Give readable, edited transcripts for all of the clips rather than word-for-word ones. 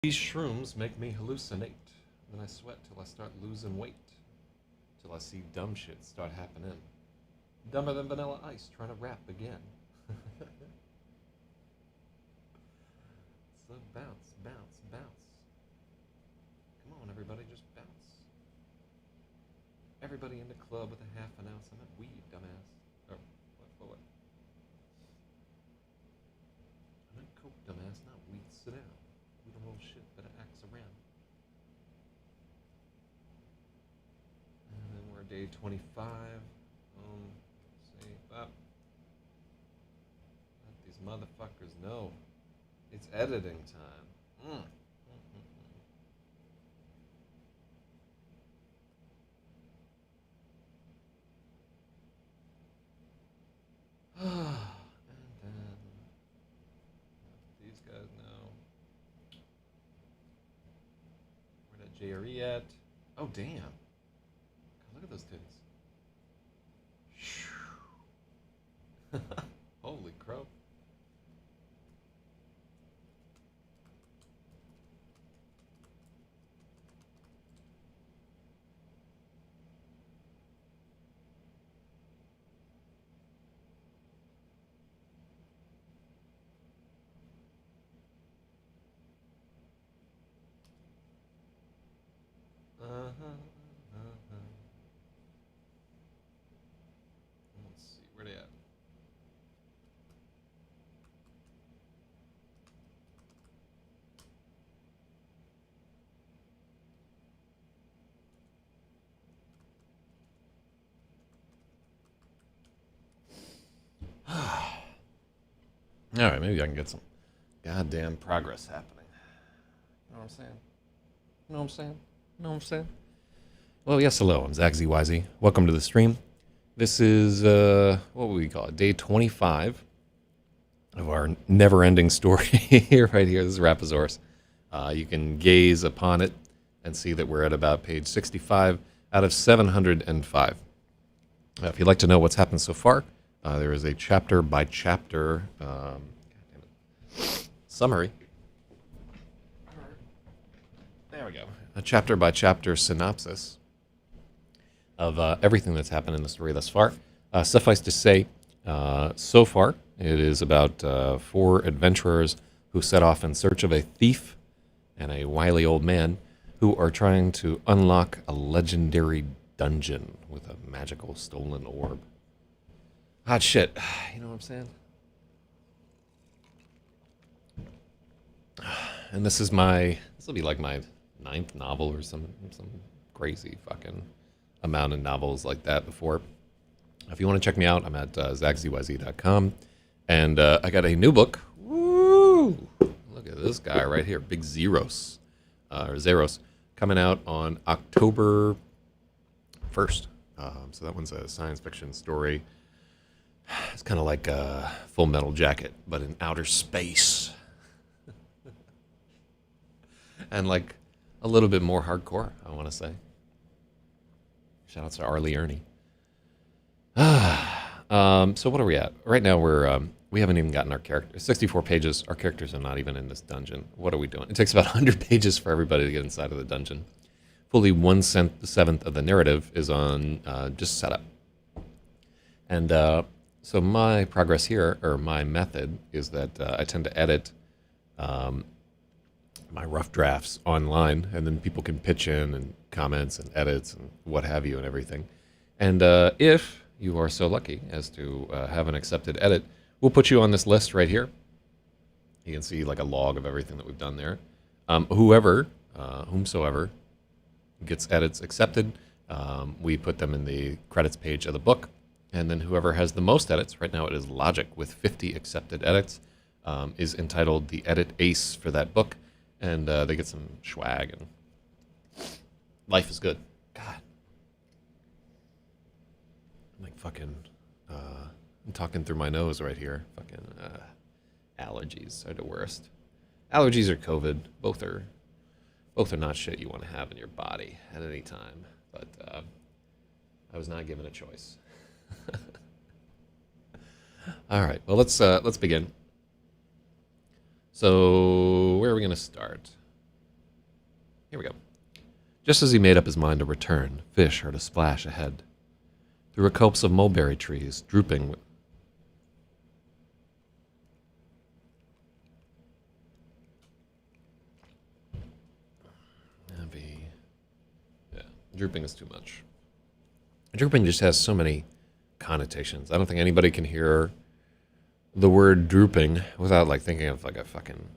These shrooms make me hallucinate. Then I sweat till I start losing weight. Till I see dumb shit start happening. Dumber than vanilla ice trying to rap again. So bounce, bounce, bounce. Come on, everybody, just bounce. Everybody in the club with a half an ounce. I'm at weed, dumbass. Or what? I'm at coke, dumbass, not weed. Sit down. We don't roll shit, better axe around. And then we're day 25. Save up. Let these motherfuckers know. It's editing time. And then these guys know. Where that JRE at? Oh damn. God, look at those titties. Holy crow. Let's see, where they at? All right, maybe I can get some goddamn progress happening. You know what I'm saying? You know what I'm saying? You know what I'm saying? Well, yes, hello. I'm Zach ZYZ. Welcome to the stream. This is, what would we call it? Day 25 of our never-ending story here, right here. This is RAPAXORIS. You can gaze upon it and see that we're at about page 65 out of 705. If you'd like to know what's happened so far, there is a chapter-by-chapter summary. There we go. A chapter-by-chapter synopsis of everything that's happened in the story thus far. Suffice to say, so far, it is about 4 adventurers who set off in search of a thief and a wily old man who are trying to unlock a legendary dungeon with a magical stolen orb. Hot shit. You know what I'm saying? And this will be like my 9th novel or some crazy fucking amount of novels like that before. If you want to check me out, I'm at zachzyz.com. And I got a new book. Woo! Look at this guy right here. Big Zeros. Or Zeros. Coming out on October 1st. So that one's a science fiction story. It's kind of like a Full Metal Jacket, but in outer space. And like a little bit more hardcore, I want to say. Shout out to Arlie Ernie. So what are we at? Right now we haven't even gotten our character. 64 pages. Our characters are not even in this dungeon. What are we doing? It takes about 100 pages for everybody to get inside of the dungeon. Fully 1/7 of the narrative is on just setup. And so my progress here, or my method, is that I tend to edit my rough drafts online, and then people can pitch in and comments and edits and what have you and everything. And if you are so lucky as to have an accepted edit, we'll put you on this list right here. You can see like a log of everything that we've done there. Whomsoever gets edits accepted, we put them in the credits page of the book. And then whoever has the most edits, right now it is Logic with 50 accepted edits, is entitled the Edit Ace for that book. And they get some swag, and life is good. God. I'm like fucking, I'm talking through my nose right here. Fucking allergies are the worst. Allergies or COVID, both are not shit you want to have in your body at any time. But I was not given a choice. All right, well let's begin. So where are we going to start? Here we go. Just as he made up his mind to return, Fish heard a splash ahead. Through a copse of mulberry trees, drooping heavy. Yeah, drooping is too much. Drooping just has so many connotations. I don't think anybody can hear the word drooping without like thinking of like a fucking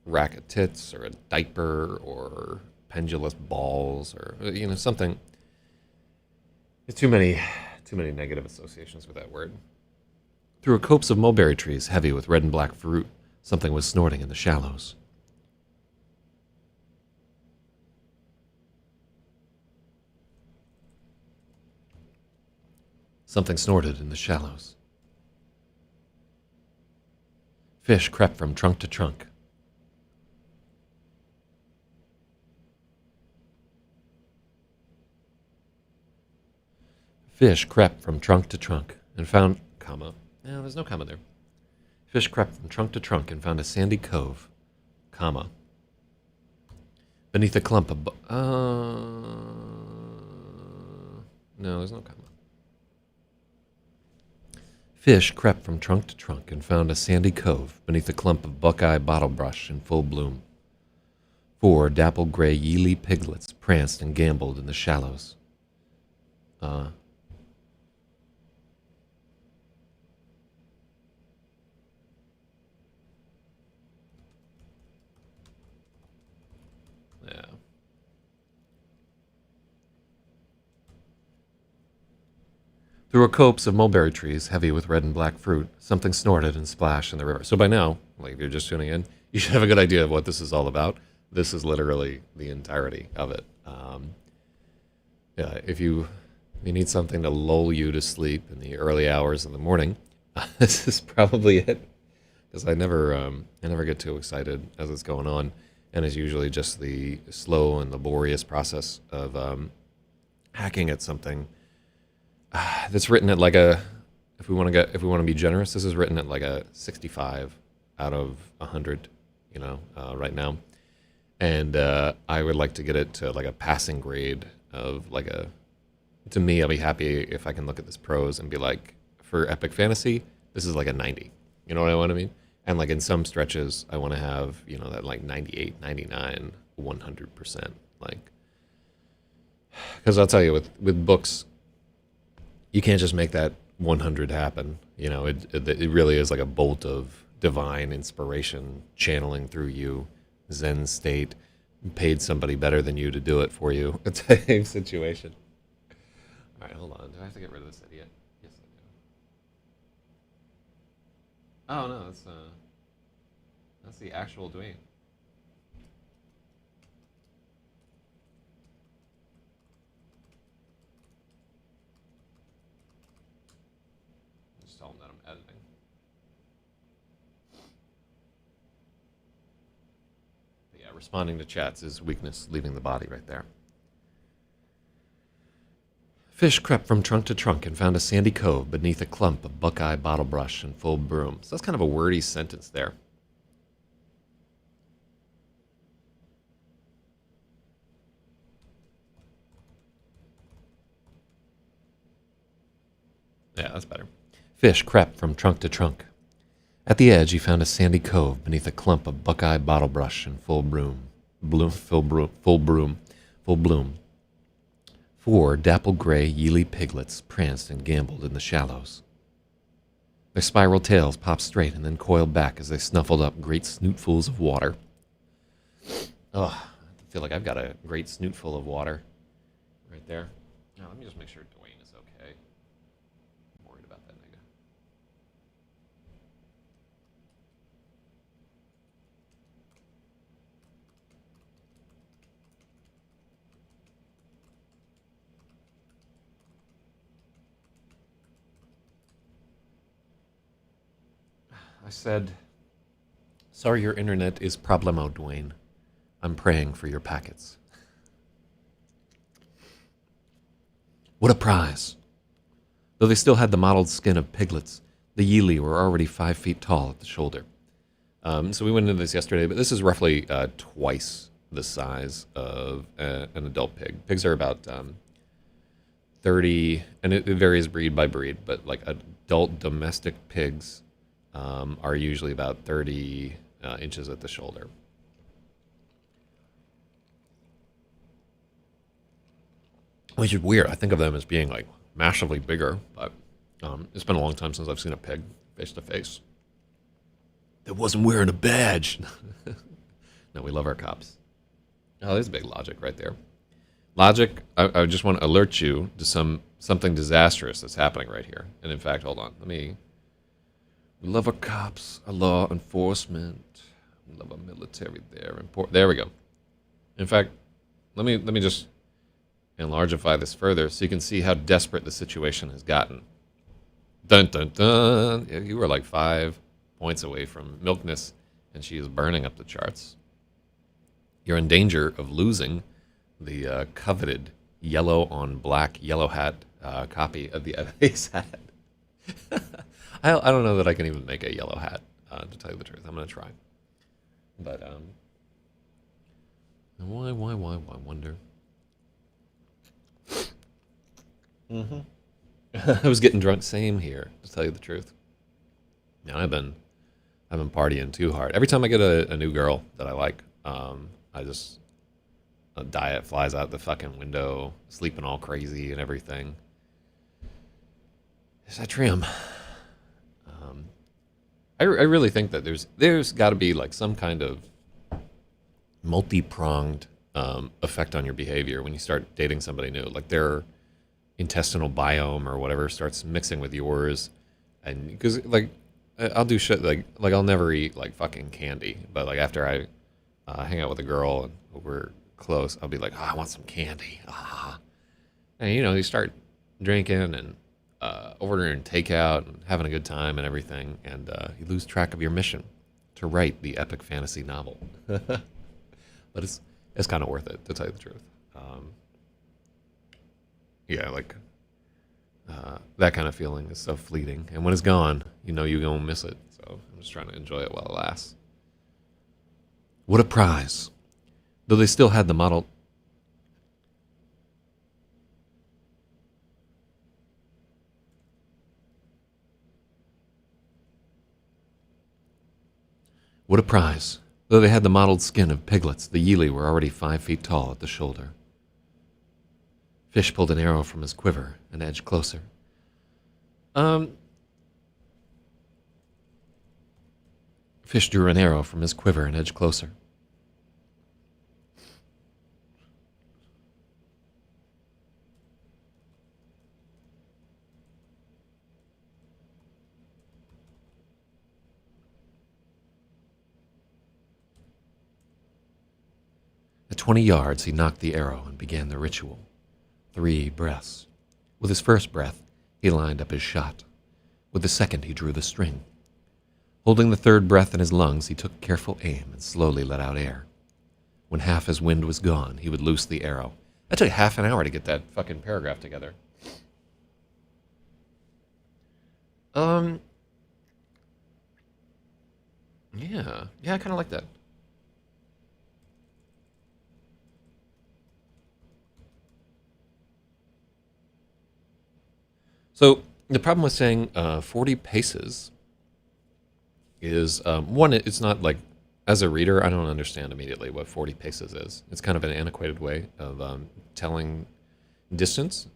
rack of tits or a diaper or pendulous balls or something. There's too many negative associations with that word. Through a copse of mulberry trees heavy with red and black fruit, something was snorting in the shallows. Something snorted in the shallows. Fish crept from trunk to trunk. Fish crept from trunk to trunk and found, comma, no, there's no comma there. Fish crept from trunk to trunk and found a sandy cove, comma, beneath a clump of, no, there's no comma. Fish crept from trunk to trunk and found a sandy cove beneath a clump of buckeye bottlebrush in full bloom. 4 dapple gray yearly piglets pranced and gamboled in the shallows. Yeah. Through a copse of mulberry trees heavy with red and black fruit, something snorted and splashed in the river. So by now, like if you're just tuning in, you should have a good idea of what this is all about. This is literally the entirety of it. Yeah, if you need something to lull you to sleep in the early hours of the morning, this is probably it. Because I never get too excited as it's going on, and it's usually just the slow and laborious process of hacking at something that's written at like a. If we want to be generous, this is written at like a 65 out of 100, right now, and I would like to get it to like a passing grade of like a. To me, I'll be happy if I can look at this prose and be like, for epic fantasy, this is like a 90. You know what I want to mean? And like in some stretches, I want to have, that like 98, 99, 100%. Like, because I'll tell you, with books, you can't just make that 100 happen. It really is like a bolt of divine inspiration channeling through you, Zen state, paid somebody better than you to do it for you type situation. All right, hold on. Do I have to get rid of this idiot? Yes, I do. Oh no, that's the actual Dwayne. Just tell him that I'm editing. But yeah, responding to chats is weakness leaving the body right there. Fish crept from trunk to trunk and found a sandy cove beneath a clump of buckeye bottlebrush in full bloom. So that's kind of a wordy sentence there. Yeah, that's better. Fish crept from trunk to trunk. At the edge, he found a sandy cove beneath a clump of buckeye bottlebrush in full bloom. 4 dapple gray yearly piglets pranced and gamboled in the shallows. Their spiral tails popped straight and then coiled back as they snuffled up great snootfuls of water. Ugh, I feel like I've got a great snootful of water right there. Now, let me just make sure Dwayne is okay. I'm worried about that nigga. I said, sorry your internet is problemo, Dwayne. I'm praying for your packets. What a prize! Though they still had the mottled skin of piglets, the yearly were already 5 feet tall at the shoulder. So we went into this yesterday, but this is roughly twice the size of an adult pig. Pigs are about 30, and it varies breed by breed, but like adult domestic pigs are usually about 30 inches at the shoulder. Which is weird. I think of them as being like massively bigger, but it's been a long time since I've seen a pig face to face that wasn't wearing a badge. No, we love our cops. Oh, there's big logic right there. Logic, I just want to alert you to something disastrous that's happening right here. And in fact, hold on. We love our cops, our law enforcement. We love our military there. There we go. In fact, let me just enlargify this further so you can see how desperate the situation has gotten. Dun dun dun. You were like 5 points away from milkness, and she is burning up the charts. You're in danger of losing the coveted yellow on black yellow hat copy of the FA's hat. I don't know that I can even make a yellow hat, to tell you the truth. I'm going to try. But, why, wonder? Mm-hmm. I was getting drunk. Same here, to tell you the truth. Now I've been partying too hard. Every time I get a new girl that I like, I just diet flies out the fucking window, sleeping all crazy and everything. Yes, I trim. I really think that there's got to be like some kind of multi-pronged effect on your behavior when you start dating somebody new. Like their intestinal biome or whatever starts mixing with yours, and because like I'll do shit like I'll never eat like fucking candy, but like after I hang out with a girl and we're close, I'll be like, oh, I want some candy. And you start drinking and ordering takeout and having a good time and everything, and you lose track of your mission to write the epic fantasy novel. But it's kind of worth it, to tell you the truth. Yeah, like that kind of feeling is so fleeting, and when it's gone, you're gonna miss it. So I'm just trying to enjoy it while it lasts. What a prize! Though they still had the model. What a prize! Though they had the mottled skin of piglets, the Yili were already 5 feet tall at the shoulder. Fish pulled an arrow from his quiver and edged closer. Fish drew an arrow from his quiver and edged closer. At 20 yards, he knocked the arrow and began the ritual. 3 breaths. With his first breath, he lined up his shot. With the second, he drew the string. Holding the third breath in his lungs, he took careful aim and slowly let out air. When half his wind was gone, he would loose the arrow. That took half an hour to get that fucking paragraph together. Yeah, I kind of like that. So the problem with saying 40 paces is, one, it's not like, as a reader, I don't understand immediately what 40 paces is. It's kind of an antiquated way of telling distance.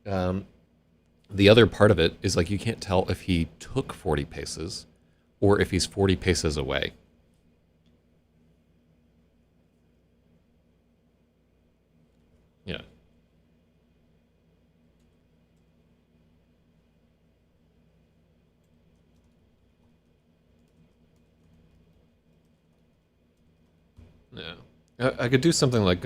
The other part of it is like you can't tell if he took 40 paces or if he's 40 paces away. Yeah. Yeah. I could do something like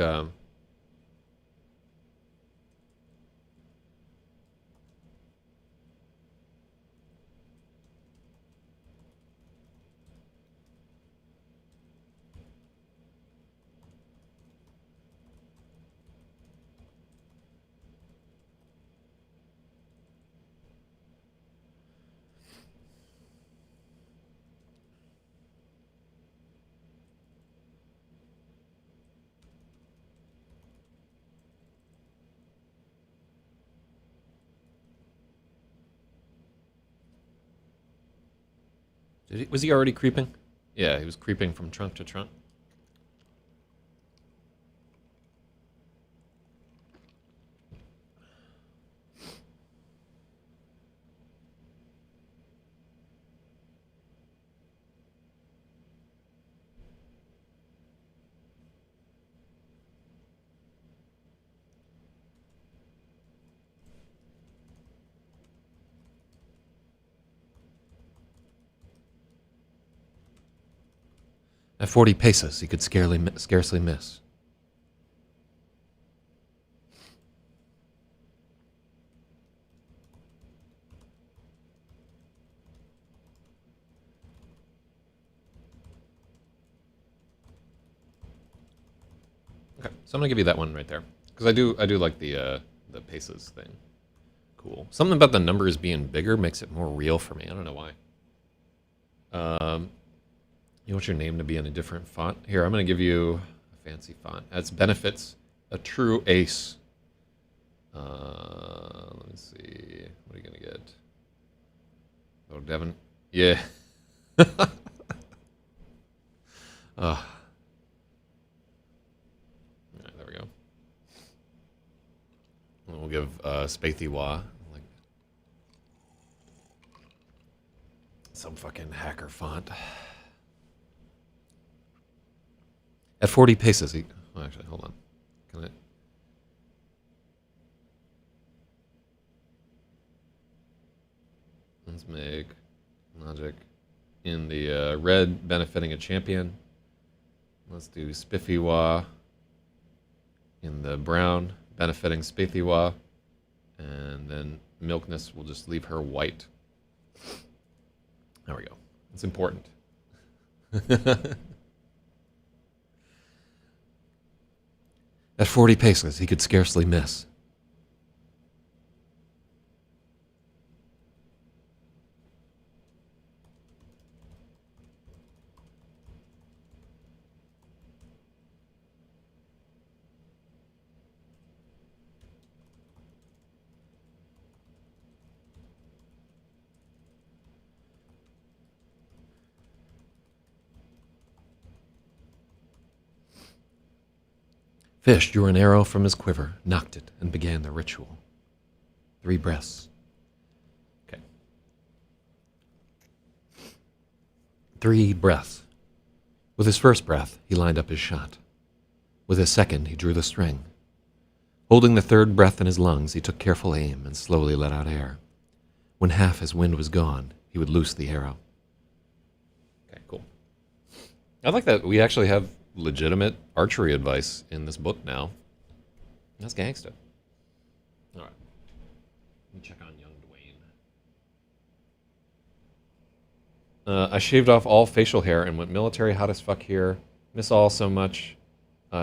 Was he already creeping? Yeah, he was creeping from trunk to trunk. At 40 paces, he could scarcely miss. Okay, so I'm gonna give you that one right there because I do like the paces thing. Cool. Something about the numbers being bigger makes it more real for me. I don't know why. You want your name to be in a different font? Here, I'm gonna give you a fancy font. That's benefits a true ace. Let me see. What are you gonna get? Oh, Devin. Yeah. All right, there we go. And we'll give Spathy-Wah like some fucking hacker font. At 40 paces, he. Oh, actually, hold on. Can I? Let's make logic in the red benefiting a champion. Let's do Spiffy-Wah in the brown benefiting Spathy-Wah, and then Milkness will just leave her white. There we go. It's important. At 40 paces, he could scarcely miss. Fish drew an arrow from his quiver, knocked it, and began the ritual. 3 breaths. Okay. 3 breaths. With his first breath, he lined up his shot. With his second, he drew the string. Holding the third breath in his lungs, he took careful aim and slowly let out air. When half his wind was gone, he would loose the arrow. Okay, cool. I like that we actually have legitimate archery advice in this book now. That's gangsta. All right. Let me check on young Dwayne. I shaved off all facial hair and went military hot as fuck here. Miss all so much.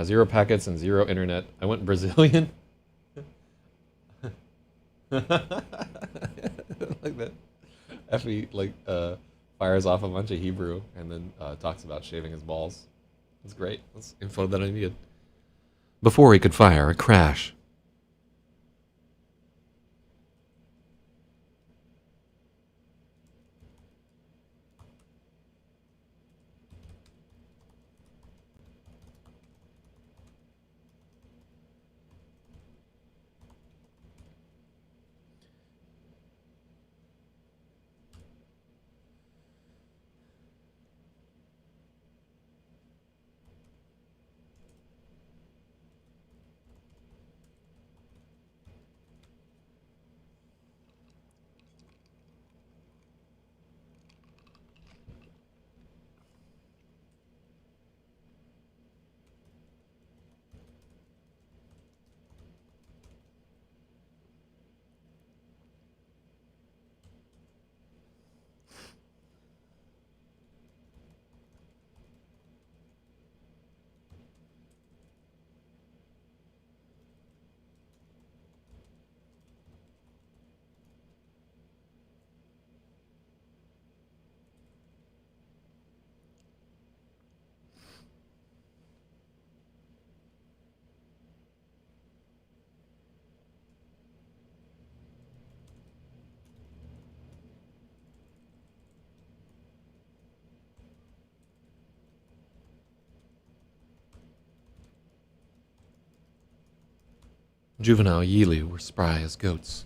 0 packets and 0 internet. I went Brazilian. Like that. Effie fires off a bunch of Hebrew and then talks about shaving his balls. That's great. That's info that I needed. Before he could fire, a crash. Juvenile Yilu were spry as goats.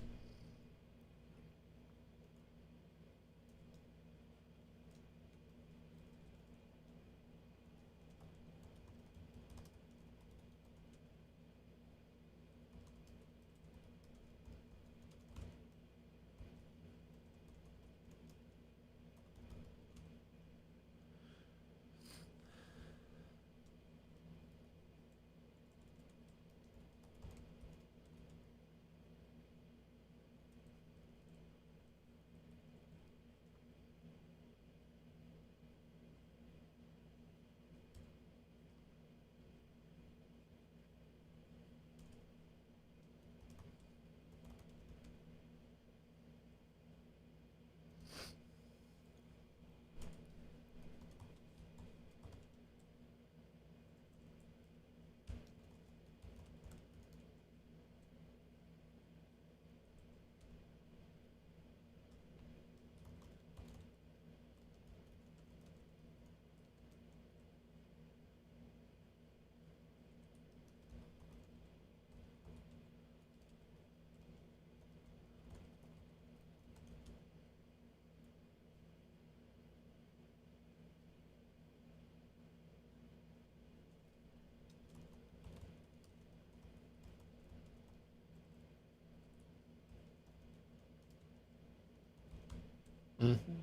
Mm-hmm.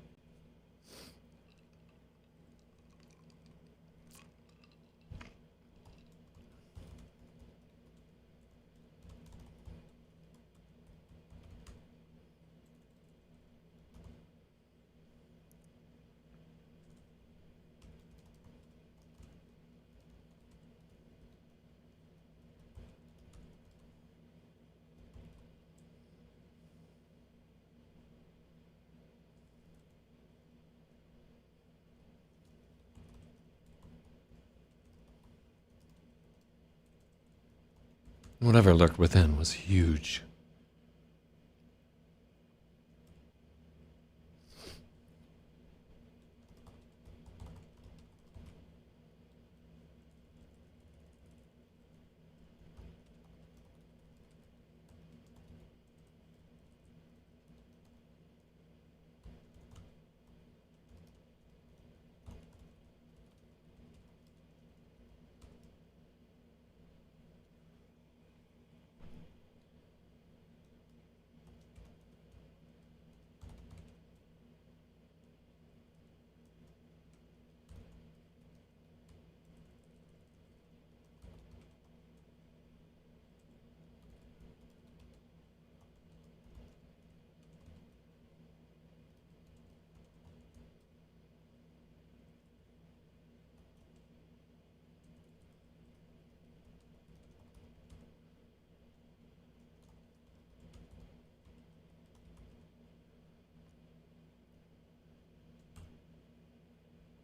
Whatever lurked within was huge.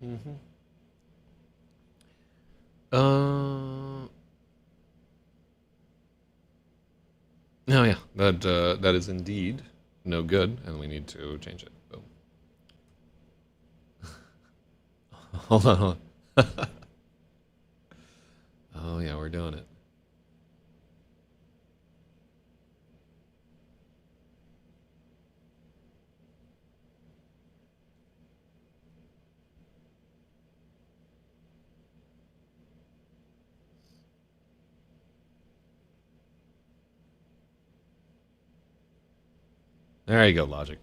Mm-hmm. Uh, no, yeah, that is indeed no good, and we need to change it. Boom. Hold on, hold on. Oh yeah, we're doing it. There you go, logic.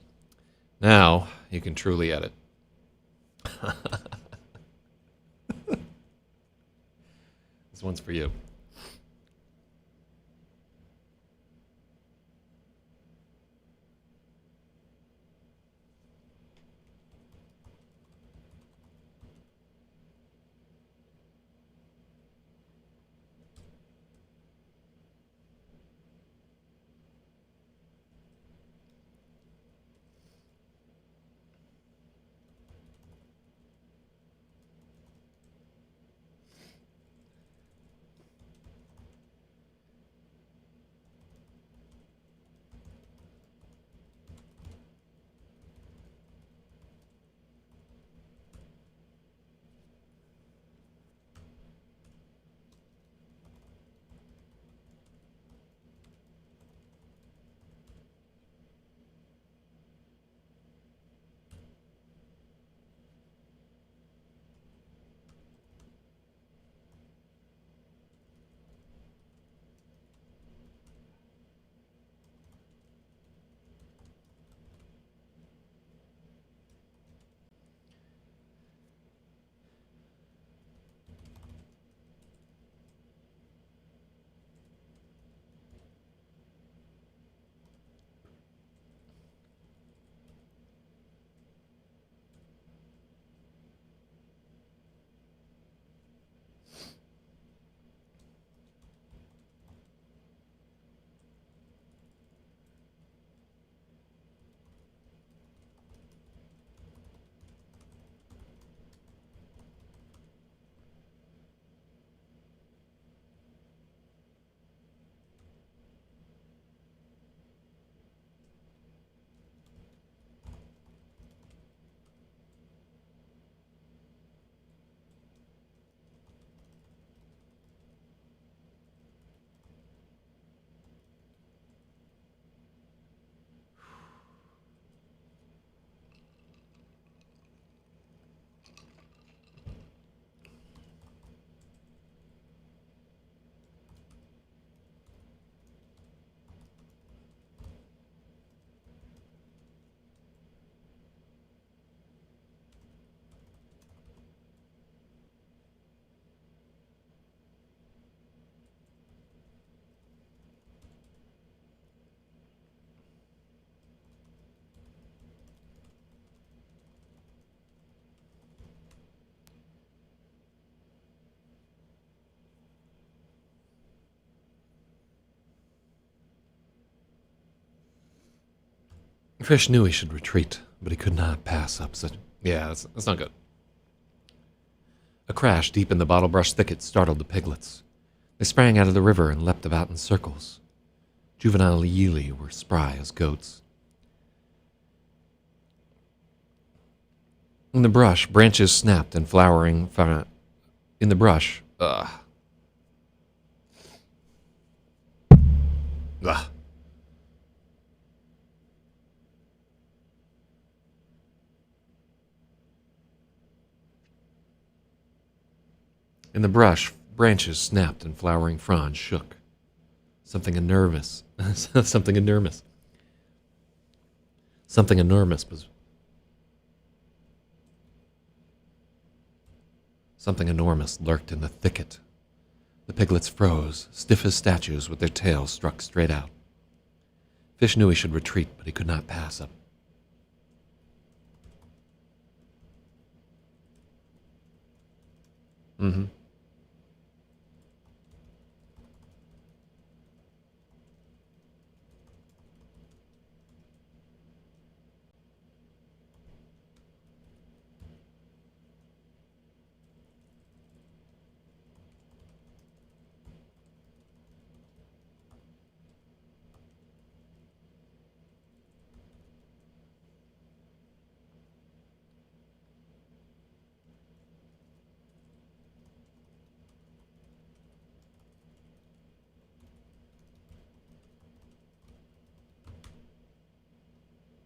Now you can truly edit. This one's for you. Fish knew he should retreat, but he could not pass up such... Yeah, that's not good. A crash deep in the bottlebrush thicket startled the piglets. They sprang out of the river and leapt about in circles. Juvenile yeeli were spry as goats. In the brush, branches snapped and flowering... In the brush... Ugh. Ugh. In the brush, branches snapped and flowering fronds shook. Something enormous. Something enormous. Something enormous was... Something enormous lurked in the thicket. The piglets froze, stiff as statues, with their tails struck straight out. Fish knew he should retreat, but he could not pass up. Mm-hmm.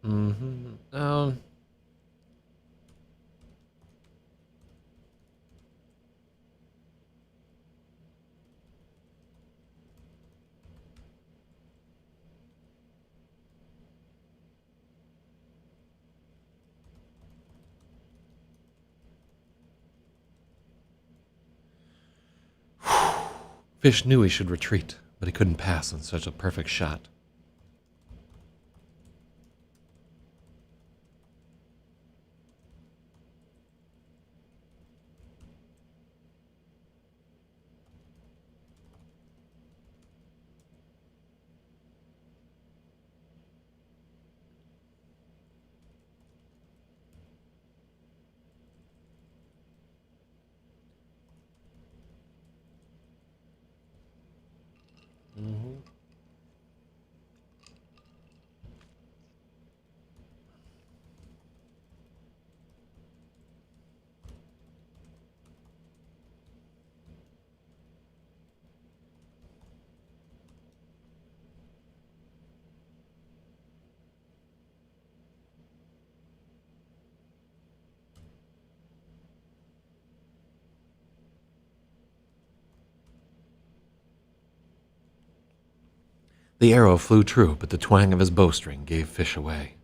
Mm-hmm. Fish knew he should retreat, but he couldn't pass on such a perfect shot. Mm-hmm. The arrow flew true, but the twang of his bowstring gave Fish away.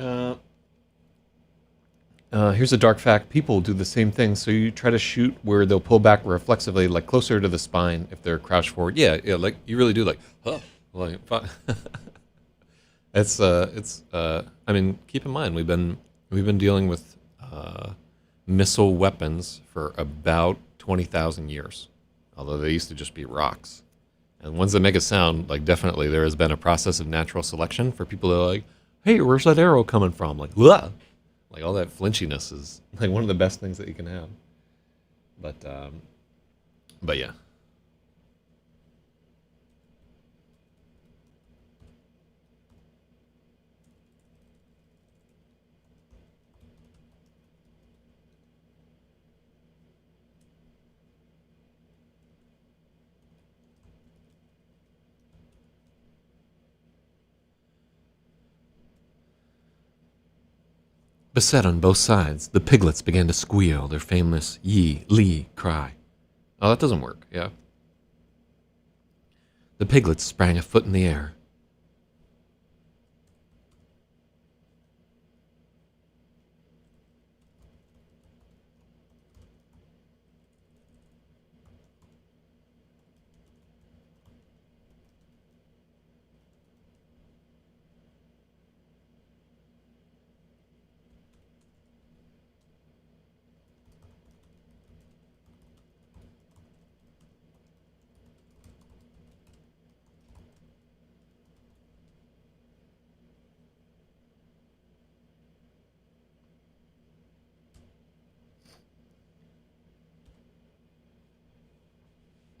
Uh, Here's a dark fact. People do the same thing. So you try to shoot where they'll pull back reflexively, like closer to the spine if they're crouched forward. Yeah, yeah, like you really do, like, huh, like, I mean, keep in mind we've been dealing with missile weapons for about 20,000 years, although they used to just be rocks. And ones that make a sound, like definitely there has been a process of natural selection for people that are like, hey, where's that arrow coming from? Like, blah. Like all that flinchiness is like one of the best things that you can have. But yeah. Beset on both sides, the piglets began to squeal their famous Yi Li cry. Oh, that doesn't work. Yeah. The piglets sprang a foot in the air.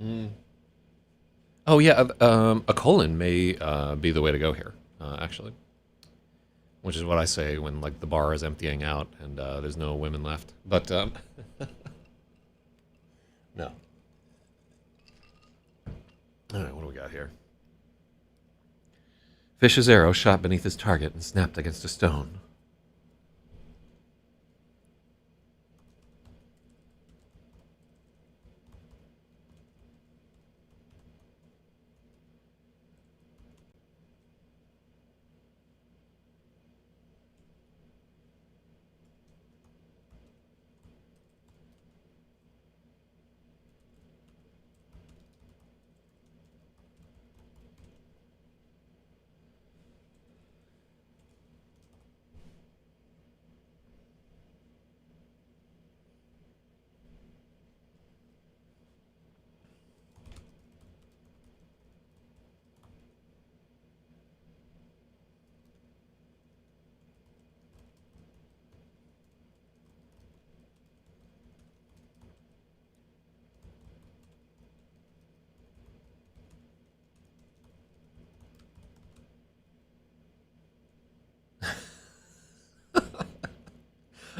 Mm. Oh yeah, a colon may be the way to go here, actually. Which is what I say when like the bar is emptying out and there's no women left. But no. All right, what do we got here? Fish's arrow shot beneath his target and snapped against a stone.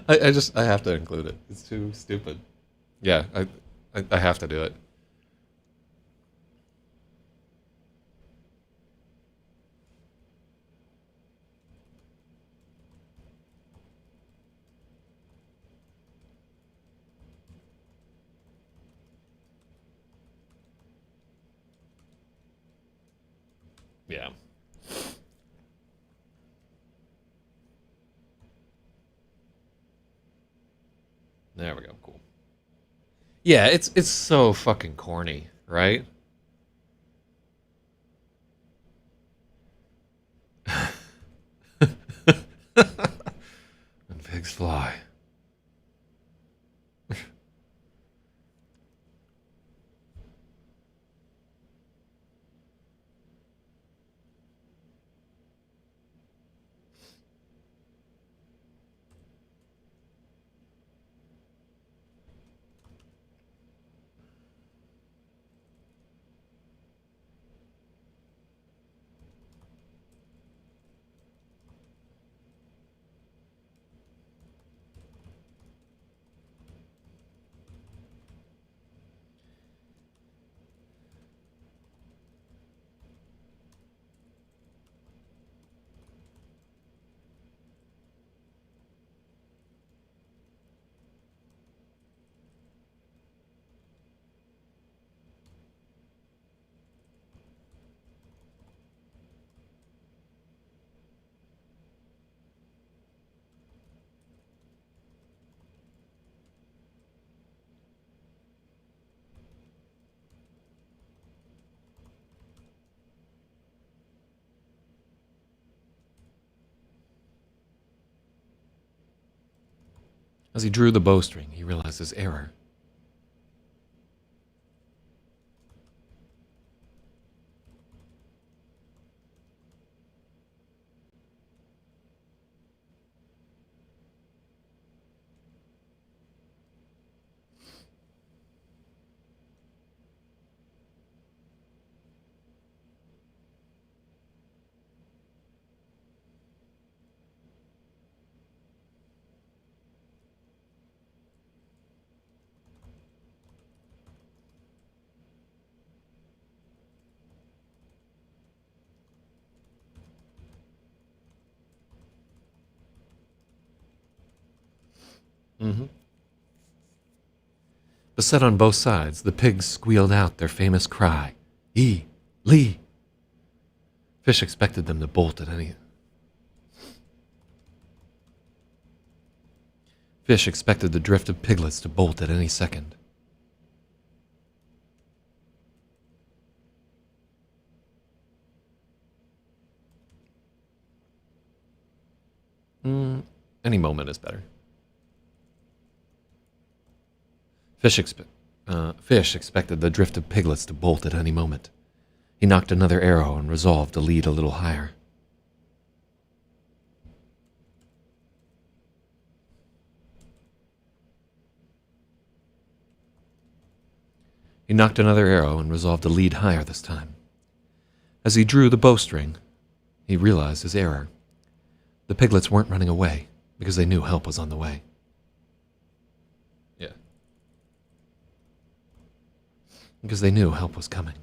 I have to include it. It's too stupid. Yeah, I have to do it. Yeah. There we go. Cool. Yeah, it's so fucking corny, right? And pigs fly. As he drew the bowstring, he realized his error. Mm-hmm. Beset on both sides, the pigs squealed out their famous cry, "E! Lee!" Fish expected them to bolt at any... Fish expected the drift of piglets to bolt at any second. Any moment is better. Fish expected the drift of piglets to bolt at any moment. He knocked another arrow and resolved to lead a little higher. He knocked another arrow and resolved to lead higher this time. As he drew the bowstring, he realized his error. The piglets weren't running away because they knew help was on the way. Yeah. Because they knew help was coming.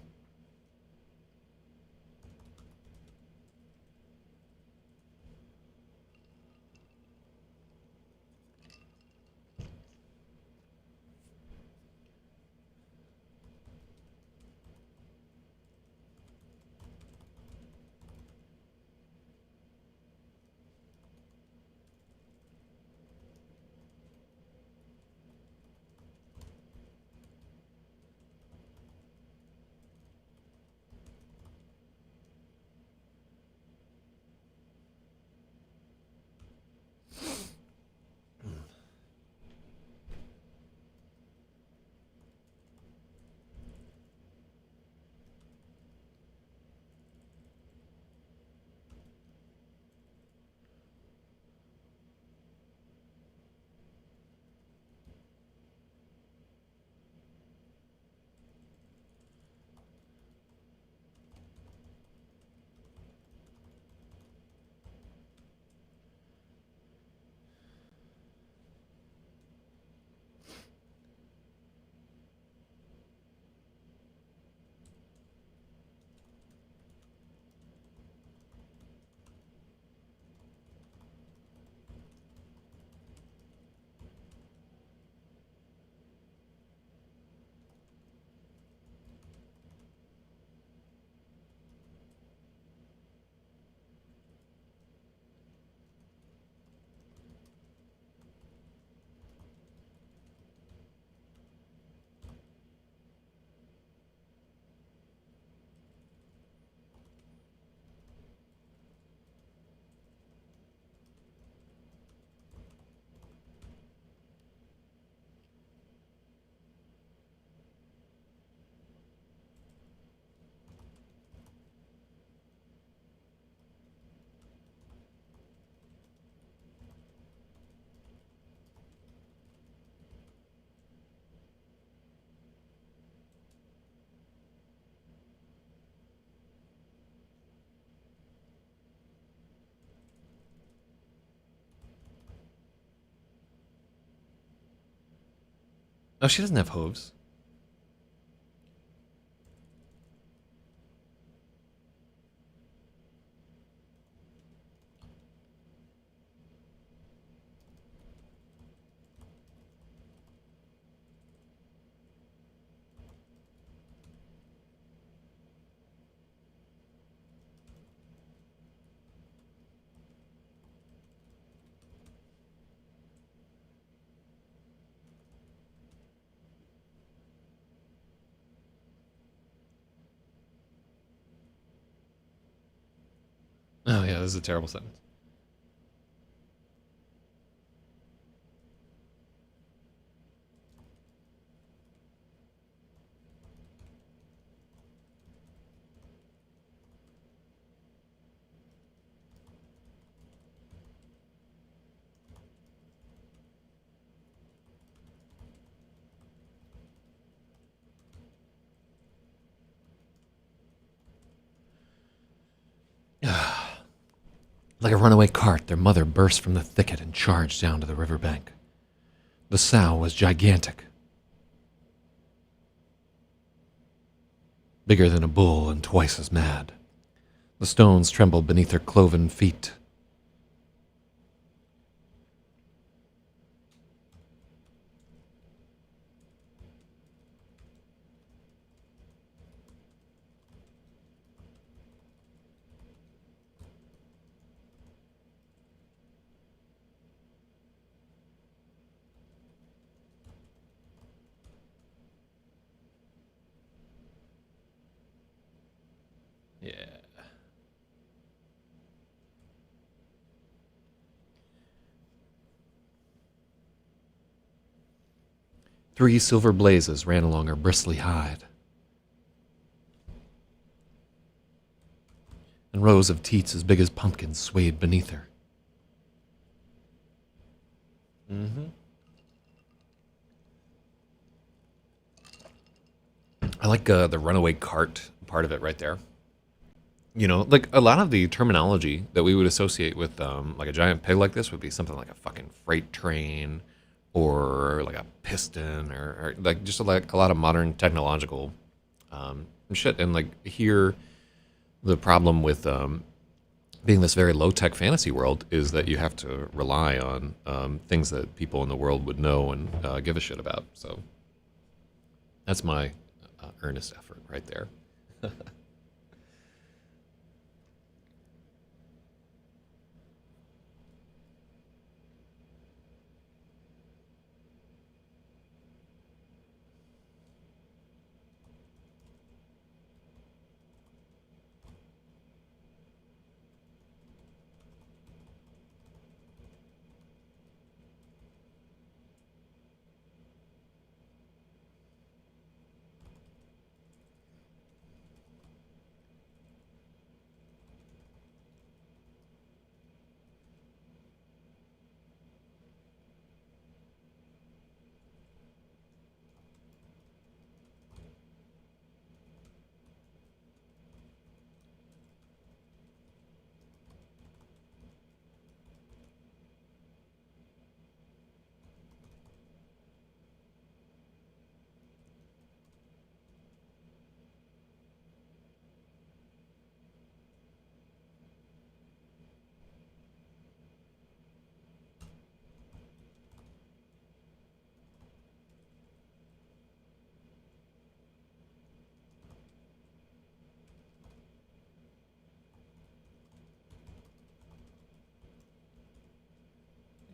Oh, she doesn't have hooves. Oh, yeah, this is a terrible sentence. Like a runaway cart, their mother burst from the thicket and charged down to the riverbank. The sow was gigantic, bigger than a bull and twice as mad. The stones trembled beneath her cloven feet. Yeah. 3 silver blazes ran along her bristly hide, and rows of teats as big as pumpkins swayed beneath her. Mm-hmm. I like the runaway cart part of it right there. You know, like a lot of the terminology that we would associate with like a giant pig like this would be something like a fucking freight train or like a piston or like just like a lot of modern technological shit. And like here, the problem with being this very low tech fantasy world is that you have to rely on things that people in the world would know and give a shit about. So that's my earnest effort right there.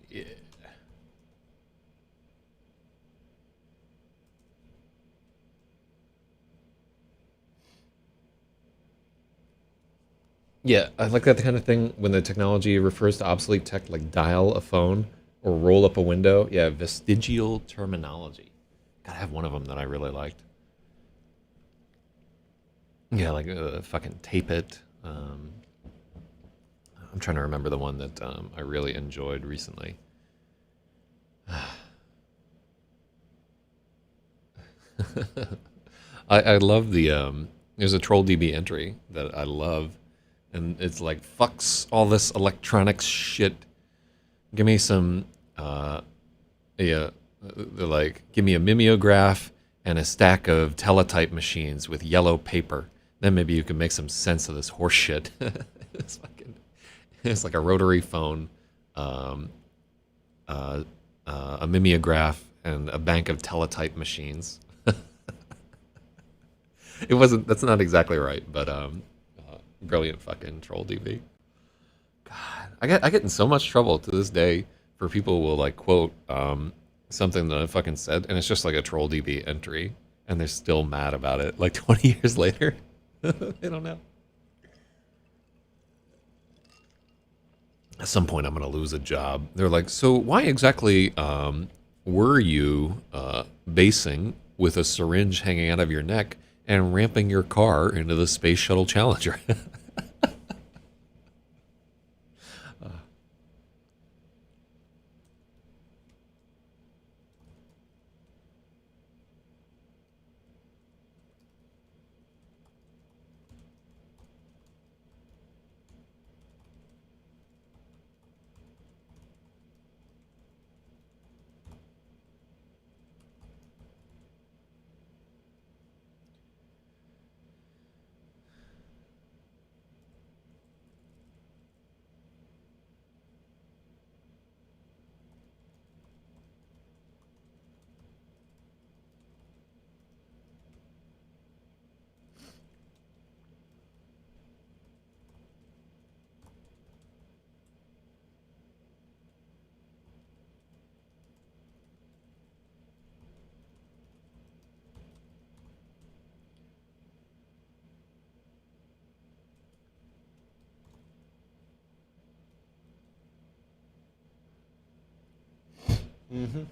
Yeah. Yeah, I like that kind of thing when the technology refers to obsolete tech, like dial a phone or roll up a window. Yeah, vestigial terminology. Gotta have one of them that I really liked. Yeah, like fucking tape it. I'm trying to remember the one that I really enjoyed recently. I love the there's a troll DB entry that I love, and it's like fucks all this electronics shit. Give me some yeah, they're like give me a mimeograph and a stack of teletype machines with yellow paper. Then maybe you can make some sense of this horse shit. it's fucking it's like a rotary phone, um, uh, a mimeograph, and a bank of teletype machines. It wasn't. That's not exactly right, but brilliant fucking troll DB. God, I get in so much trouble to this day for people who will like quote something that I fucking said, and it's just like a troll DB entry, and they're still mad about it. Like 20 years later, they don't know. At some point, I'm gonna lose a job. They're like, so why exactly were you basing with a syringe hanging out of your neck and ramping your car into the Space Shuttle Challenger? Mm-hmm.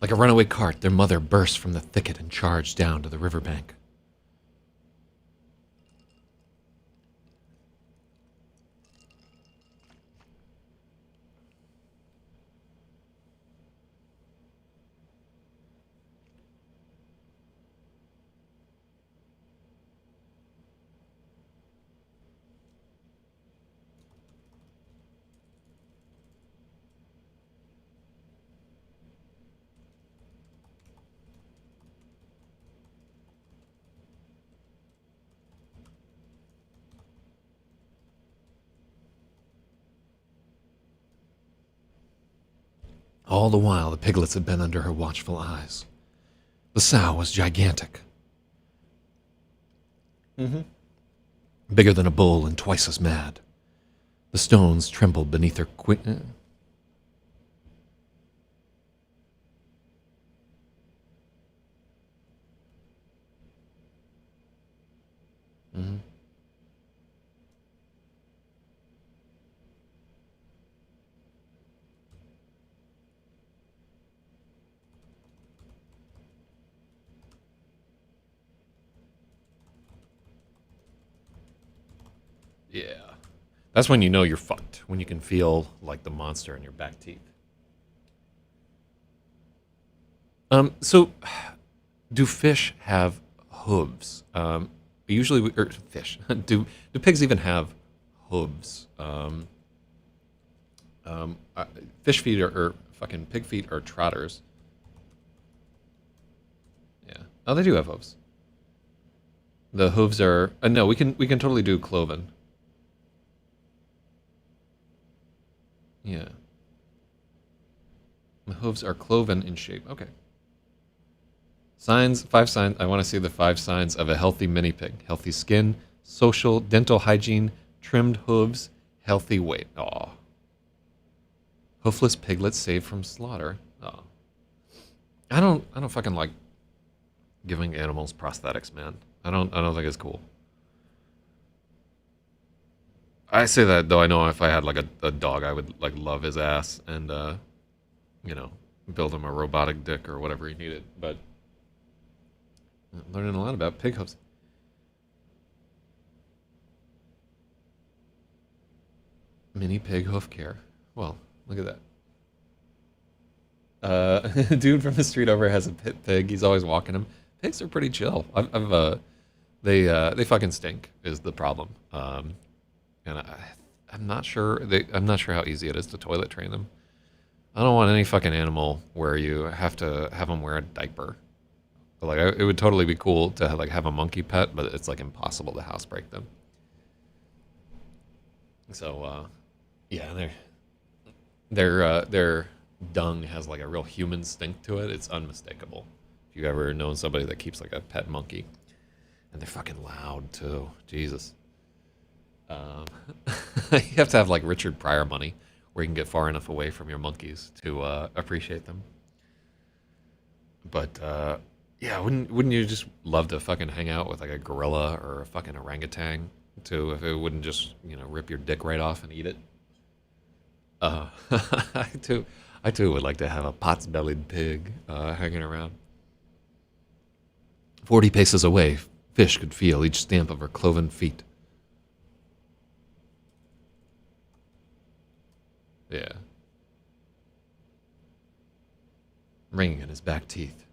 Like a runaway cart, their mother burst from the thicket and charged down to the riverbank. All the while, the piglets had been under her watchful eyes. The sow was gigantic. Mm-hmm. Bigger than a bull and twice as mad. The stones trembled beneath her Mm-hmm. Yeah. That's when you know you're fucked, when you can feel like the monster in your back teeth. So do fish have hooves? Usually, or fish. Do pigs even have hooves? Fish feet or fucking pig feet are trotters. Yeah. Oh, they do have hooves. The hooves are no. We can totally do cloven. Yeah. The hooves are cloven in shape. Okay. Signs, 5 signs. I want to see the 5 signs of a healthy mini pig. Healthy skin, social, dental hygiene, trimmed hooves, healthy weight. Aw. Hoofless piglets saved from slaughter. Aw. I don't fucking like giving animals prosthetics, man. I don't think it's cool. I say that though I know if I had like a dog I would like love his ass and you know, build him a robotic dick or whatever he needed. But I'm learning a lot about pig hooves. Mini pig hoof care. Well, look at that. Dude from the street over has a pit pig. He's always walking him. Pigs are pretty chill. They fucking stink is the problem. And I'm not sure I'm not sure how easy it is to toilet train them. I don't want any fucking animal where you have to have them wear a diaper. But like, it would totally be cool to like have a monkey pet, but it's like impossible to housebreak them. So, yeah, their dung has like a real human stink to it. It's unmistakable. If you ever known somebody that keeps like a pet monkey, and they're fucking loud too. Jesus. Um, you have to have like Richard Pryor money, where you can get far enough away from your monkeys to appreciate them. But Yeah, wouldn't you just love to fucking hang out with like a gorilla or a fucking orangutan too, if it wouldn't just, rip your dick right off and eat it? Uh, I too, I too would like to have a pot's-bellied pig hanging around. 40 paces away, fish could feel each stamp of her cloven feet. Yeah, ringing in his back teeth.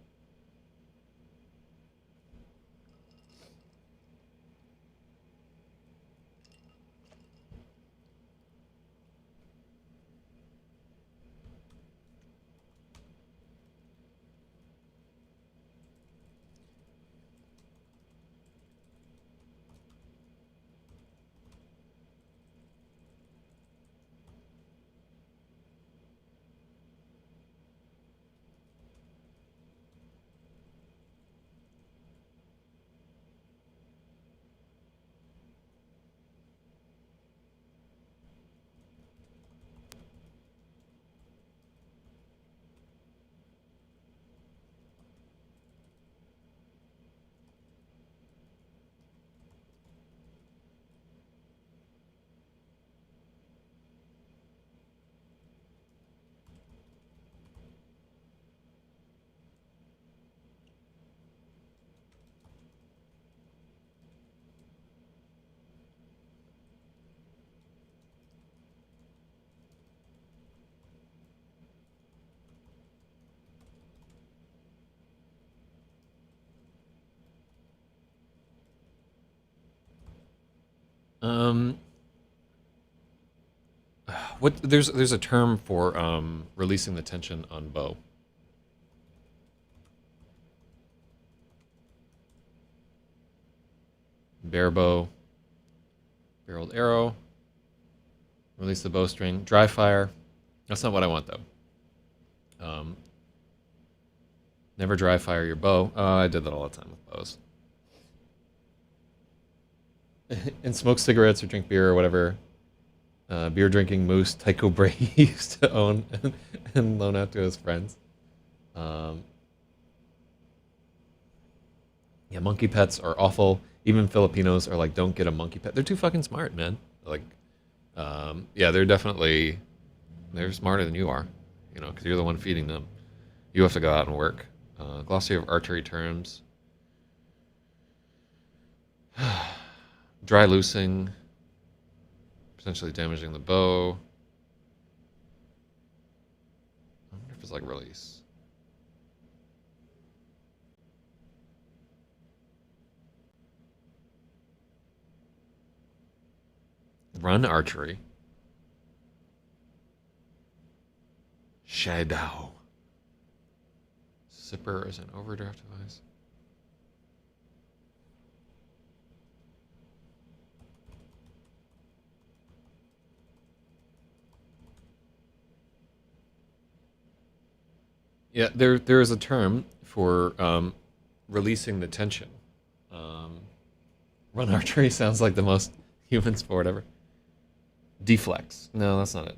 Um, what there's a term for releasing the tension on bow. Bare bow, barreled arrow, release the bowstring, dry fire. That's not what I want though. Never dry fire your bow. I did that all the time with bows. And smoke cigarettes or drink beer or whatever. Beer drinking moose Tycho Brahe used to own and loan out to his friends. Um, yeah, monkey pets are awful. Even Filipinos are like, don't get a monkey pet. They're too fucking smart, man. Like, yeah, they're smarter than you are, because you're the one feeding them. You have to go out and work. Glossary of archery terms. Dry loosing, potentially damaging the bow. I wonder if it's like release. Run archery. Shadow. Zipper is an overdraft device. Yeah, there is a term for releasing the tension. Um, Run archery sounds like the most human sport ever. Deflex. No, that's not it.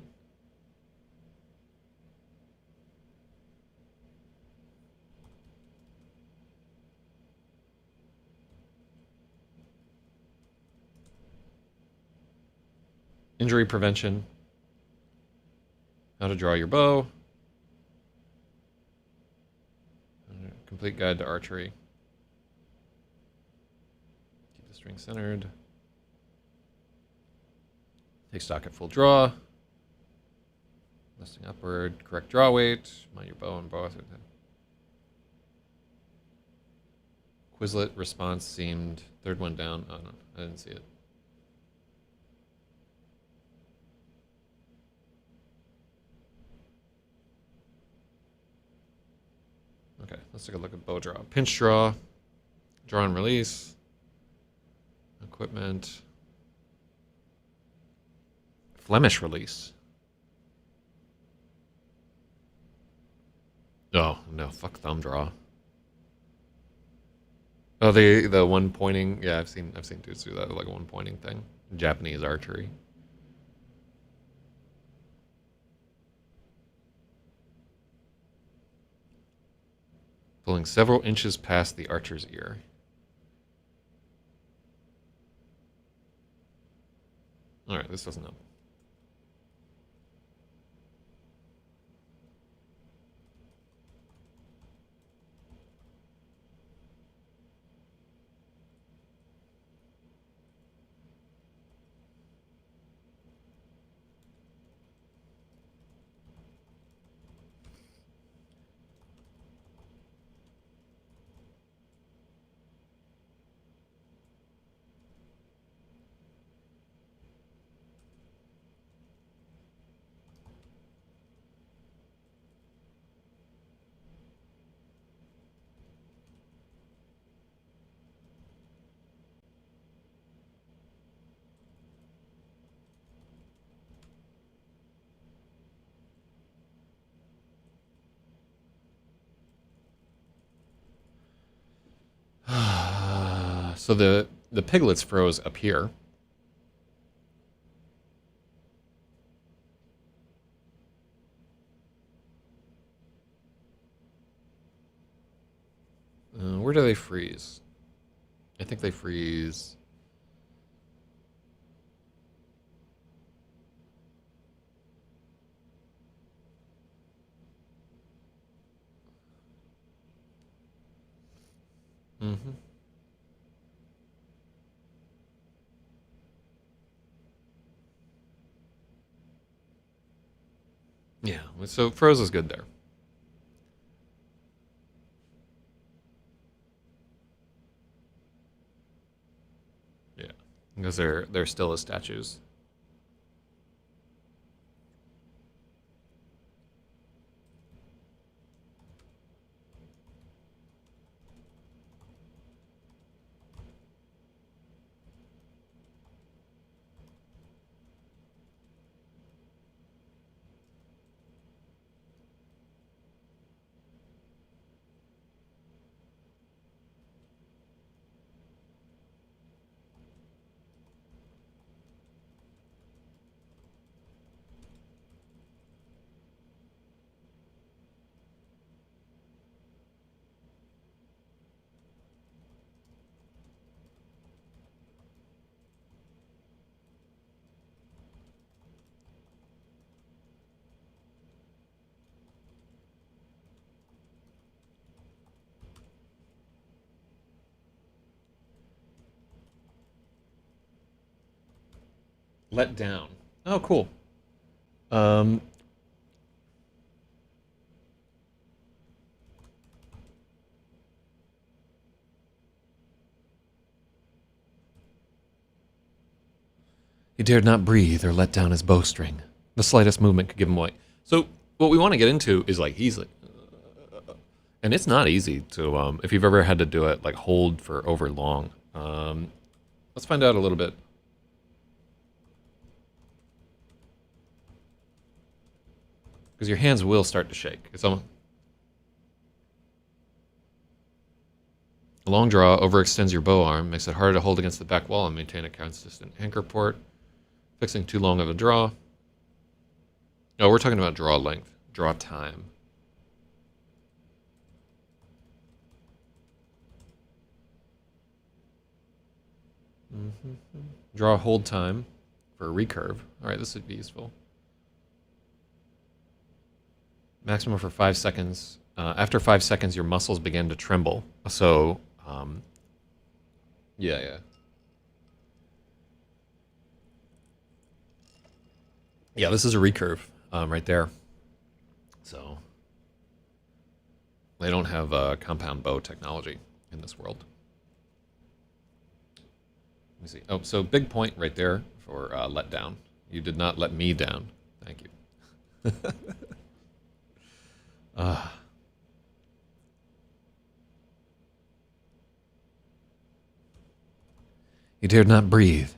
Injury prevention. How to draw your bow. Complete guide to archery. Keep the string centered. Take stock at full draw. Listing upward. Correct draw weight. Mind your bow and bow. Quizlet response seemed third one down. Oh no, I didn't see it. Okay, let's take a look at bow draw. Pinch draw. Draw and release. Equipment. Flemish release. Oh no, fuck thumb draw. Oh, the one pointing. Yeah, I've seen dudes do that, like a one pointing thing. Japanese archery. pulling several inches past the archer's ear. Alright, this doesn't help. So the piglets froze up here. Where do they freeze? I think they freeze. Mm-hmm. Yeah, so froze is good there. Yeah, because they're still as statues. Let down. Oh, cool. Um, he dared not breathe or let down his bowstring. The slightest movement could give him away. So what we want to get into is like he's like, and it's not easy to if you've ever had to do it like hold for over long. Let's find out a little bit. Because your hands will start to shake. It's almost a long draw overextends your bow arm, makes it harder to hold against the back wall and maintain a consistent anchor port. Fixing too long of a draw. Oh, we're talking about draw length, draw time. Draw hold time for a recurve. All right, this would be useful. Maximum for 5 seconds. After 5 seconds, your muscles begin to tremble. So, yeah. Yeah, this is a recurve right there. So, they don't have compound bow technology in this world. Let me see. Oh, so big point right there for let down. You did not let me down. Thank you. He dared not breathe.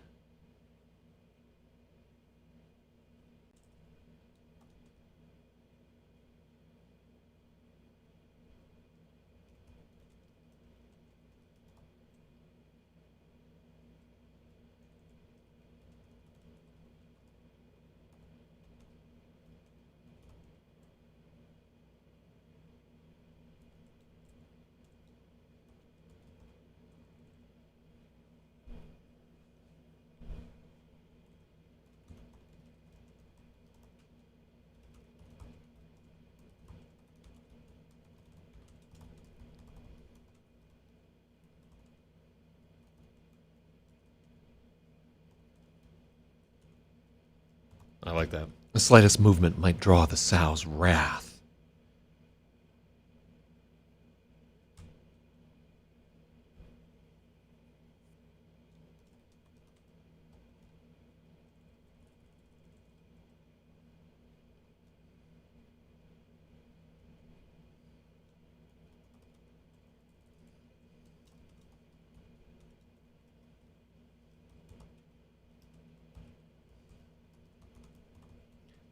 I like that. The slightest movement might draw the sow's wrath.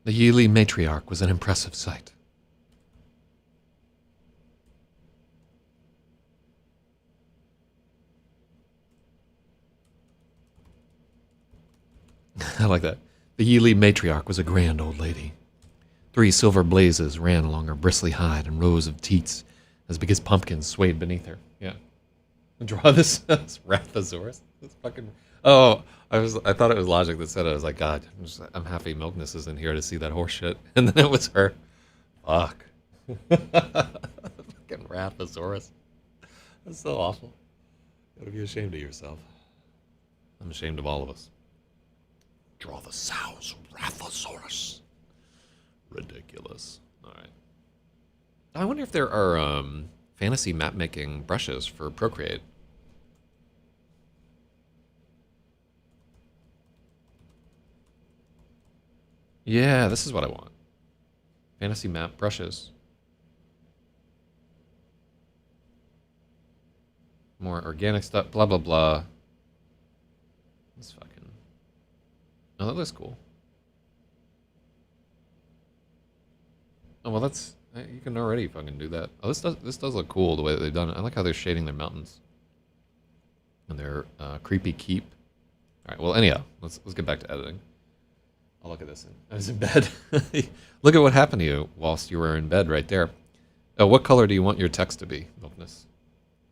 The Yili matriarch was an impressive sight. I like that. The Yili matriarch was a grand old lady. 3 silver blazes ran along her bristly hide, and rows of teats as big as pumpkins swayed beneath her. Yeah. Draw this Raphasaurus. This fucking. Oh, I thought it was Logic that said it. I was like, God, I'm happy Milkness isn't here to see that horse shit. And then it was her. Fuck. Fucking Raphasaurus. That's so awful. You gotta be ashamed of yourself. I'm ashamed of all of us. Draw the sow's Raphasaurus. Ridiculous. All right. I wonder if there are fantasy map making brushes for Procreate. Yeah, this is what I want. Fantasy map brushes. More organic stuff, blah, blah, blah. This fucking... Oh, that looks cool. Oh, well, that's... You can already fucking do that. Oh, this does look cool, the way that they've done it. I like how they're shading their mountains. And their creepy keep. Alright, well, anyhow, let's get back to editing. I'll look at this. I was in bed. Look at what happened to you whilst you were in bed right there. Oh, what color do you want your text to be, Milkness?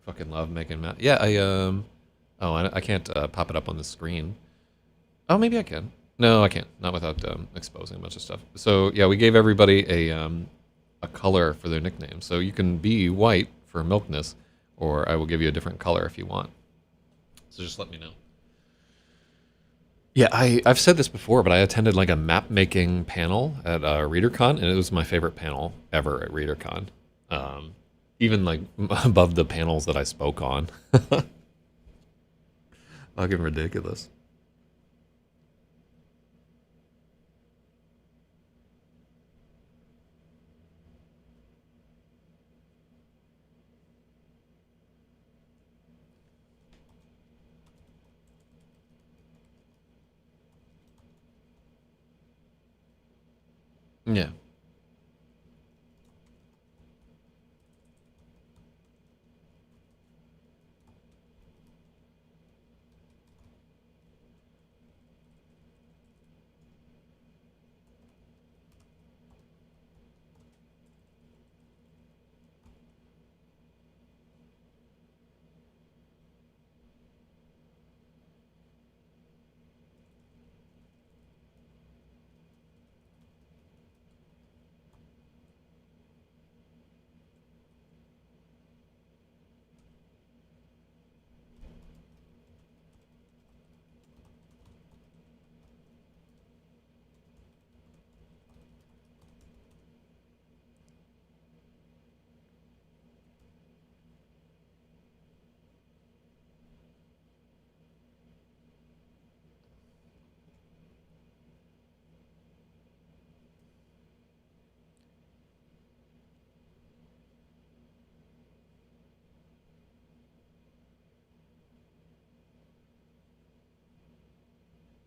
Fucking love making math. Yeah, I can't pop it up on the screen. Oh, maybe I can. No, I can't. Not without exposing a bunch of stuff. So, yeah, we gave everybody a color for their nickname. So you can be white for Milkness, or I will give you a different color if you want. So just let me know. Yeah, I've said this before, but I attended like a map making panel at ReaderCon, and it was my favorite panel ever at ReaderCon. Even like above the panels that I spoke on. Fucking ridiculous. Yeah.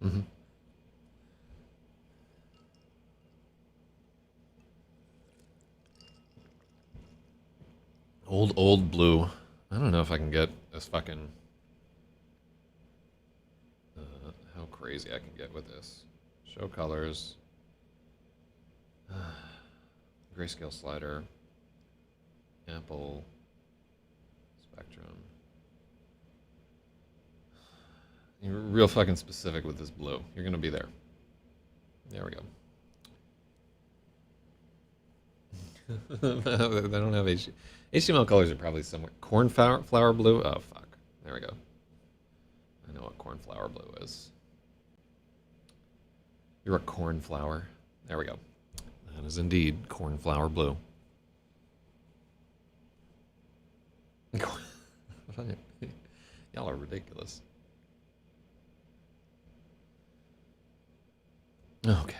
Mm-hmm. Old blue. I don't know if I can get this fucking... how crazy I can get with this. Show colors. Grayscale slider. Ample. Spectrum. You're real fucking specific with this blue. You're gonna be there. There we go. They don't have HTML colors are probably somewhere. Cornflower blue? Oh, fuck. There we go. I know what cornflower blue is. You're a cornflower. There we go. That is indeed cornflower blue. Y'all are ridiculous. Okay.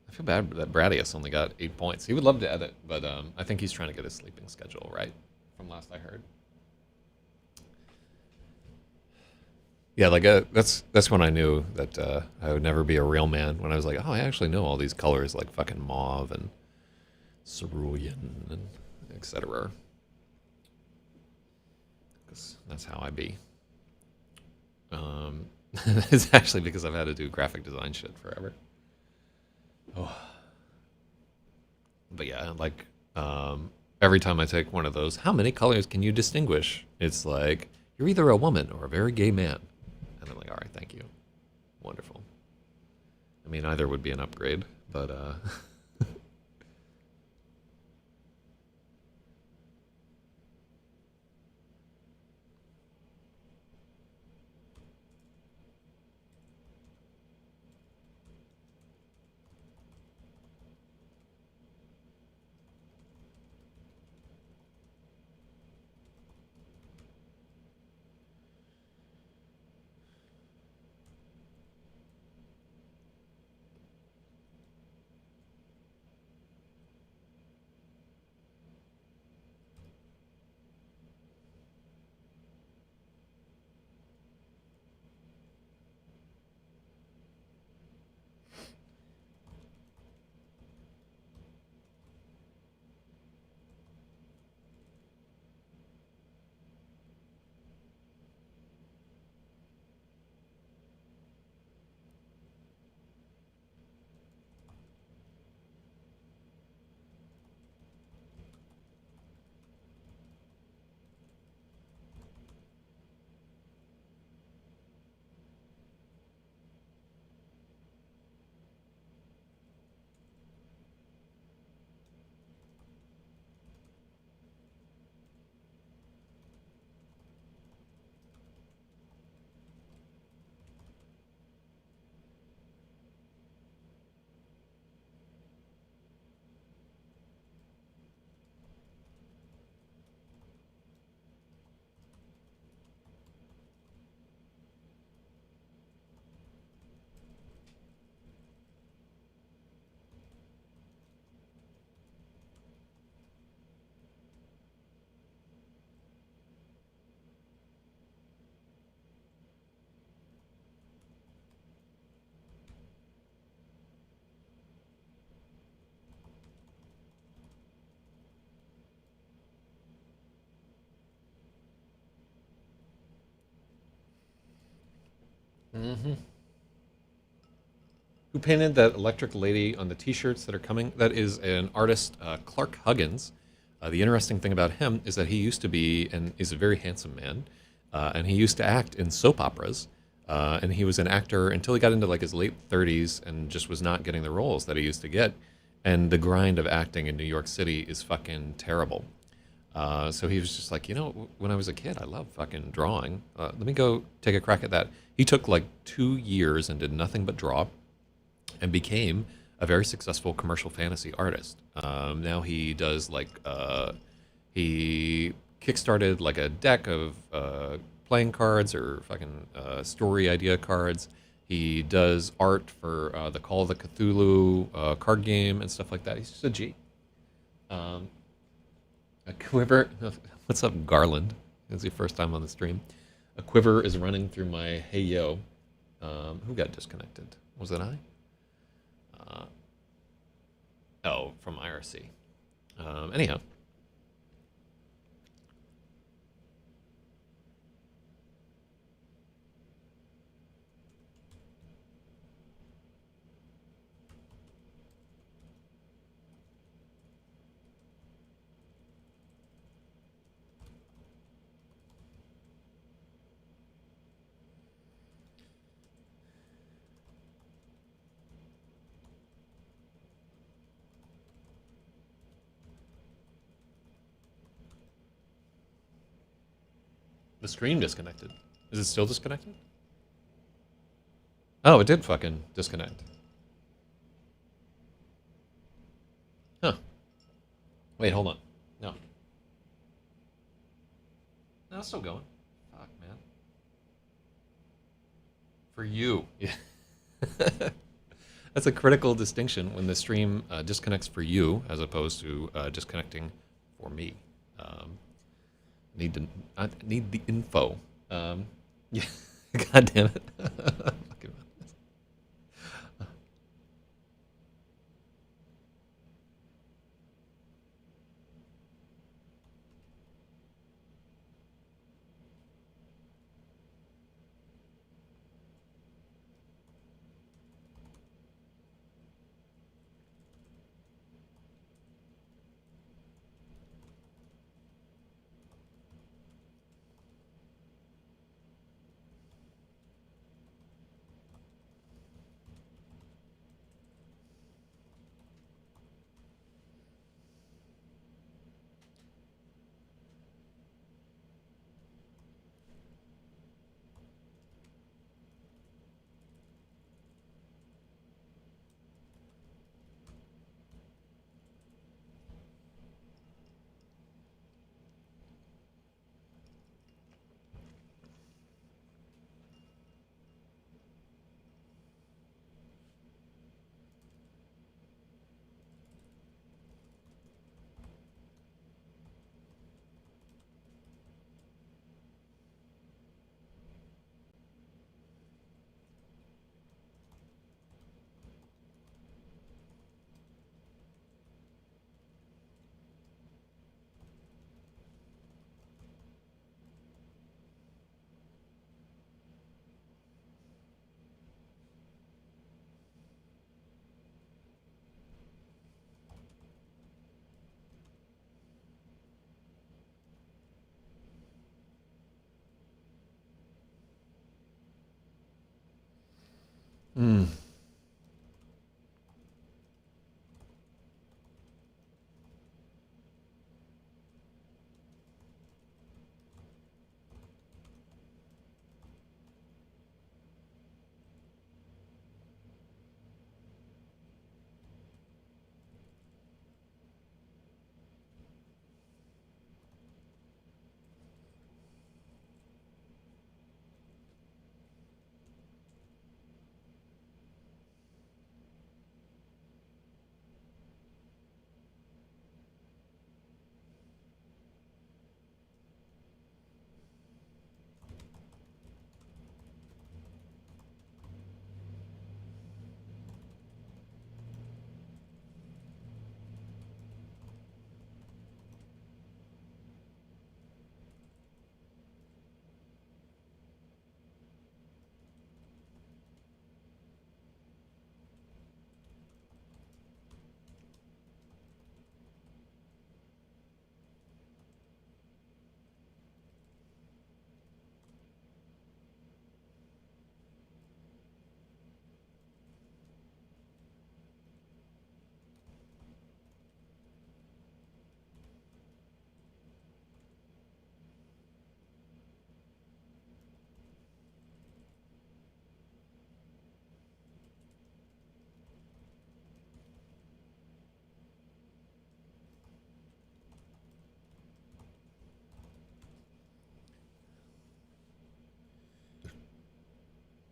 I feel bad that Bradius only got 8 points. He would love to edit, but I think he's trying to get his sleeping schedule right, from last I heard. Yeah, like that's when I knew that I would never be a real man. When I was like, oh, I actually know all these colors, like fucking mauve and cerulean and etc. Because that's how I be. It's actually because I've had to do graphic design shit forever. Oh. But yeah, like every time I take one of those, how many colors can you distinguish? It's like, you're either a woman or a very gay man. And I'm like, all right, thank you. Wonderful. I mean, either would be an upgrade, but who painted that electric lady on the T-shirts that are coming? That is an artist, Clark Huggins. The interesting thing about him is that he used to be and is a very handsome man, and he used to act in soap operas. And he was an actor until he got into like his late 30s and just was not getting the roles that he used to get. And the grind of acting in New York City is fucking terrible. So he was just like, when I was a kid, I loved fucking drawing. Let me go take a crack at that. He took like 2 years and did nothing but draw and became a very successful commercial fantasy artist. Now he does like, he kickstarted like a deck of playing cards or fucking story idea cards. He does art for the Call of the Cthulhu card game and stuff like that. He's just a G. A quiver. What's up, Garland? It's your first time on the stream. A quiver is running through my hey yo. Who got disconnected? Was it I? Oh, from IRC. Anyhow. The stream disconnected. Is it still disconnected? Oh, it did fucking disconnect. Huh. Wait, hold on. No. No, it's still going. Fuck, man. For you. Yeah. That's a critical distinction when the stream disconnects for you as opposed to disconnecting for me. Um, I need the info. Yeah. God damn it. Fucking- Mm.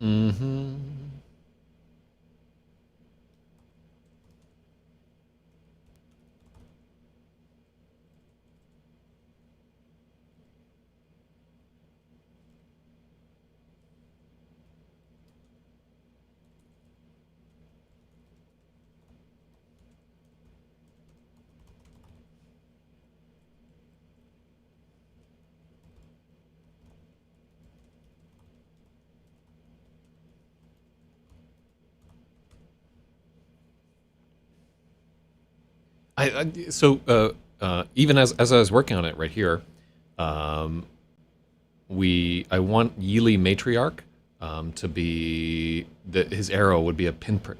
Mm-hmm. Even as I was working on it right here, um, I want Yili Matriarch to be that his arrow would be a pinprick.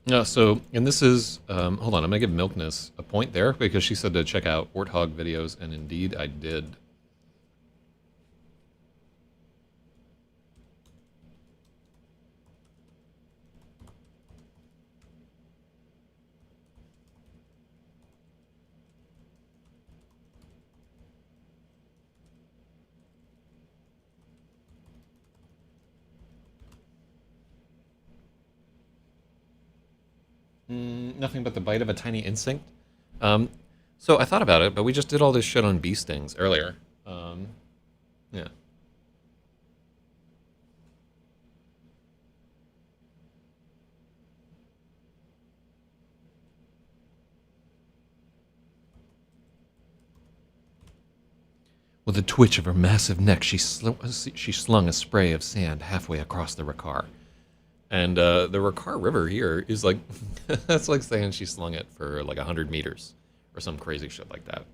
And this is, hold on, I'm going to give Milkness a point there because she said to check out Warthog videos, and indeed I did. Nothing but the bite of a tiny instinct. Um, so I thought about it, but we just did all this shit on bee stings earlier. Yeah. With a twitch of her massive neck, she slung a spray of sand halfway across the Rakar. And the Rakar River here is like, that's like saying she slung it for like 100 meters or some crazy shit like that.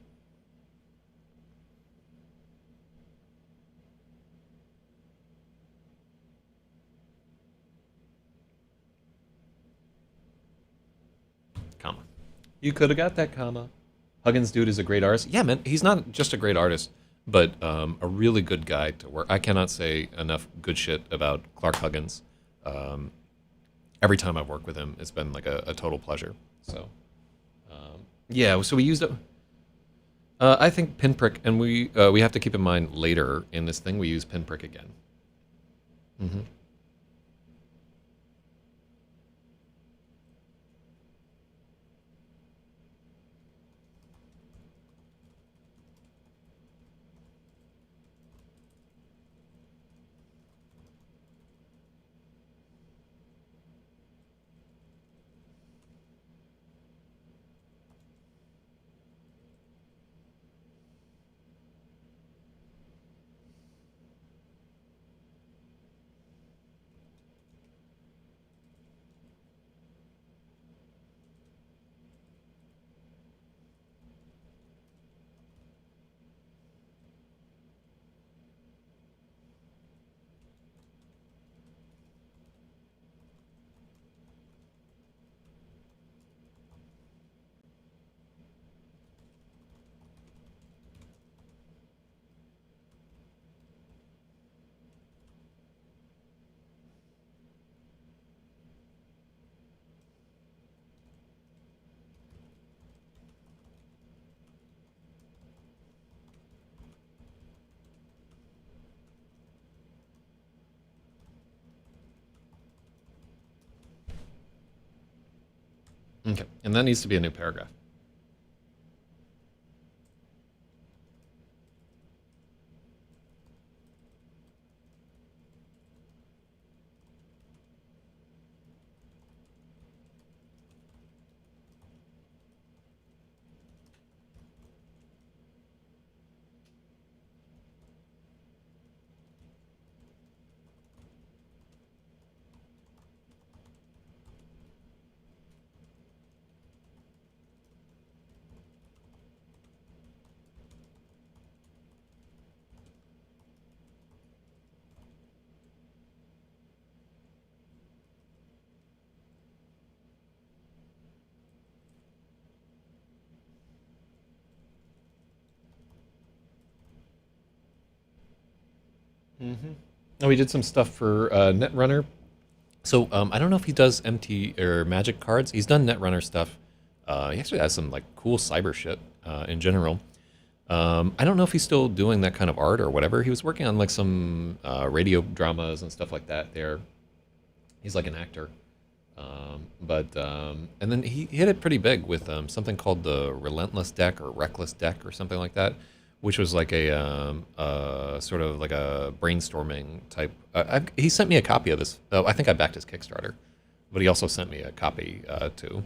Comma. You could have got that comma. Huggins dude is a great artist. Yeah, man, he's not just a great artist, but a really good guy to work. I cannot say enough good shit about Clark Huggins. Um, every time I've worked with him, it's been like a total pleasure. So, yeah, so we used it. I think pinprick, and we have to keep in mind later in this thing we use pinprick again. Hmm. Okay, and that needs to be a new paragraph. Mm-hmm. Oh, we did some stuff for Netrunner. So I don't know if he does MT or Magic cards. He's done Netrunner stuff. He actually has some like cool cyber shit in general. I don't know if he's still doing that kind of art or whatever. He was working on like some radio dramas and stuff like that. There, he's like an actor. And then he hit it pretty big with something called the Relentless deck or Reckless deck or something like that, which was like a sort of like a brainstorming type. He sent me a copy of this. Oh, I think I backed his Kickstarter, but he also sent me a copy too.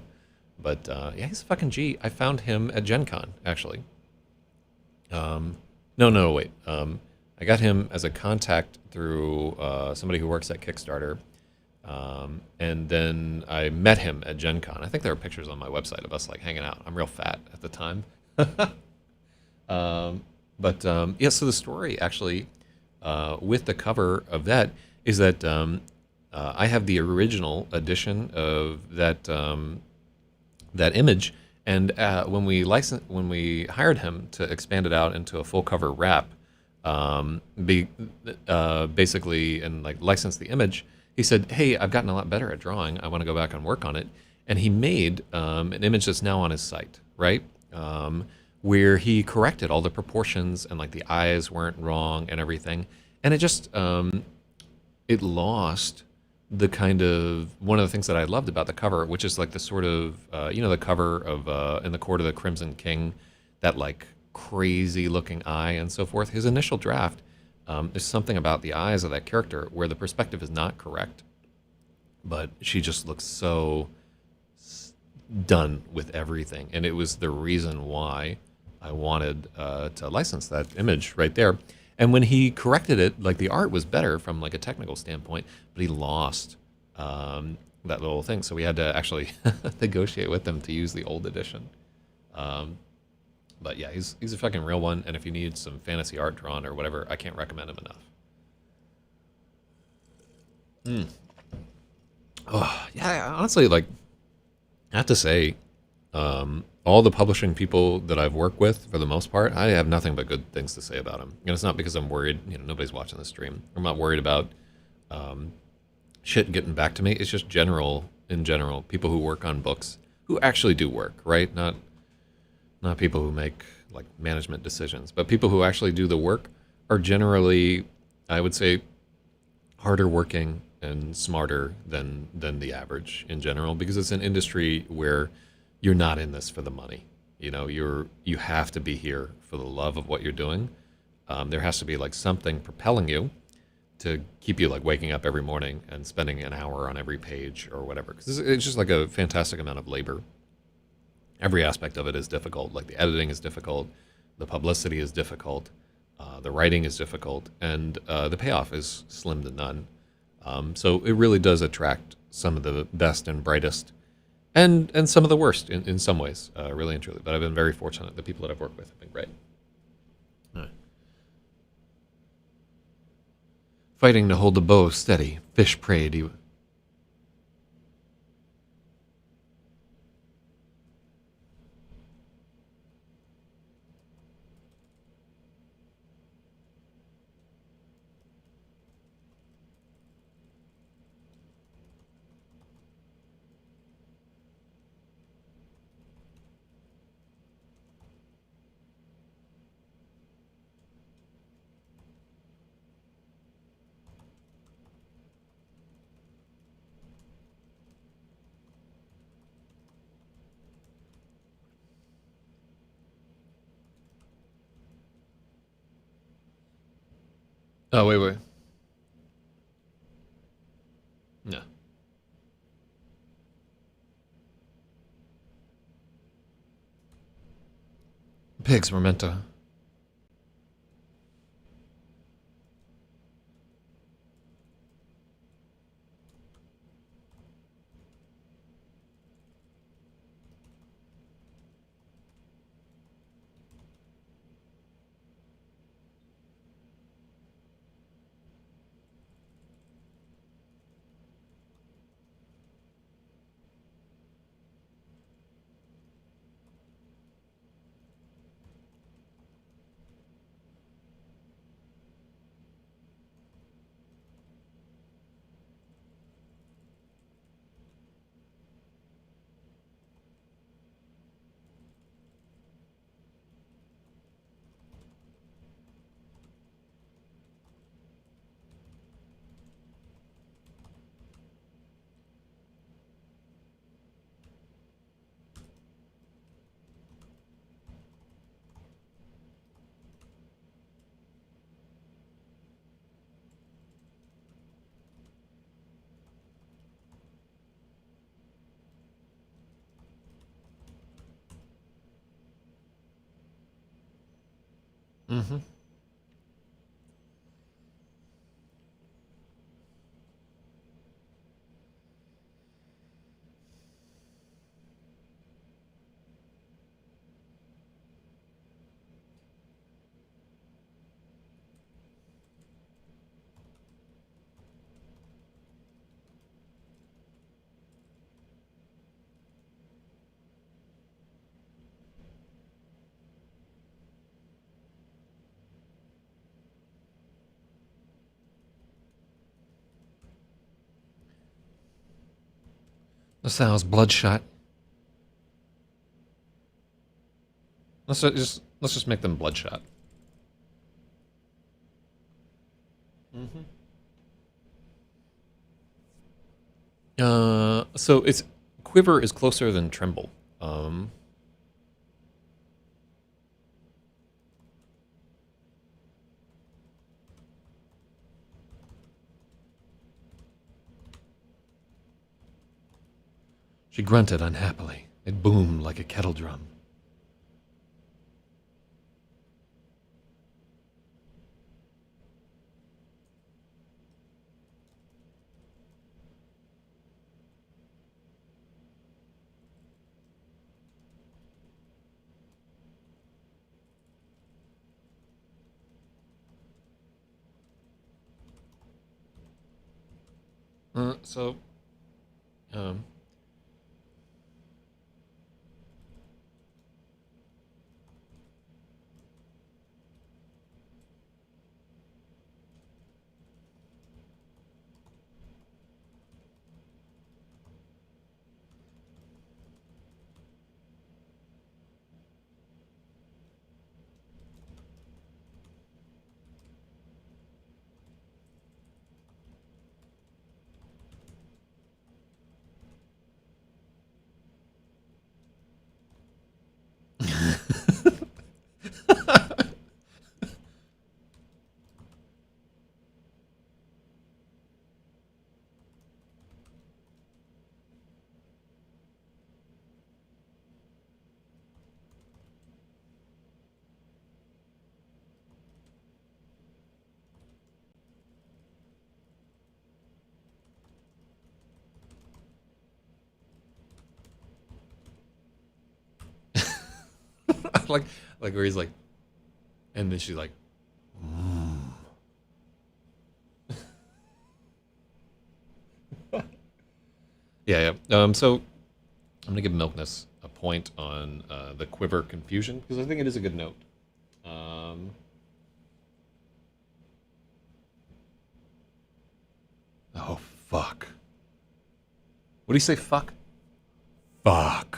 But yeah, he's a fucking G. I found him at Gen Con, actually. No, wait. I got him as a contact through somebody who works at Kickstarter. And then I met him at Gen Con. I think there are pictures on my website of us like hanging out. I'm real fat at the time. Yeah, so the story actually with the cover of that is that I have the original edition of that image, and when we hired him to expand it out into a full cover wrap, be basically and like license the image, he said, "Hey, I've gotten a lot better at drawing. I want to go back and work on it." And he made an image that's now on his site, right? Where he corrected all the proportions and like the eyes weren't wrong and everything, and it just it lost the kind of one of the things that I loved about the cover, which is like the sort of the cover of In the Court of the Crimson King, that like crazy looking eye and so forth. His initial draft, there's something about the eyes of that character where the perspective is not correct, but she just looks so done with everything, and it was the reason why I wanted to license that image right there. And when he corrected it, like the art was better from like a technical standpoint, but he lost that little thing. So we had to actually negotiate with them to use the old edition. But yeah, he's a fucking real one. And if you need some fantasy art drawn or whatever, I can't recommend him enough. Oh yeah, honestly, like I have to say, all the publishing people that I've worked with, for the most part, I have nothing but good things to say about them. And it's not because I'm worried, nobody's watching the stream. I'm not worried about shit getting back to me. It's just in general, people who work on books, who actually do work, right? Not people who make like management decisions, but people who actually do the work are generally, I would say, harder working and smarter than the average in general, because it's an industry where you're not in this for the money. You have to be here for the love of what you're doing. There has to be like something propelling you to keep you like waking up every morning and spending an hour on every page or whatever, because it's just like a fantastic amount of labor. Every aspect of it is difficult. Like the editing is difficult, the publicity is difficult, the writing is difficult, and the payoff is slim to none. So it really does attract some of the best and brightest, and some of the worst in some ways, really and truly. But I've been very fortunate. The people that I've worked with have been great. All right. Fighting to hold the bow steady, fish prayed he. Oh, wait. No. Pigs were meant to. Mm-hmm. The sound's bloodshot. Let's just make them bloodshot. Mm-hmm. So it's quiver is closer than tremble. She grunted unhappily. It boomed like a kettle drum. So, um, like, like where he's like, and then she's like, yeah, yeah. So I'm gonna give Milkness a point on the quiver confusion because I think it is a good note. Um, oh fuck! What do you say? Fuck. Fuck.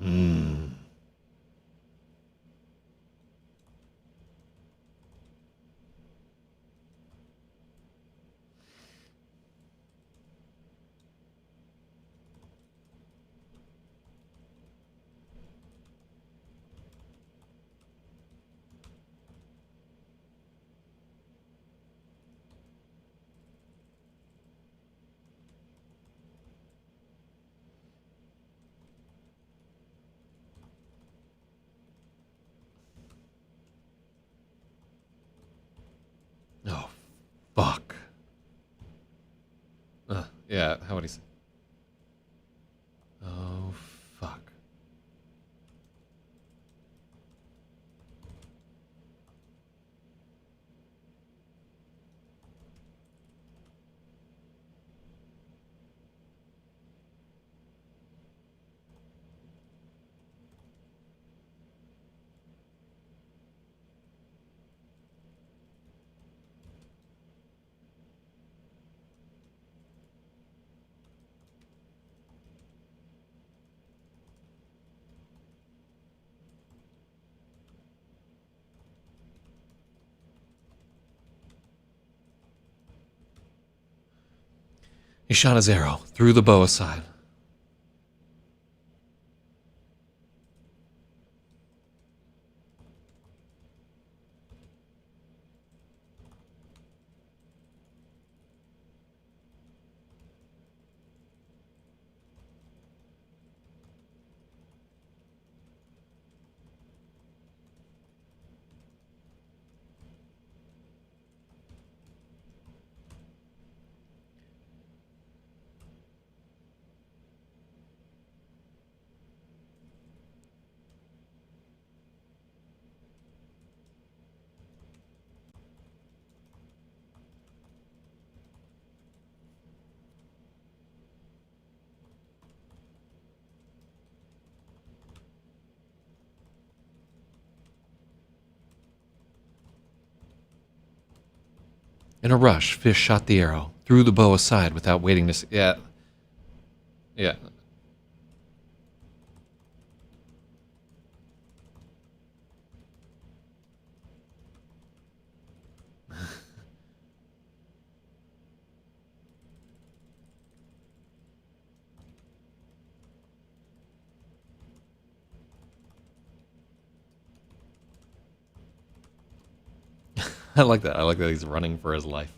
Hmm. Oh fuck. Yeah. How would he say? Oh fuck. He shot his arrow, threw the bow aside. In a rush, Fish shot the arrow, threw the bow aside without waiting to see. Yeah. Yeah. I like that. I like that he's running for his life.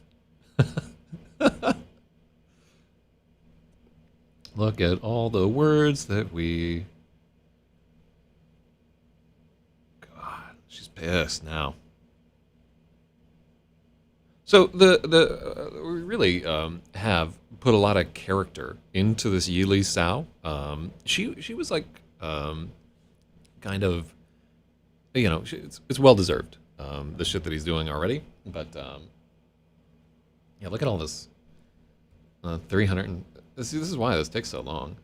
Look at all the words that we... God, she's pissed now. So we really have put a lot of character into this Yili Sao. She was like kind of, you know, it's well deserved, the shit that he's doing already. But yeah, look at all this 300. This is why this takes so long.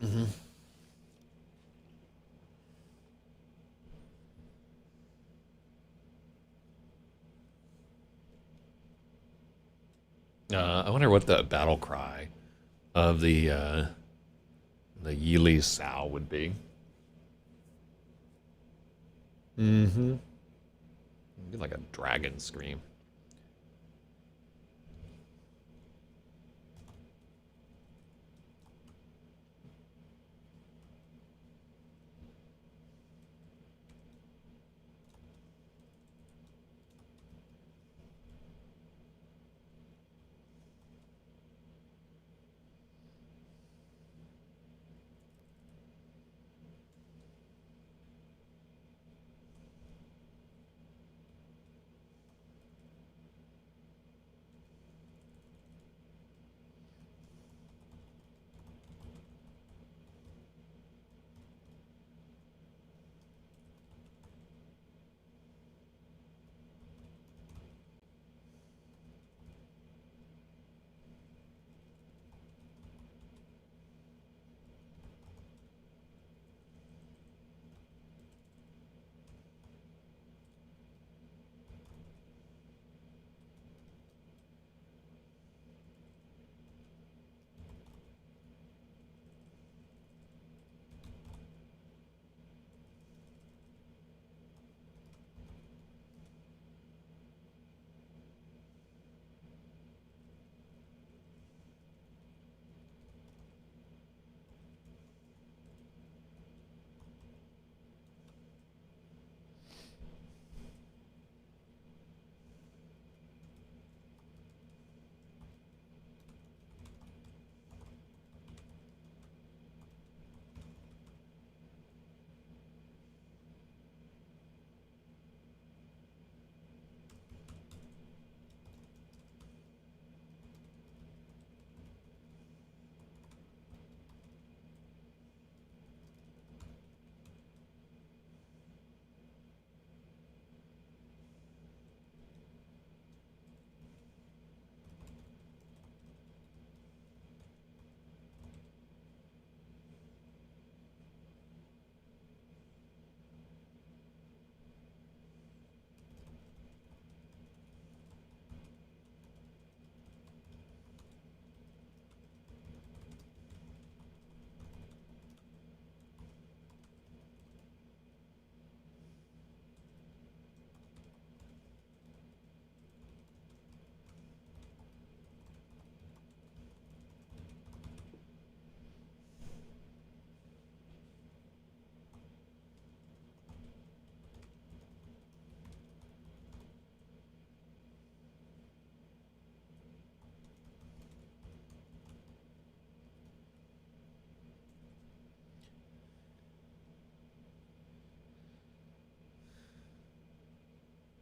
Mm-hmm. I wonder what the battle cry of the Yili Sao would be. Mm-hmm. It'd be like a dragon scream.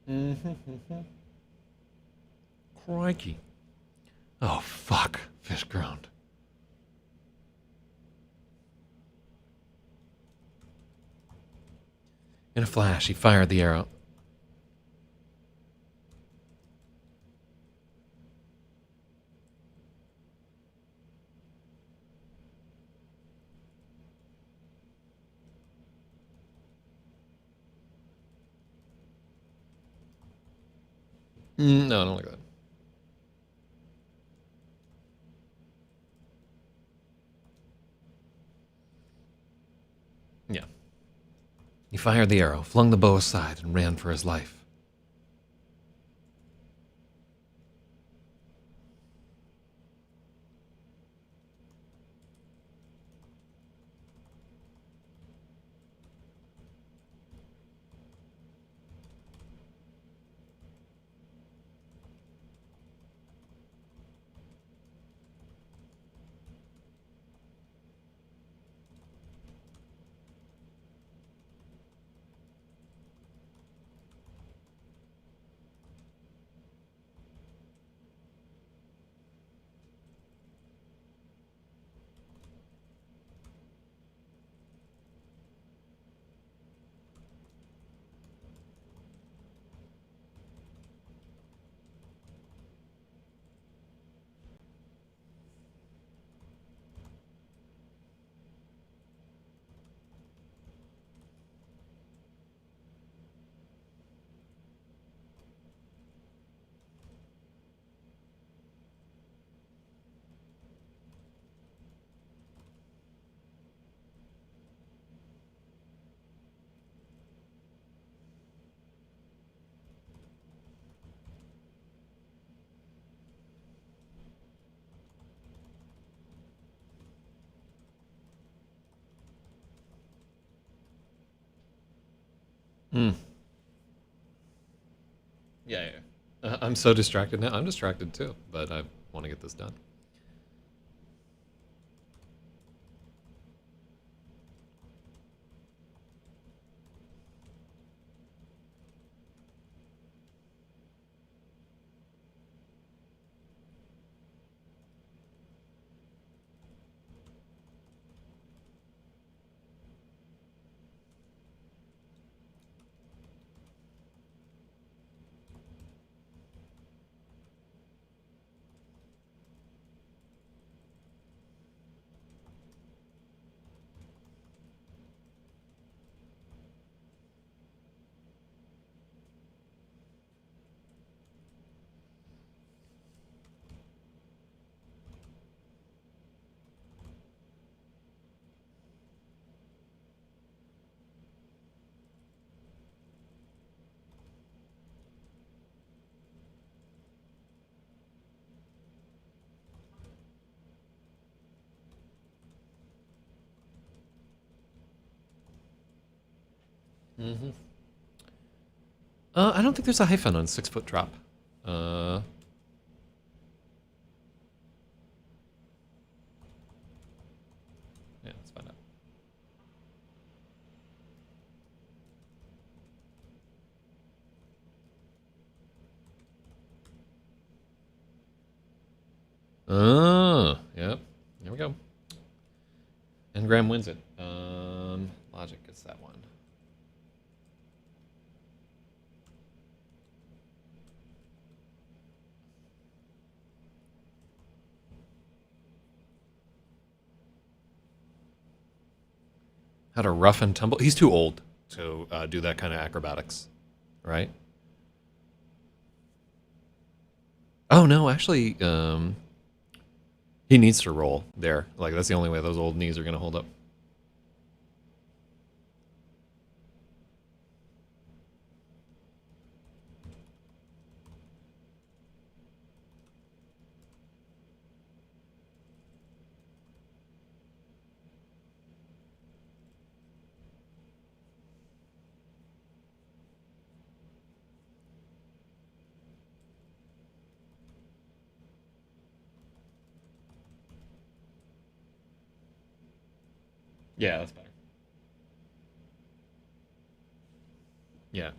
Mm-hmm. Crikey. Oh, fuck. Fish ground. In a flash, he fired the arrow. No, I don't like that. Yeah. He fired the arrow, flung the bow aside, and ran for his life. Hmm. Yeah. I'm so distracted now. I'm distracted too, but I want to get this done. Mm-hmm. I don't think there's a hyphen on 6 foot drop. Uh, yeah, let's find out. Oh, yep. There we go. And Graham wins it. Logic gets that one. How to rough and tumble. He's too old to do that kind of acrobatics, right? Oh no, actually, he needs to roll there. Like that's the only way those old knees are gonna hold up. Yeah, that's better. Yeah.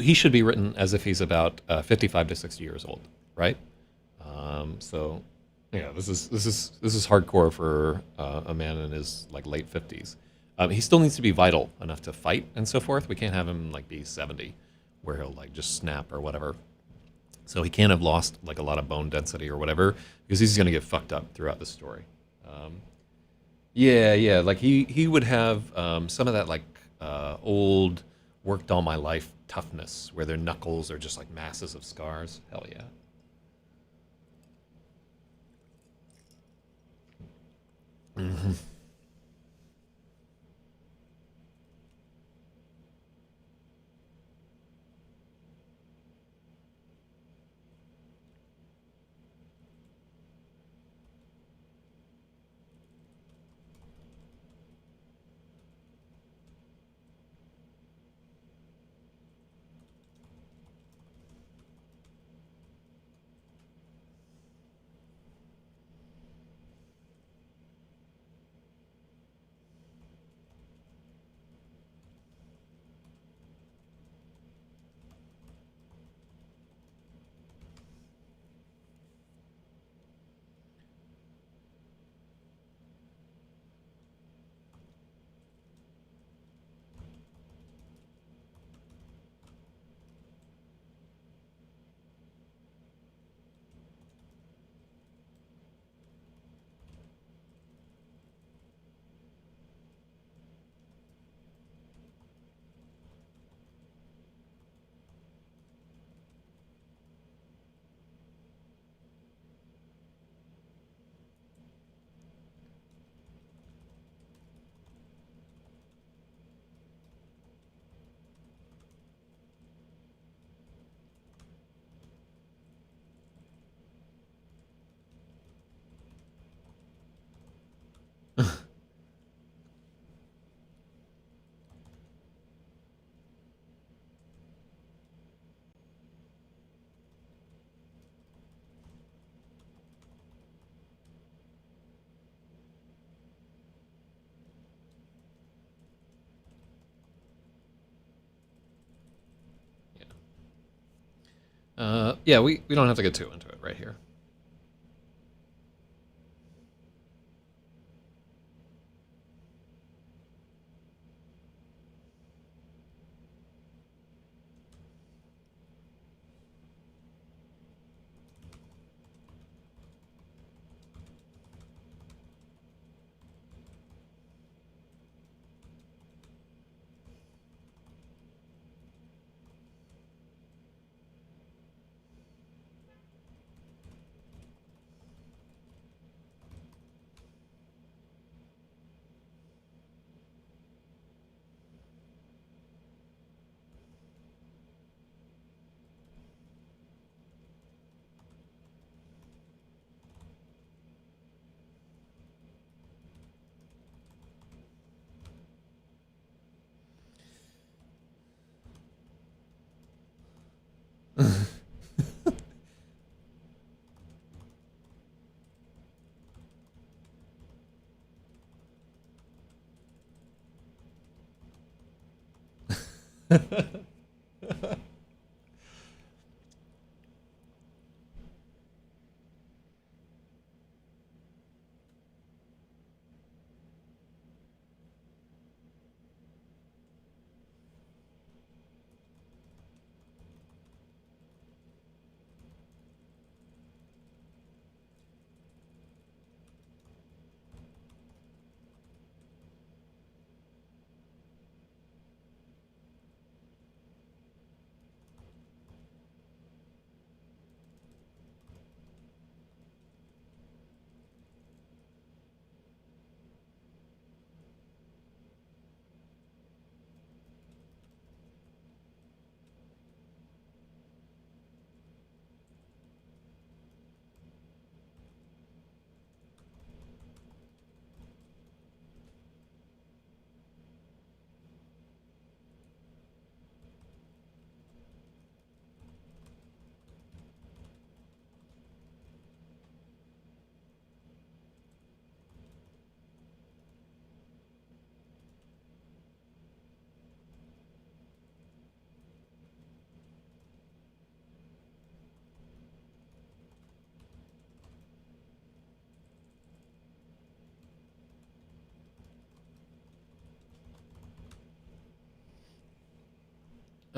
He should be written as if he's about 55 to 60 years old, right? So, yeah, this is hardcore for a man in his like late 50s. He still needs to be vital enough to fight and so forth. We can't have him like be 70, where he'll like just snap or whatever. So he can't have lost like a lot of bone density or whatever, because he's gonna get fucked up throughout the story. Yeah, yeah. Like he would have some of that like old worked all my life toughness, where their knuckles are just like masses of scars. Hell yeah. Yeah. Yeah, we don't have to get too into it right here.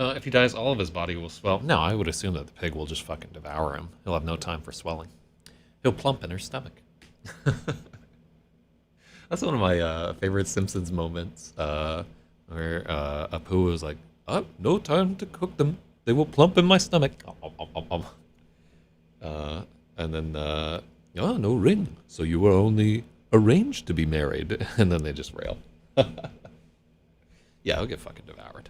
If he dies, all of his body will swell. No, I would assume that the pig will just fucking devour him. He'll have no time for swelling. He'll plump in her stomach. That's one of my favorite Simpsons moments, where Apu was like, "Oh, no time to cook them. They will plump in my stomach." And then, "Oh, no ring. So you were only arranged to be married." And then they just rail. Yeah, he'll get fucking devoured.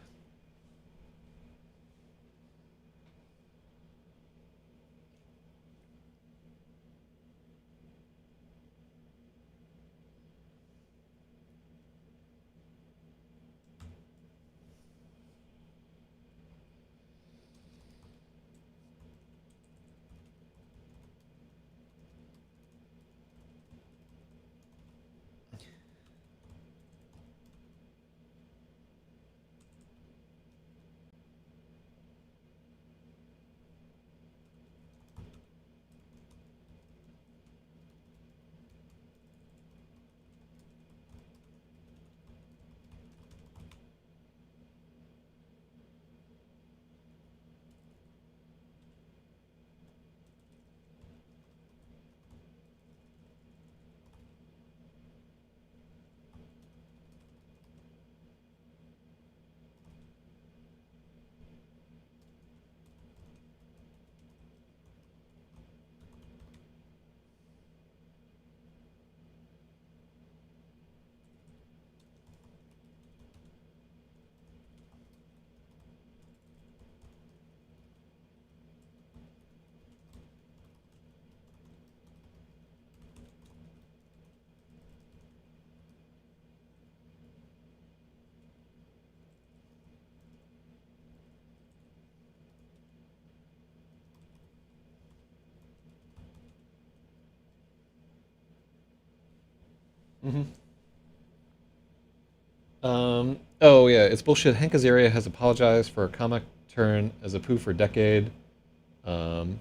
Mm-hmm. Oh yeah, it's bullshit. Hank Azaria has apologized for a comic turn as Apu for a decade. Um,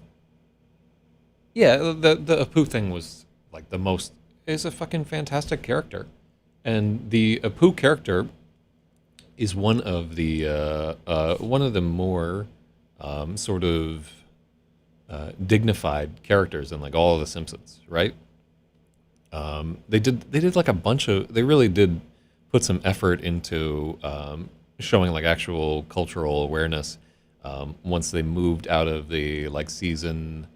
yeah, the Apu thing was like the most is a fucking fantastic character, and the Apu character is one of the more sort of dignified characters in like all of the Simpsons, right? They did like a bunch of they really did put some effort into showing like actual cultural awareness once they moved out of the like season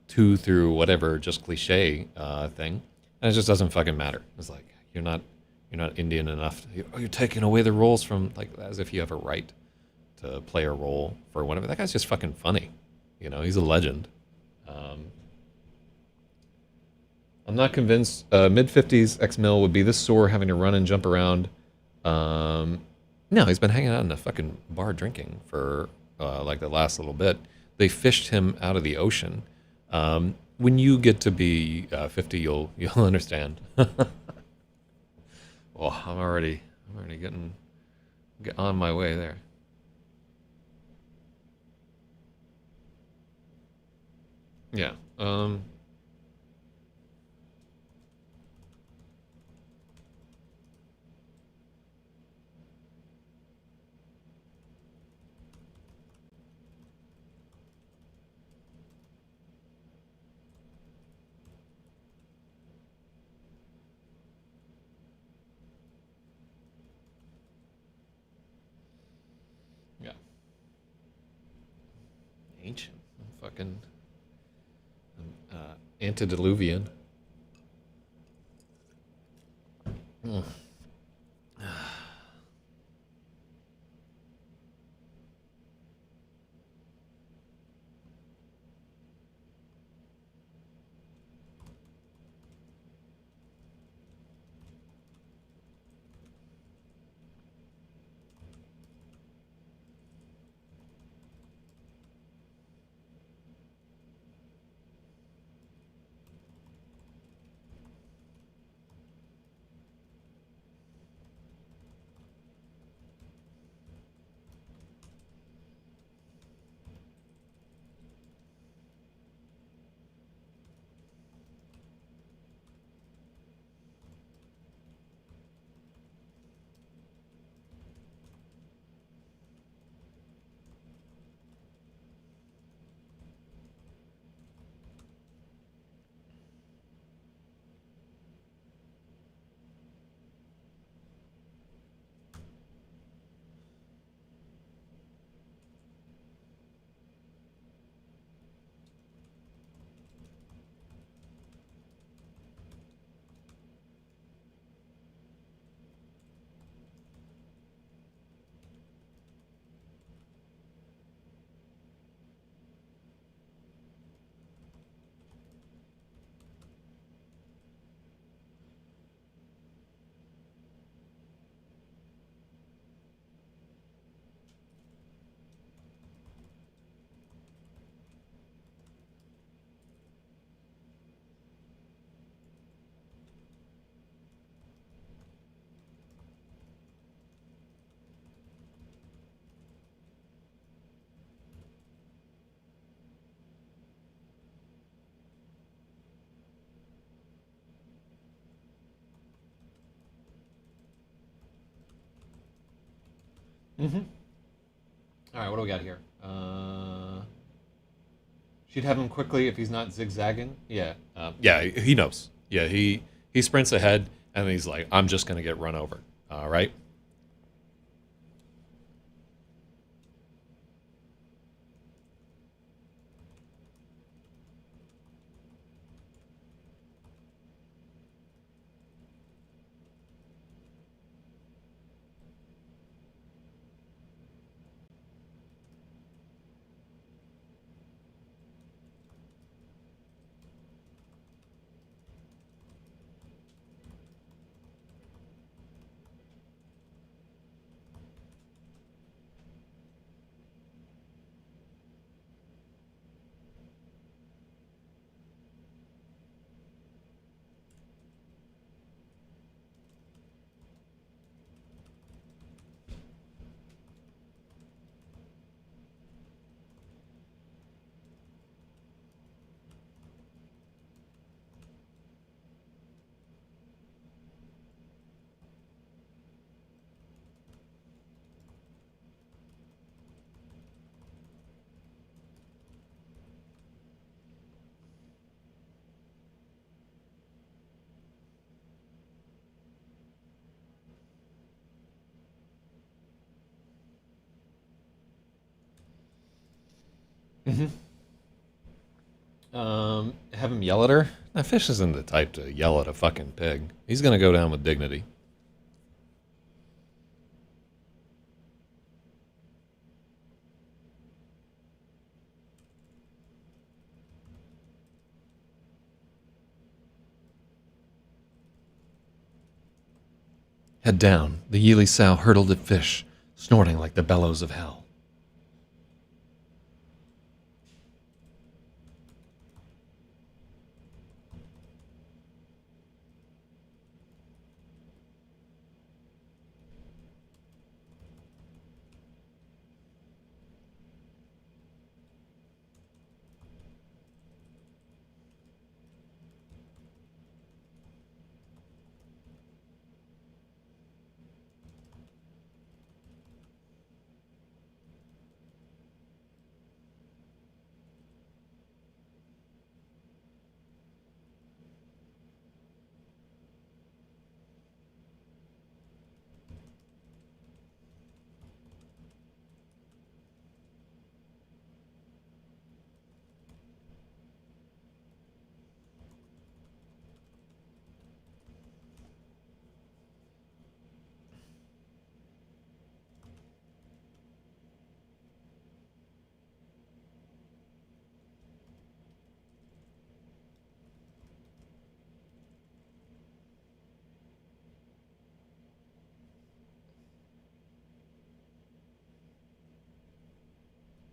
two through whatever just cliche thing, and it just doesn't fucking matter. It's like you're not Indian enough. You're taking away the roles from like as if you have a right to play a role for whatever. That guy's just fucking funny. He's a legend. Um, I'm not convinced mid 50s X Mill would be this sore having to run and jump around. Um, no, he's been hanging out in a fucking bar drinking for like the last little bit. They fished him out of the ocean. When you get to be 50, you'll understand. Oh, I'm already get on my way there. Yeah. Yeah. Ancient. Fucking antediluvian. Mm. Mm-hmm. All right, what do we got here? She'd have him quickly if he's not zigzagging. Yeah, yeah, he knows. Yeah, he sprints ahead and he's like, I'm just gonna get run over. All right. Mm-hmm. Have him yell at her. That fish isn't the type to yell at a fucking pig. He's gonna go down with dignity. Head down, the Yeely sow hurtled at fish, snorting like the bellows of hell.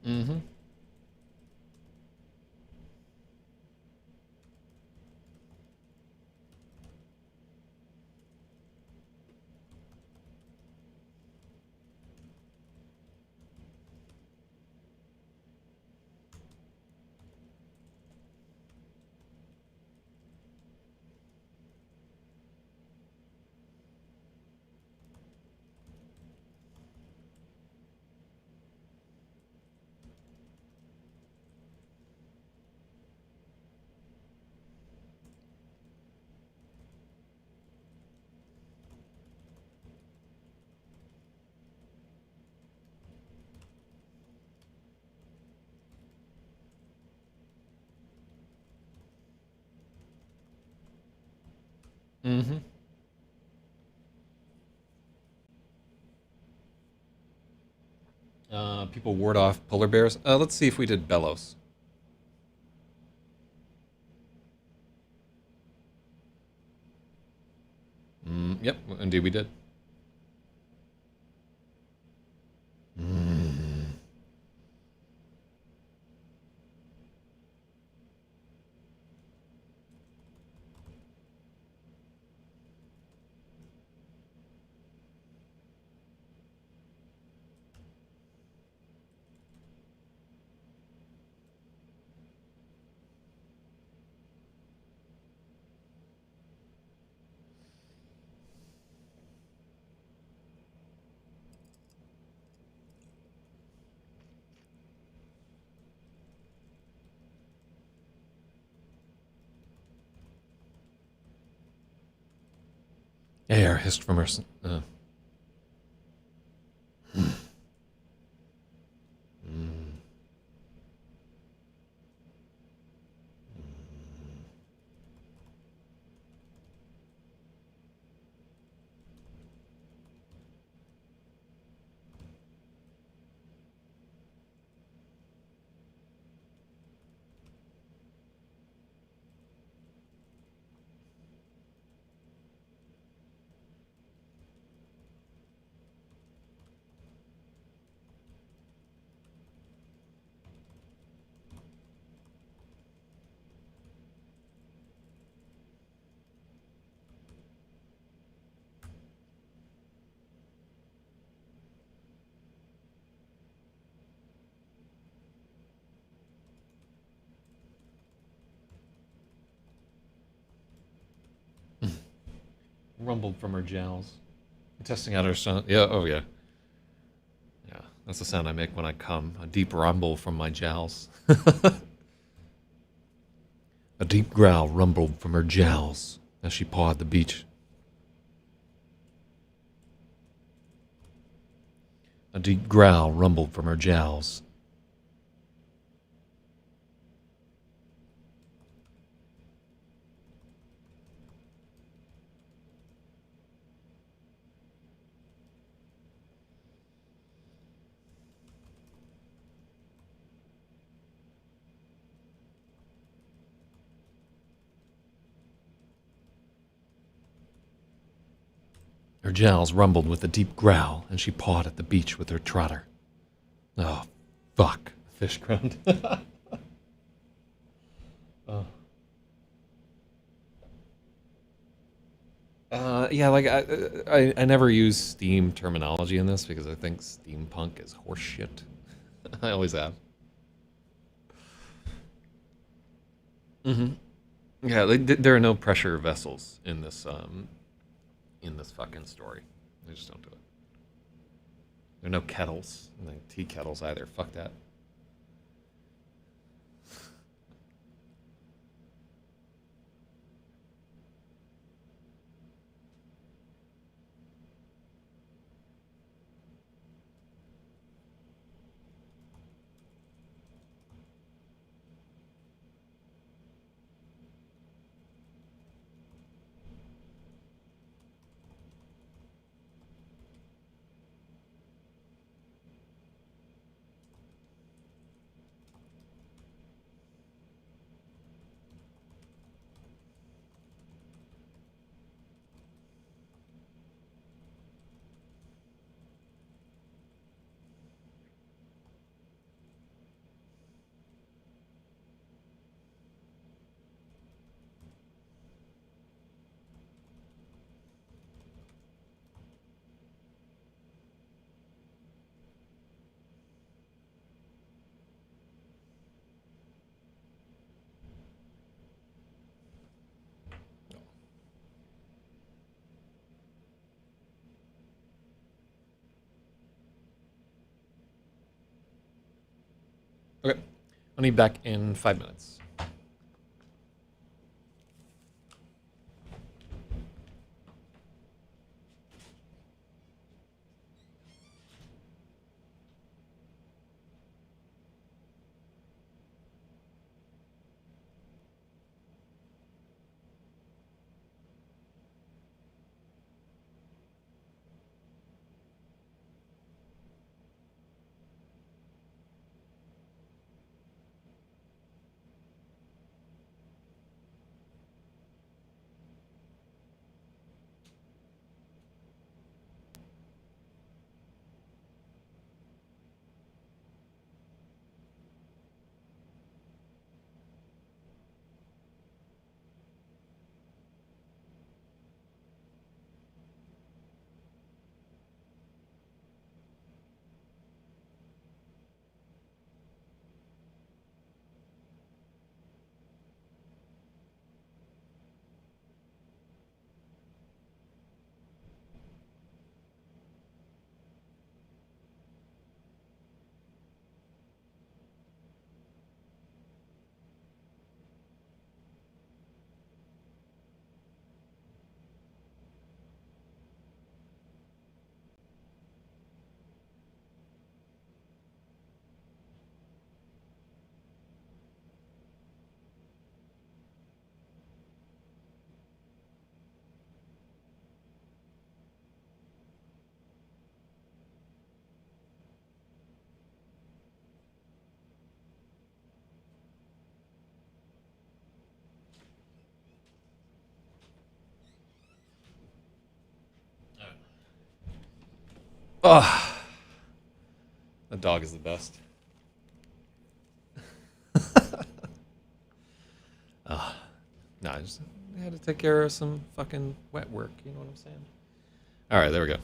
Mm-hmm. Mm-hmm. People ward off polar bears. Let's see if we did bellows. Yep, indeed we did. Mm. Air hissed from her. Rumbled from her jowls. Testing out her sound. Yeah, oh yeah. Yeah, that's the sound I make when I come. A deep rumble from my jowls. A deep growl rumbled from her jowls as she pawed the beach. A deep growl rumbled from her jowls. Her jowls rumbled with a deep growl, and she pawed at the beach with her trotter. Oh, fuck. Fish groaned. Oh. Yeah, like I never use Steam terminology in this because I think steampunk is horseshit. I always have. Yeah, like, there are no pressure vessels in this fucking story. They just don't do it. There are no kettles, like tea kettles either. Fuck that. Okay, I'll need back in 5 minutes. Oh, the dog is the best. No, I just had to take care of some fucking wet work. You know what I'm saying? All right, there we go.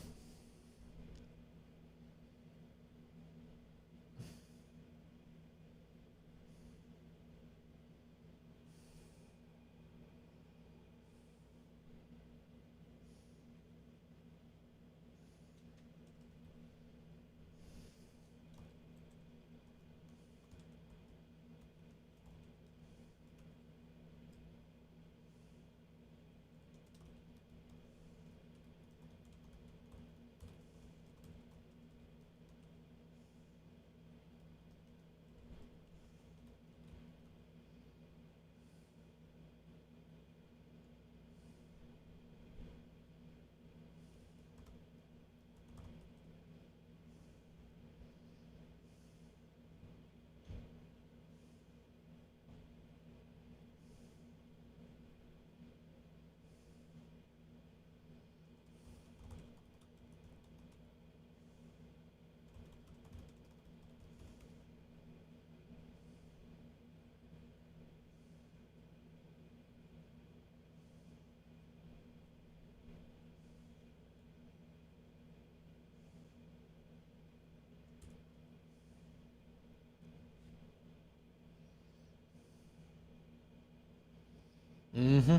Mm-hmm.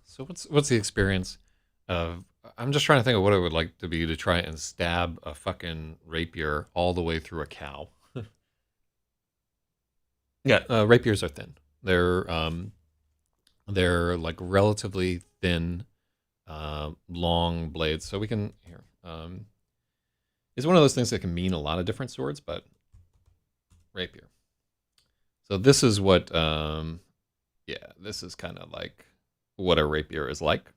So what's the experience of? I'm just trying to think of what it would like to be to try and stab a fucking rapier all the way through a cow. Yeah, rapiers are thin. They're like relatively thin, long blades. So we can here. It's one of those things that can mean a lot of different swords, but rapier. So this is what, yeah, this is kind of like what a rapier is like.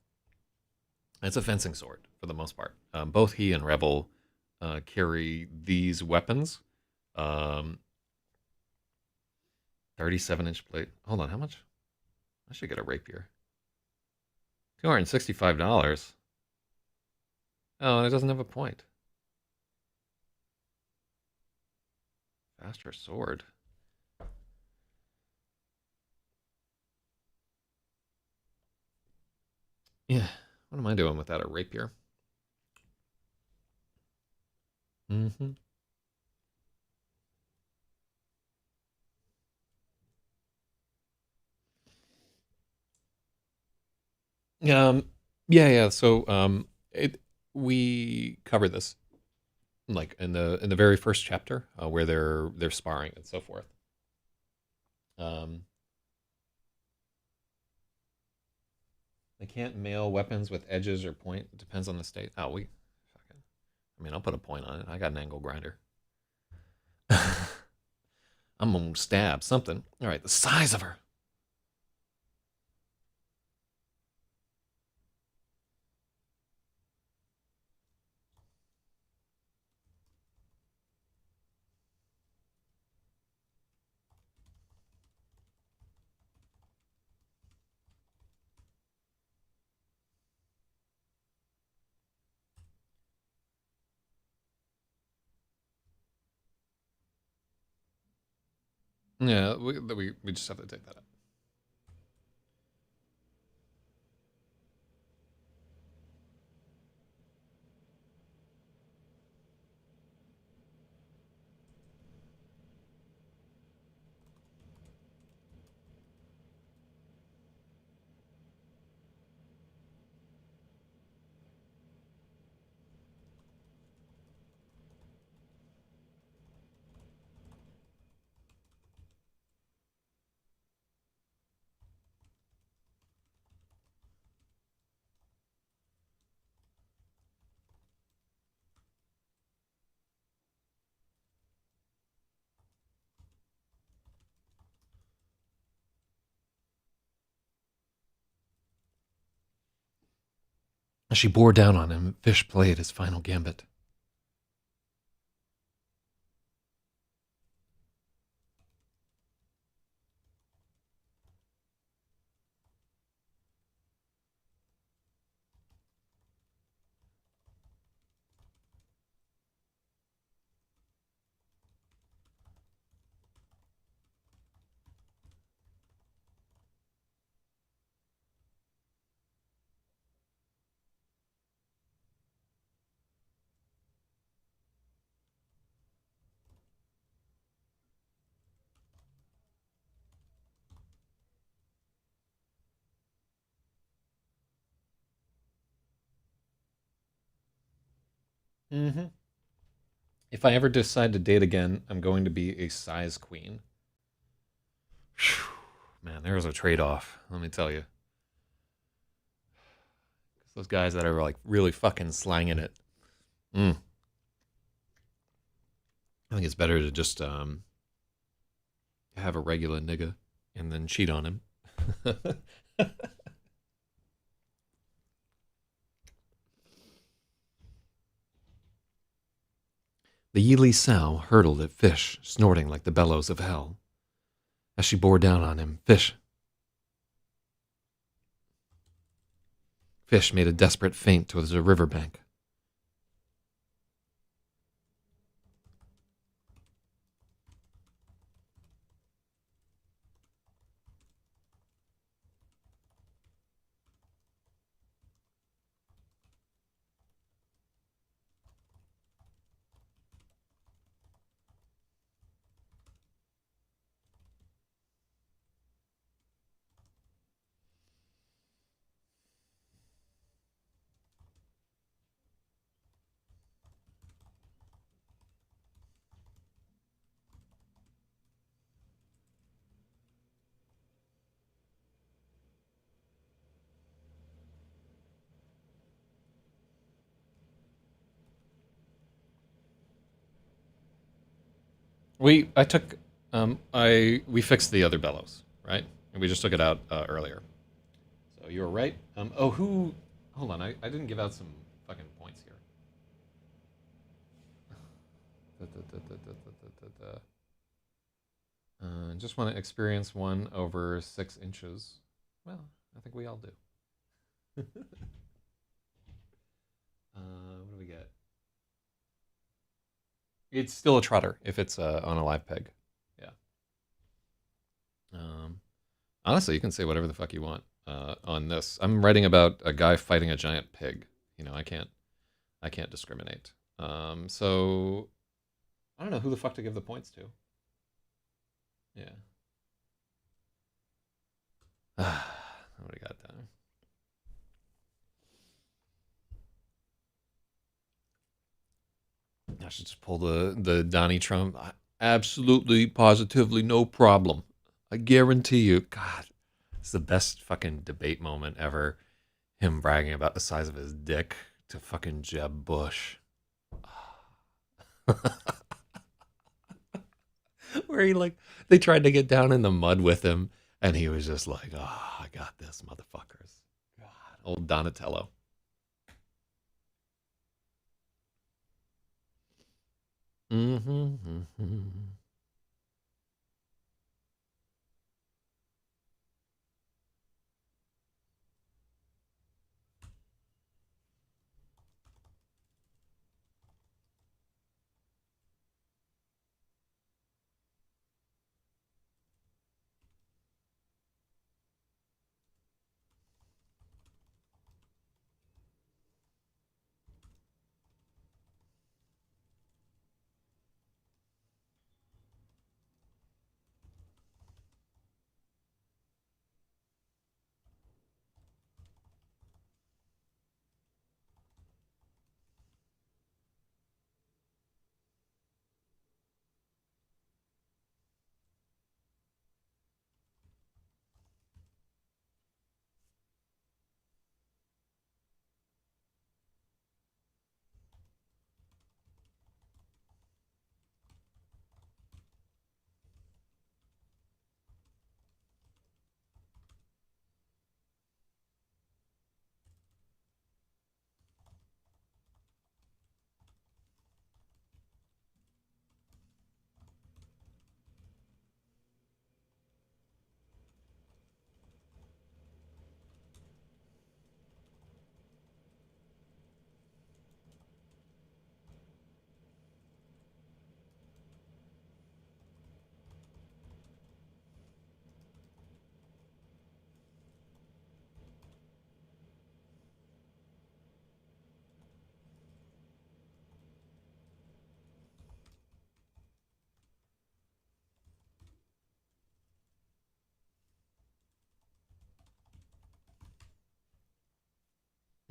It's a fencing sword for the most part. Both he and Rebel carry these weapons. Um, 37-inch blade. Hold on, how much? I should get a rapier. $265. Oh, and it doesn't have a point. Faster sword. Yeah. What am I doing without a rapier? Mm-hmm. Um, yeah. So, it we covered this like in the very first chapter where they're sparring and so forth. Um, they can't mail weapons with edges or point. It depends on the state. Oh, we. Fucking, I mean, I'll put a point on it. I got an angle grinder. I'm gonna stab something. All right, the size of her. Yeah, we just have to take that up. As she bore down on him, Fish played his final gambit. Mm-hmm. If I ever decide to date again, I'm going to be a size queen. Whew. Man, there's a trade-off. Let me tell you. Those guys that are like really fucking slanging it. Mm. I think it's better to just have a regular nigga and then cheat on him. The Yili sow hurtled at Fish, snorting like the bellows of hell. As she bore down on him, Fish made a desperate feint towards the riverbank. I took, we fixed the other bellows, right? And we just took it out earlier. So you were right. Hold on, I didn't give out some fucking points here. Just want to experience one over 6 inches. Well, I think we all do. What do we get? It's still a trotter if it's on a live peg. Yeah. Um, Honestly, you can say whatever the fuck you want on this. I'm writing about a guy fighting a giant pig. You know, I can't discriminate. So I don't know who the fuck to give the points to. Yeah. What do we got there? I should just pull the Donnie Trump. Absolutely, positively, no problem. I guarantee you. God, it's the best fucking debate moment ever. Him bragging about the size of his dick to fucking Jeb Bush. Where he like they tried to get down in the mud with him, and he was just like, "Oh, I got this, motherfuckers." God, old Donatello. Mm-hmm, mm-hmm.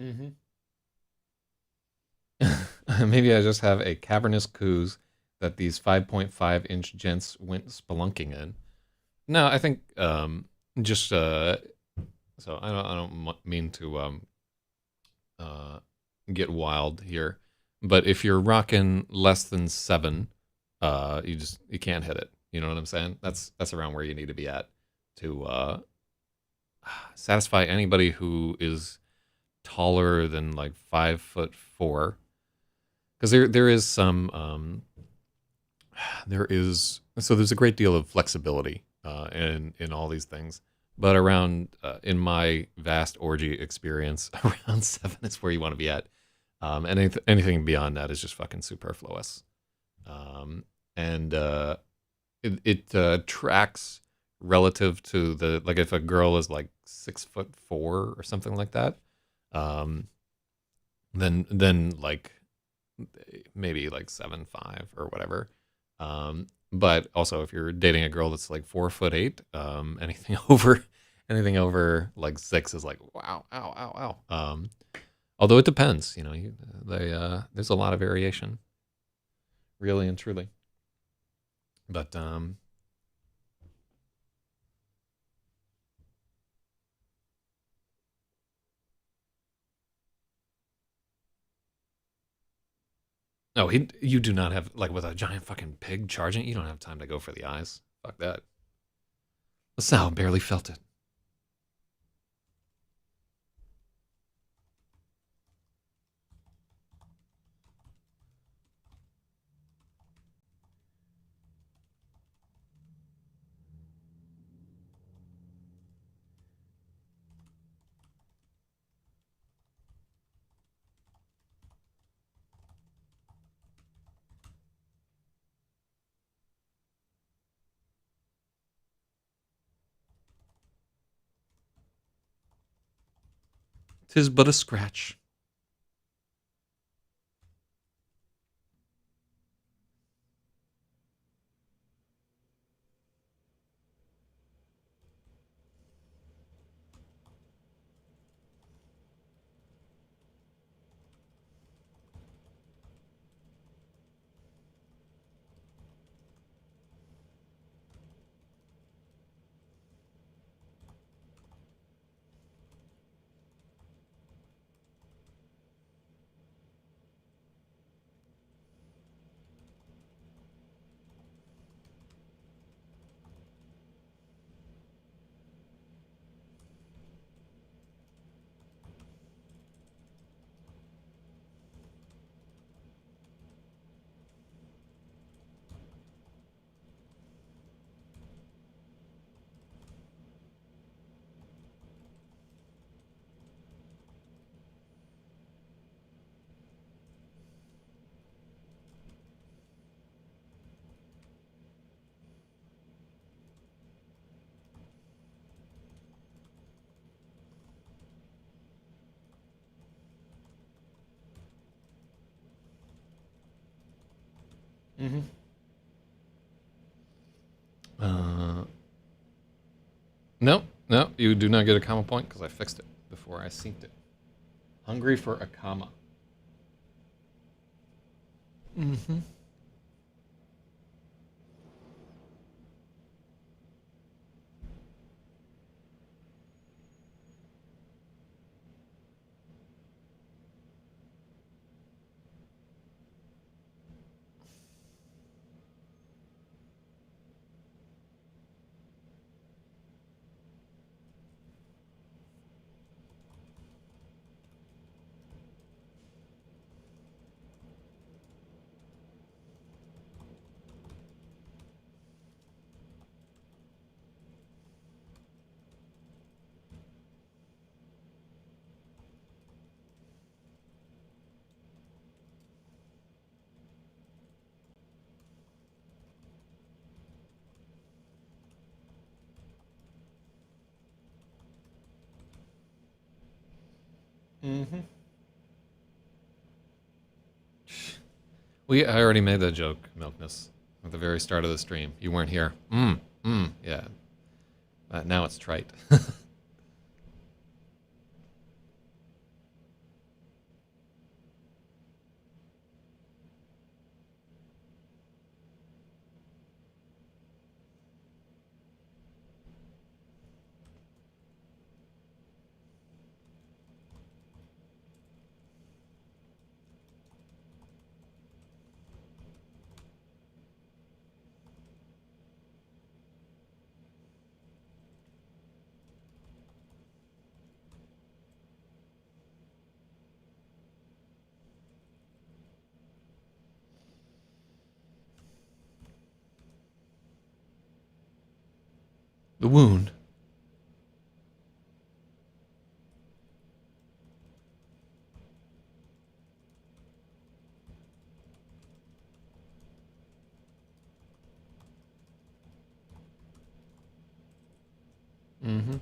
Mm-hmm. Maybe I just have a cavernous coos that these 5.5-inch gents went spelunking in. No, I think just so I don't mean to uh get wild here, but if you're rocking less than 7, you can't hit it. You know what I'm saying? That's around where you need to be at to satisfy anybody who is taller than like 5'4", because there is some there's a great deal of flexibility in all these things, but around in my vast orgy experience, around 7 is where you want to be at, and anything beyond that is just fucking superfluous, and it tracks relative to the, like, if a girl is like 6'4" or something like that, um, then like maybe like 7'5" or whatever. But also, if you're dating a girl that's like 4'8", anything over like 6 is like, wow, ow, ow, ow. Although it depends, there's a lot of variation, really and truly. But no, you do not have, like, with a giant fucking pig charging. You don't have time to go for the eyes. Fuck that. LaSalle barely felt it. 'Tis but a scratch. Mm-hmm. Uh, no, no, you do not get a comma point because I fixed it before I synced it. Hungry for a comma. Mm-hmm. Mm-hmm. I already made that joke, Milkness, at the very start of the stream. You weren't here. Yeah. Now it's trite. The wound. Mm-hmm.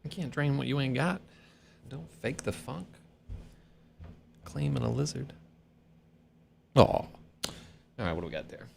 You can't drain what you ain't got. Don't fake the funk. Claiming a lizard. Oh. All right, what do we got there?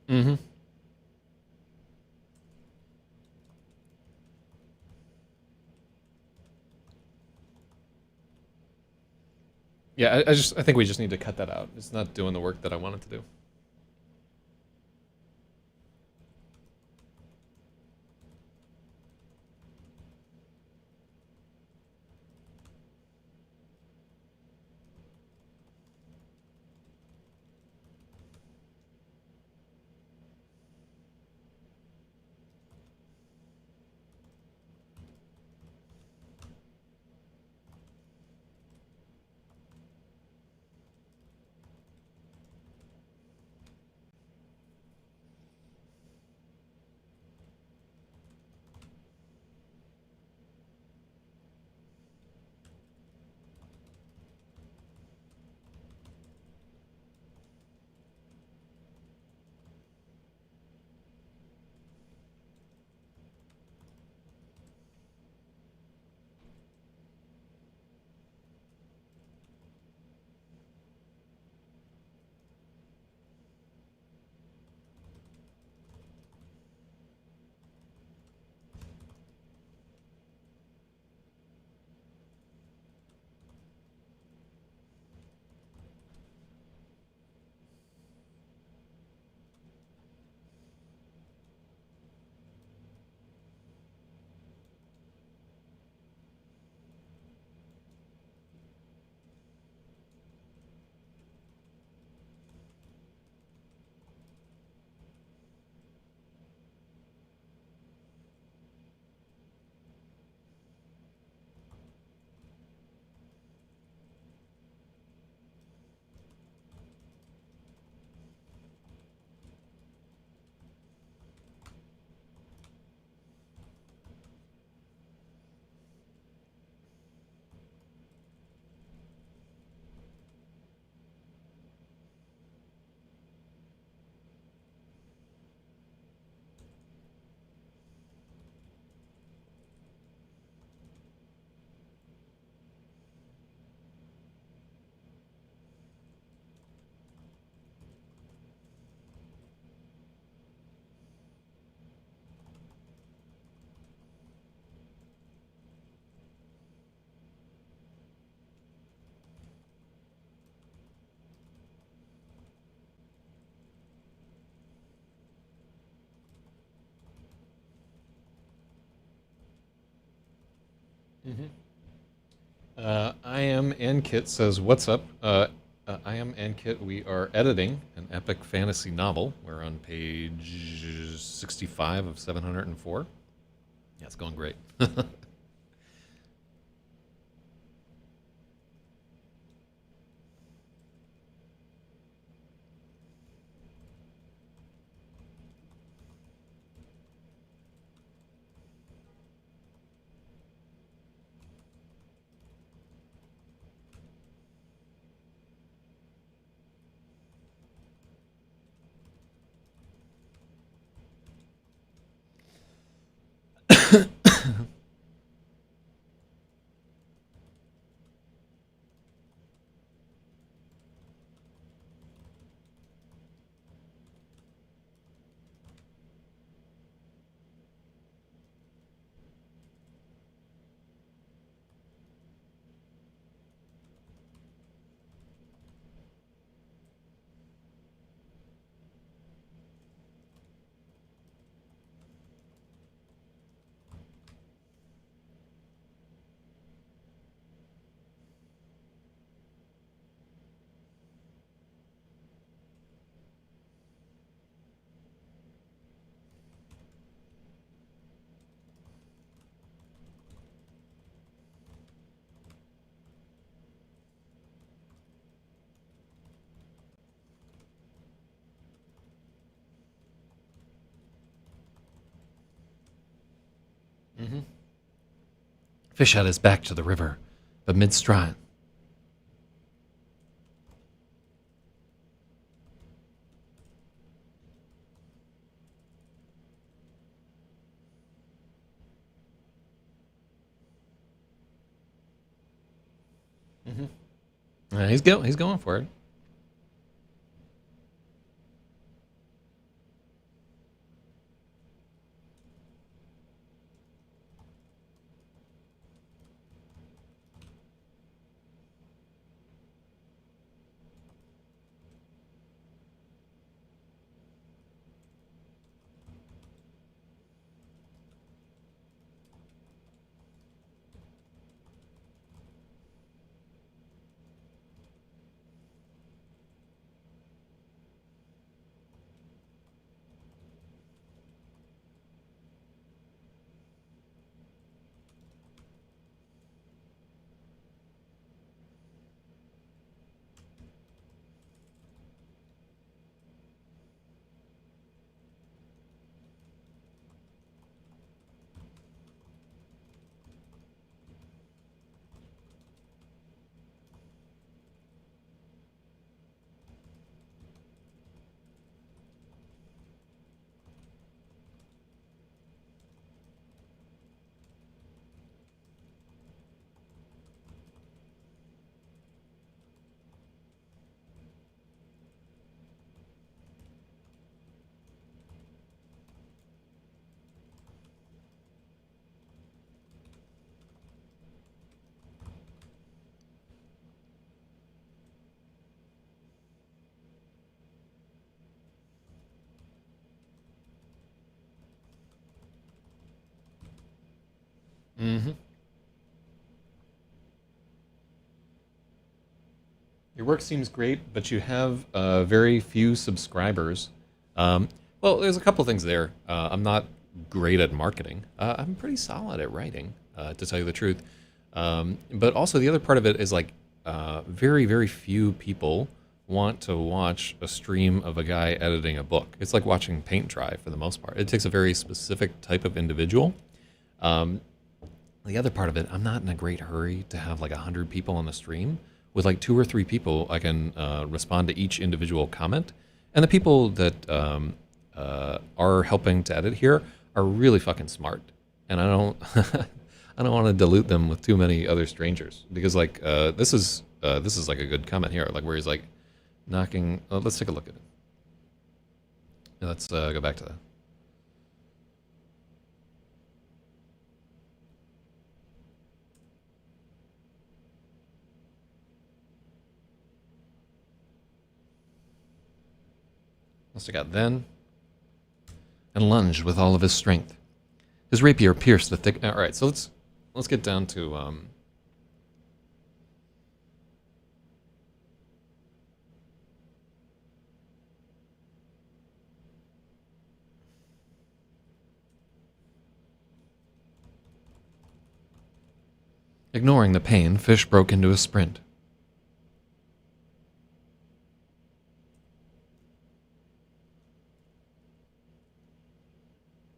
Mm-hmm. Yeah, I think we just need to cut that out. It's not doing the work that I want it to do. Mm-hmm. I am and Kit says, "What's up?" I am and Kit. We are editing an epic fantasy novel. We're on page 65 of 704. Yeah, it's going great. Fish had his back to the river, but mid-stride. He's going for it. Mm-hmm. Your work seems great, but you have very few subscribers. Um, well, there's a couple things there. I'm not great at marketing. I'm pretty solid at writing, to tell you the truth. But also, the other part of it is like very, very few people want to watch a stream of a guy editing a book. It's like watching paint dry for the most part. It takes a very specific type of individual. Um, the other part of it, I'm not in a great hurry to have like 100 people on the stream. With like 2 or 3 people, I can respond to each individual comment. And the people that are helping to edit here are really fucking smart. And I don't, I don't want to dilute them with too many other strangers because like this is like a good comment here, like where he's like knocking. Let's take a look at it. Let's go back to that. Must have got then, and lunged with all of his strength. His rapier pierced the thick. All right, so let's get down to ignoring the pain. Fish broke into a sprint.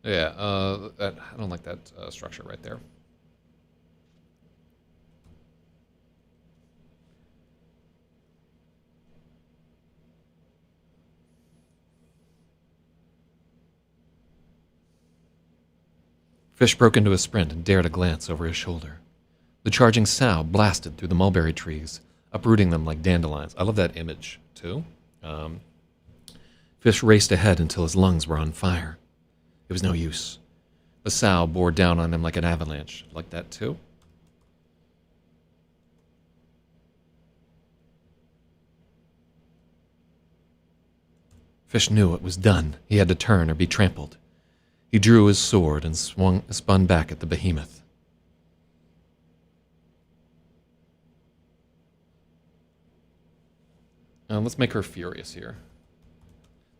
Yeah, I don't like that structure right there. Fish broke into a sprint and dared a glance over his shoulder. The charging sow blasted through the mulberry trees, uprooting them like dandelions. I love that image, too. Um, Fish raced ahead until his lungs were on fire. It was no use. The sow bore down on him like an avalanche. Like that, too? Fish knew it was done. He had to turn or be trampled. He drew his sword and spun back at the behemoth. Let's make her furious here.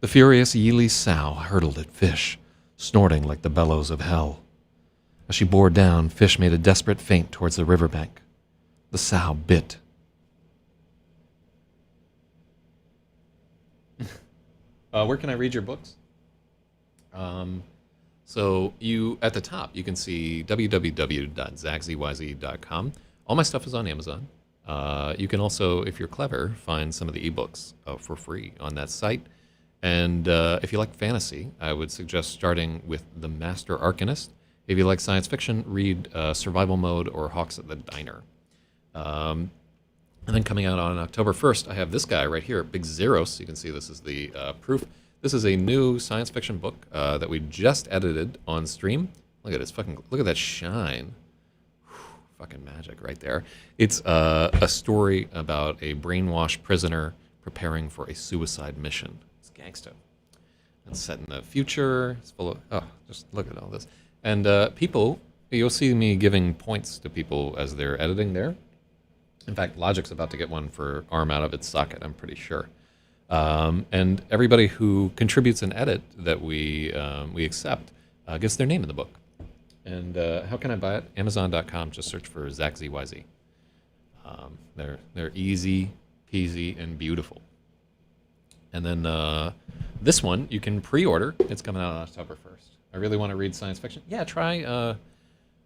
The furious Yeely sow hurtled at Fish, snorting like the bellows of hell. As she bore down, Fish made a desperate feint towards the riverbank. The sow bit. Where can I read your books? So you at the top you can see www.zagzyz.com. All my stuff is on Amazon. You can also, if you're clever, find some of the ebooks for free on that site. And if you like fantasy, I would suggest starting with The Master Arcanist. If you like science fiction, read Survival Mode or Hawks at the Diner. And then coming out on October 1st, I have this guy right here, Big Zeros. You can see this is the proof. This is a new science fiction book that we just edited on stream. Look at this look at that shine. Whew, fucking magic right there. It's a story about a brainwashed prisoner preparing for a suicide mission. It's gangsta. It's set in the future. It's full of, oh, just look at all this. And people, you'll see me giving points to people as they're editing there. In fact, Logic's about to get one for Arm out of its socket, I'm pretty sure. And everybody who contributes an edit that we accept gets their name in the book. And how can I buy it? Amazon.com. Just search for ZachZYZ. They're easy peasy and beautiful. And then this one you can pre-order. It's coming out on October 1st. I really want to read science fiction. Yeah, try.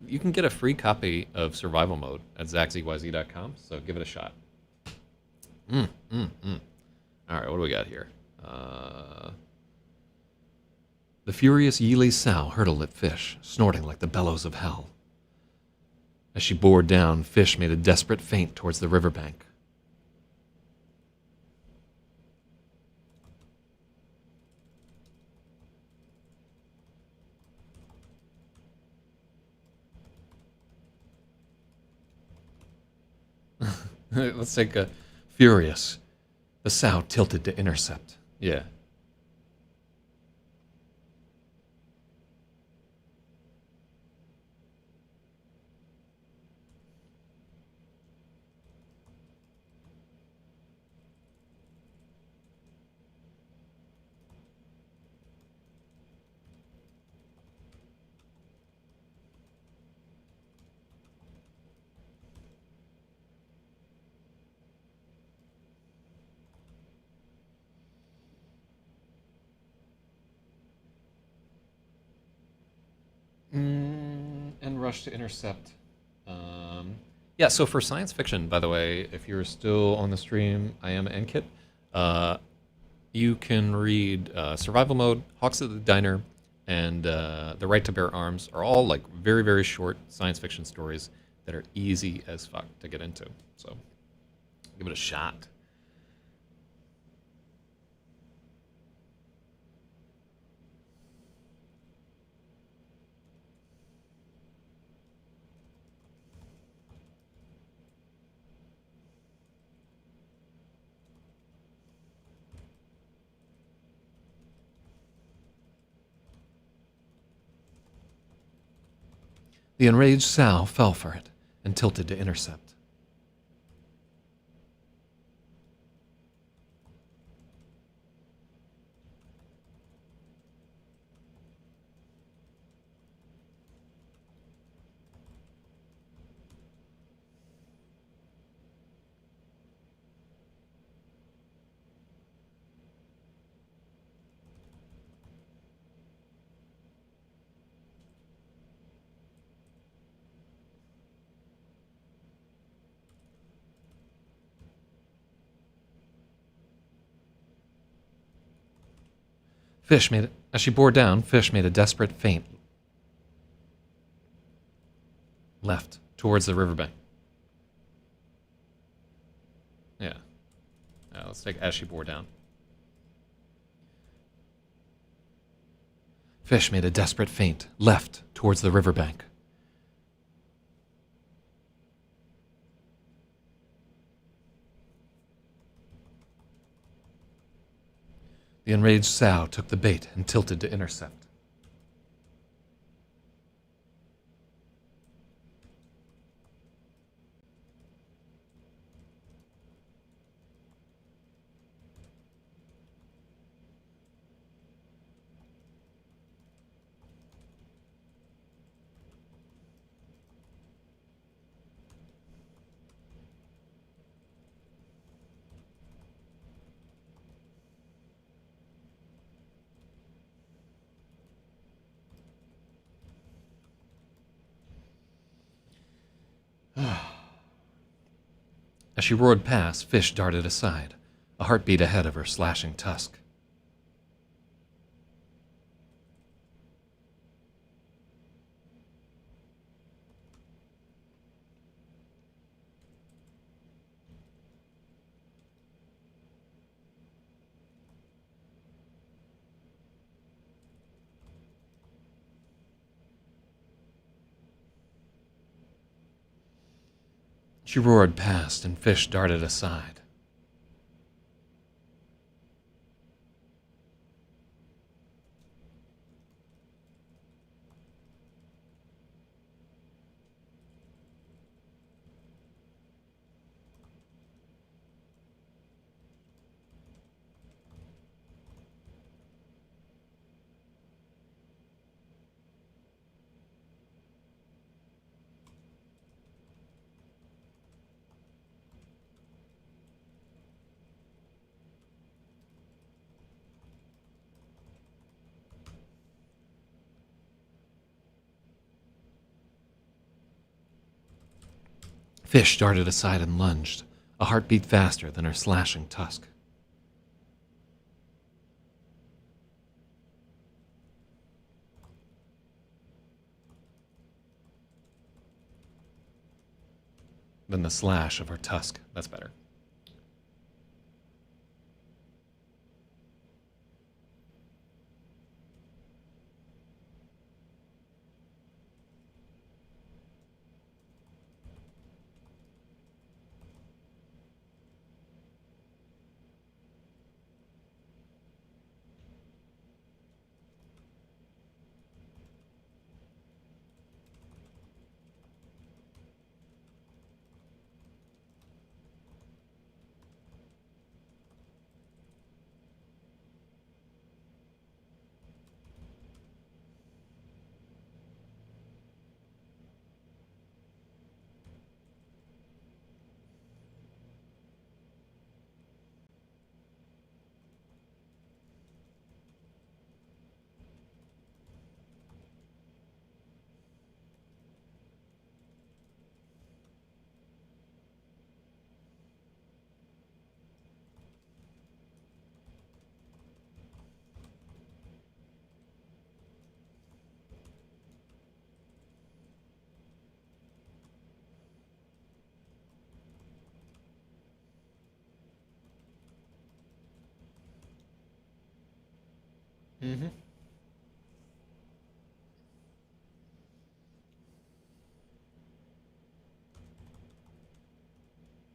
You can get a free copy of Survival Mode at ZachZYZ.com, so give it a shot. All right, what do we got here? The furious Yili sow hurtled at Fish, snorting like the bellows of hell. As she bore down, Fish made a desperate feint towards the riverbank. Let's take a furious. The sow tilted to intercept. Yeah. And rush to intercept. Yeah, so for science fiction, by the way, if you're still on the stream, I am Nkit. You can read Survival Mode, Hawks at the Diner, and The Right to Bear Arms are all like very, very short science fiction stories that are easy as fuck to get into. So give it a shot. The enraged sow fell for it and tilted to intercept. As she bore down, Fish made a desperate feint left towards the riverbank. Yeah. Let's take as she bore down. Fish made a desperate feint left towards the riverbank. The enraged sow took the bait and tilted to intercept. As she roared past, Fish darted aside, a heartbeat ahead of her slashing tusk. She roared past, and Fish darted aside. Fish darted aside and lunged, a heartbeat faster than her slashing tusk. Than the slash of her tusk. That's better. Mm-hmm.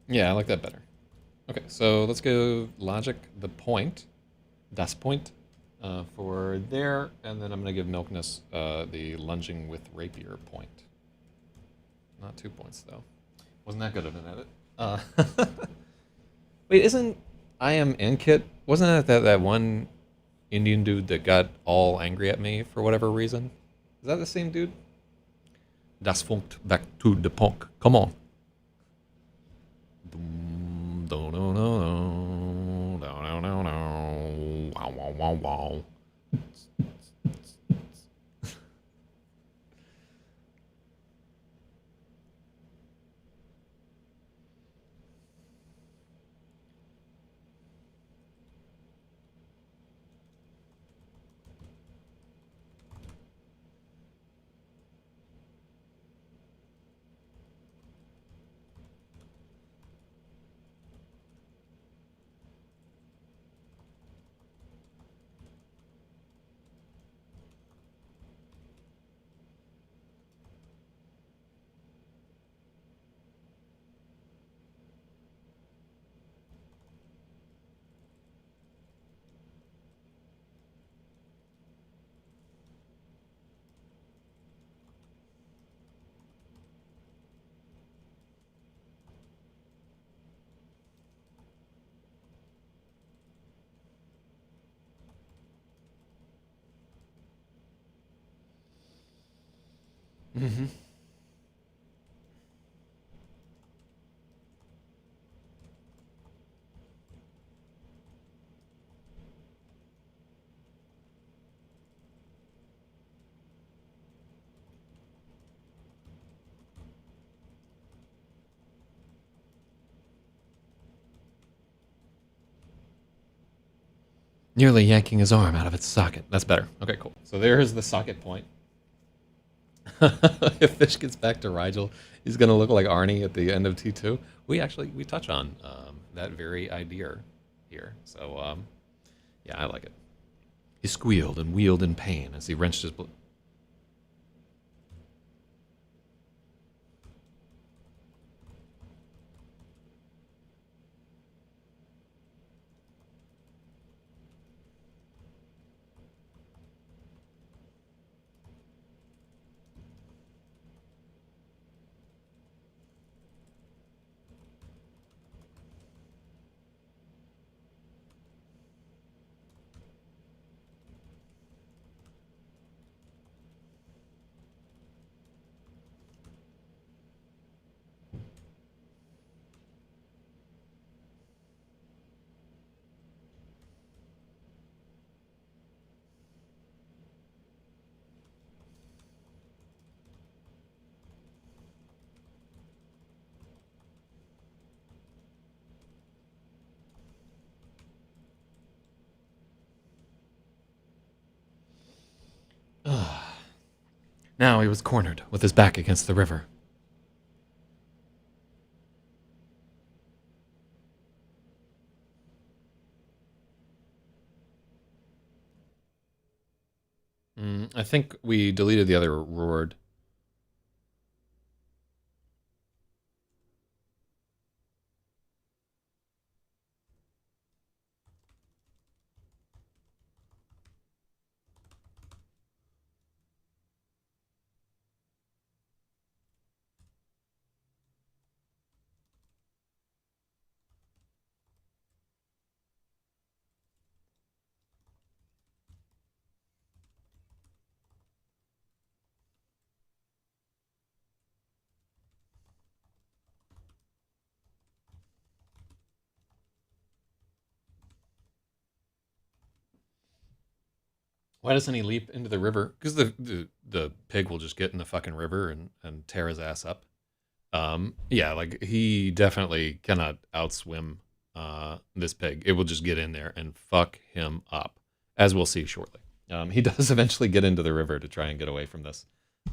Yeah, I like that better. Okay, so let's go logic, the point, das Point, for there, and then I'm going to give Milkness the lunging with rapier point. Not 2 points, though. Wasn't that good of an edit. Wait, isn't I Am Ankit, wasn't that one Indian dude that got all angry at me for whatever reason? Is that the same dude? Das Punkt back to the Punk. Come on. Wow, wow, wow, wow. Mm-hmm. nearly yanking his arm out of its socket. That's better. Okay, cool. So there's the socket point. If Fish gets back to Rigel, he's gonna look like Arnie at the end of T2. We touch on that very idea here. So yeah, I like it. He squealed and wheeled in pain as he wrenched his. Now he was cornered with his back against the river. I think we deleted the other reward. Why doesn't he leap into the river? Because the pig will just get in the fucking river and tear his ass up. Yeah, like he definitely cannot outswim this pig. It will just get in there and fuck him up, as we'll see shortly. He does eventually get into the river to try and get away from this,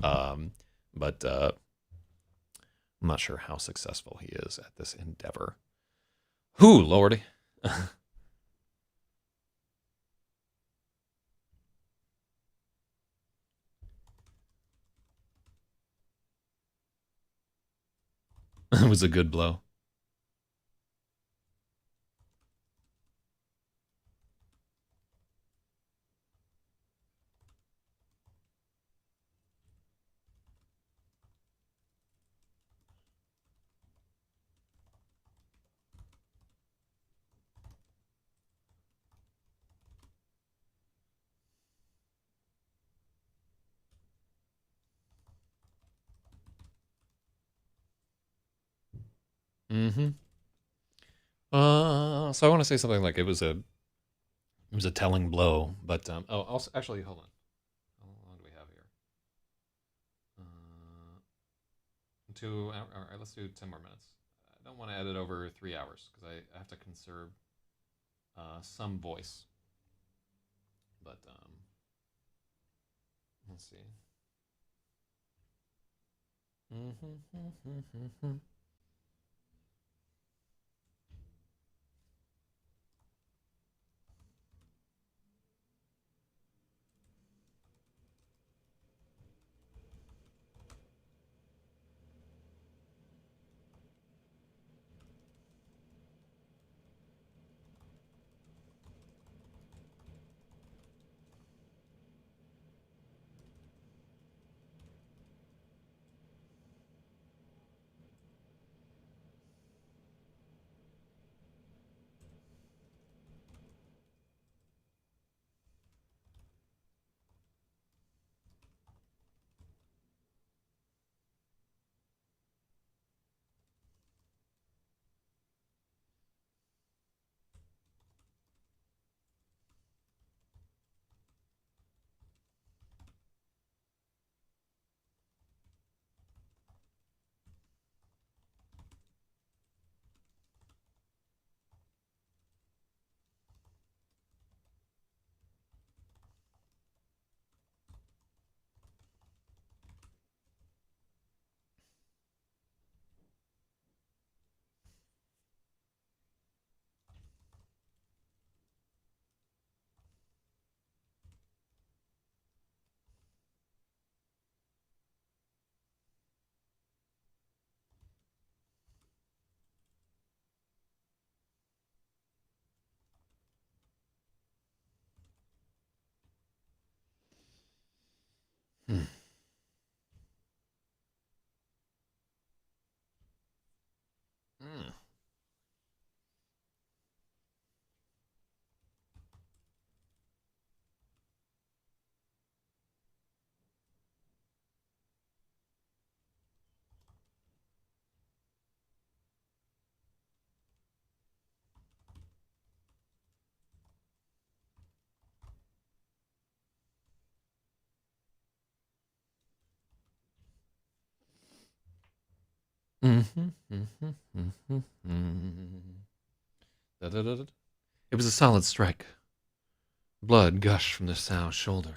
but I'm not sure how successful he is at this endeavor. Whoo, lordy. It was a good blow. Mm-hmm. So I want to say something like it was a telling blow, but also actually hold on. How long do we have here? Uh, all right, let's do 10 more minutes. I don't want to edit over 3 hours because I have to conserve some voice. But let's see. Mm-hmm, mm-hmm, mm-hmm, mm-hmm. Da-da-da-da. It was a solid strike. Blood gushed from the sow's shoulder.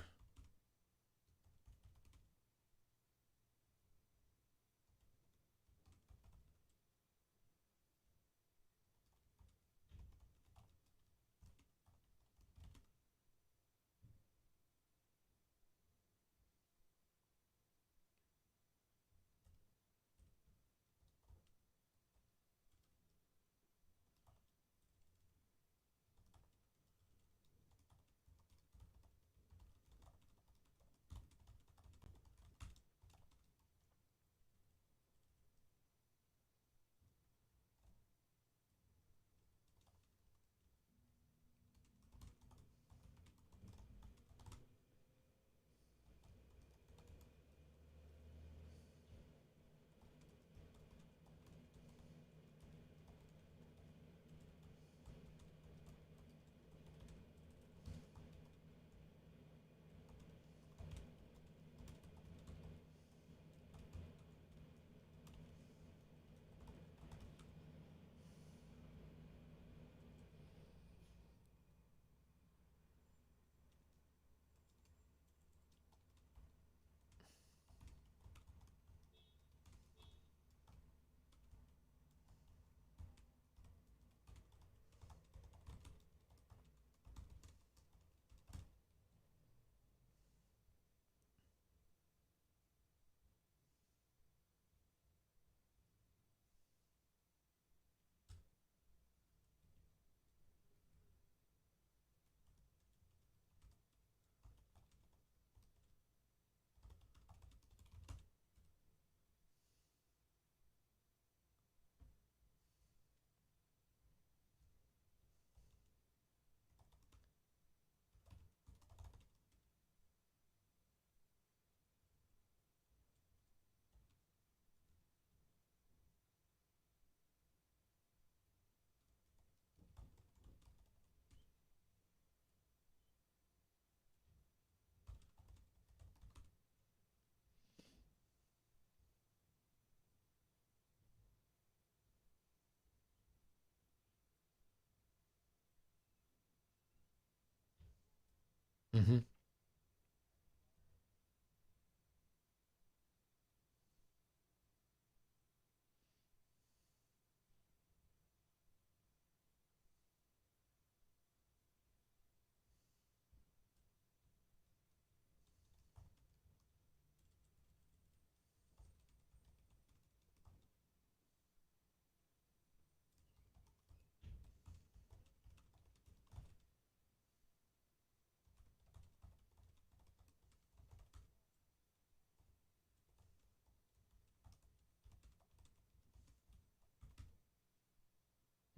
Mm-hmm.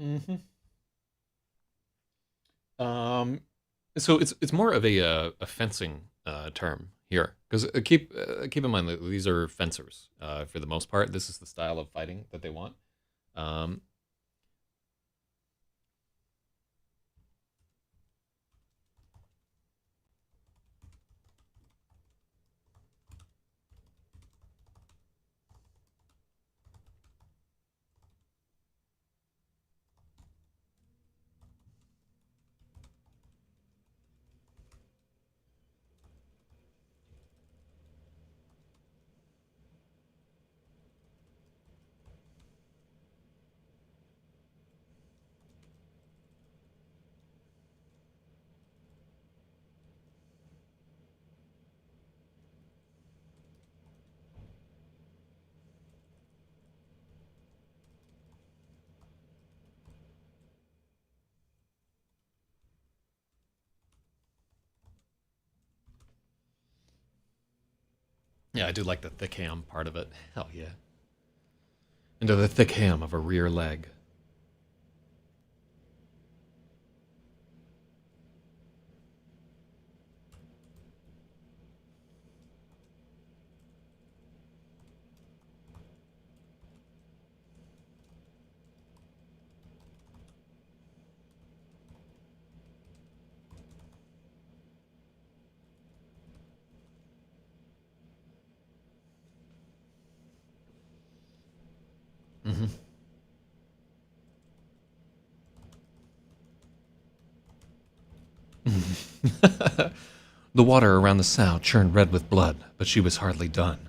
Mm-hmm. Um, so it's more of a fencing term here because keep in mind that these are fencers for the most part. This is the style of fighting that they want. Um, yeah, I do like the thick ham part of it. Hell yeah, into the thick ham of a rear leg. The water around the sow churned red with blood, but she was hardly done.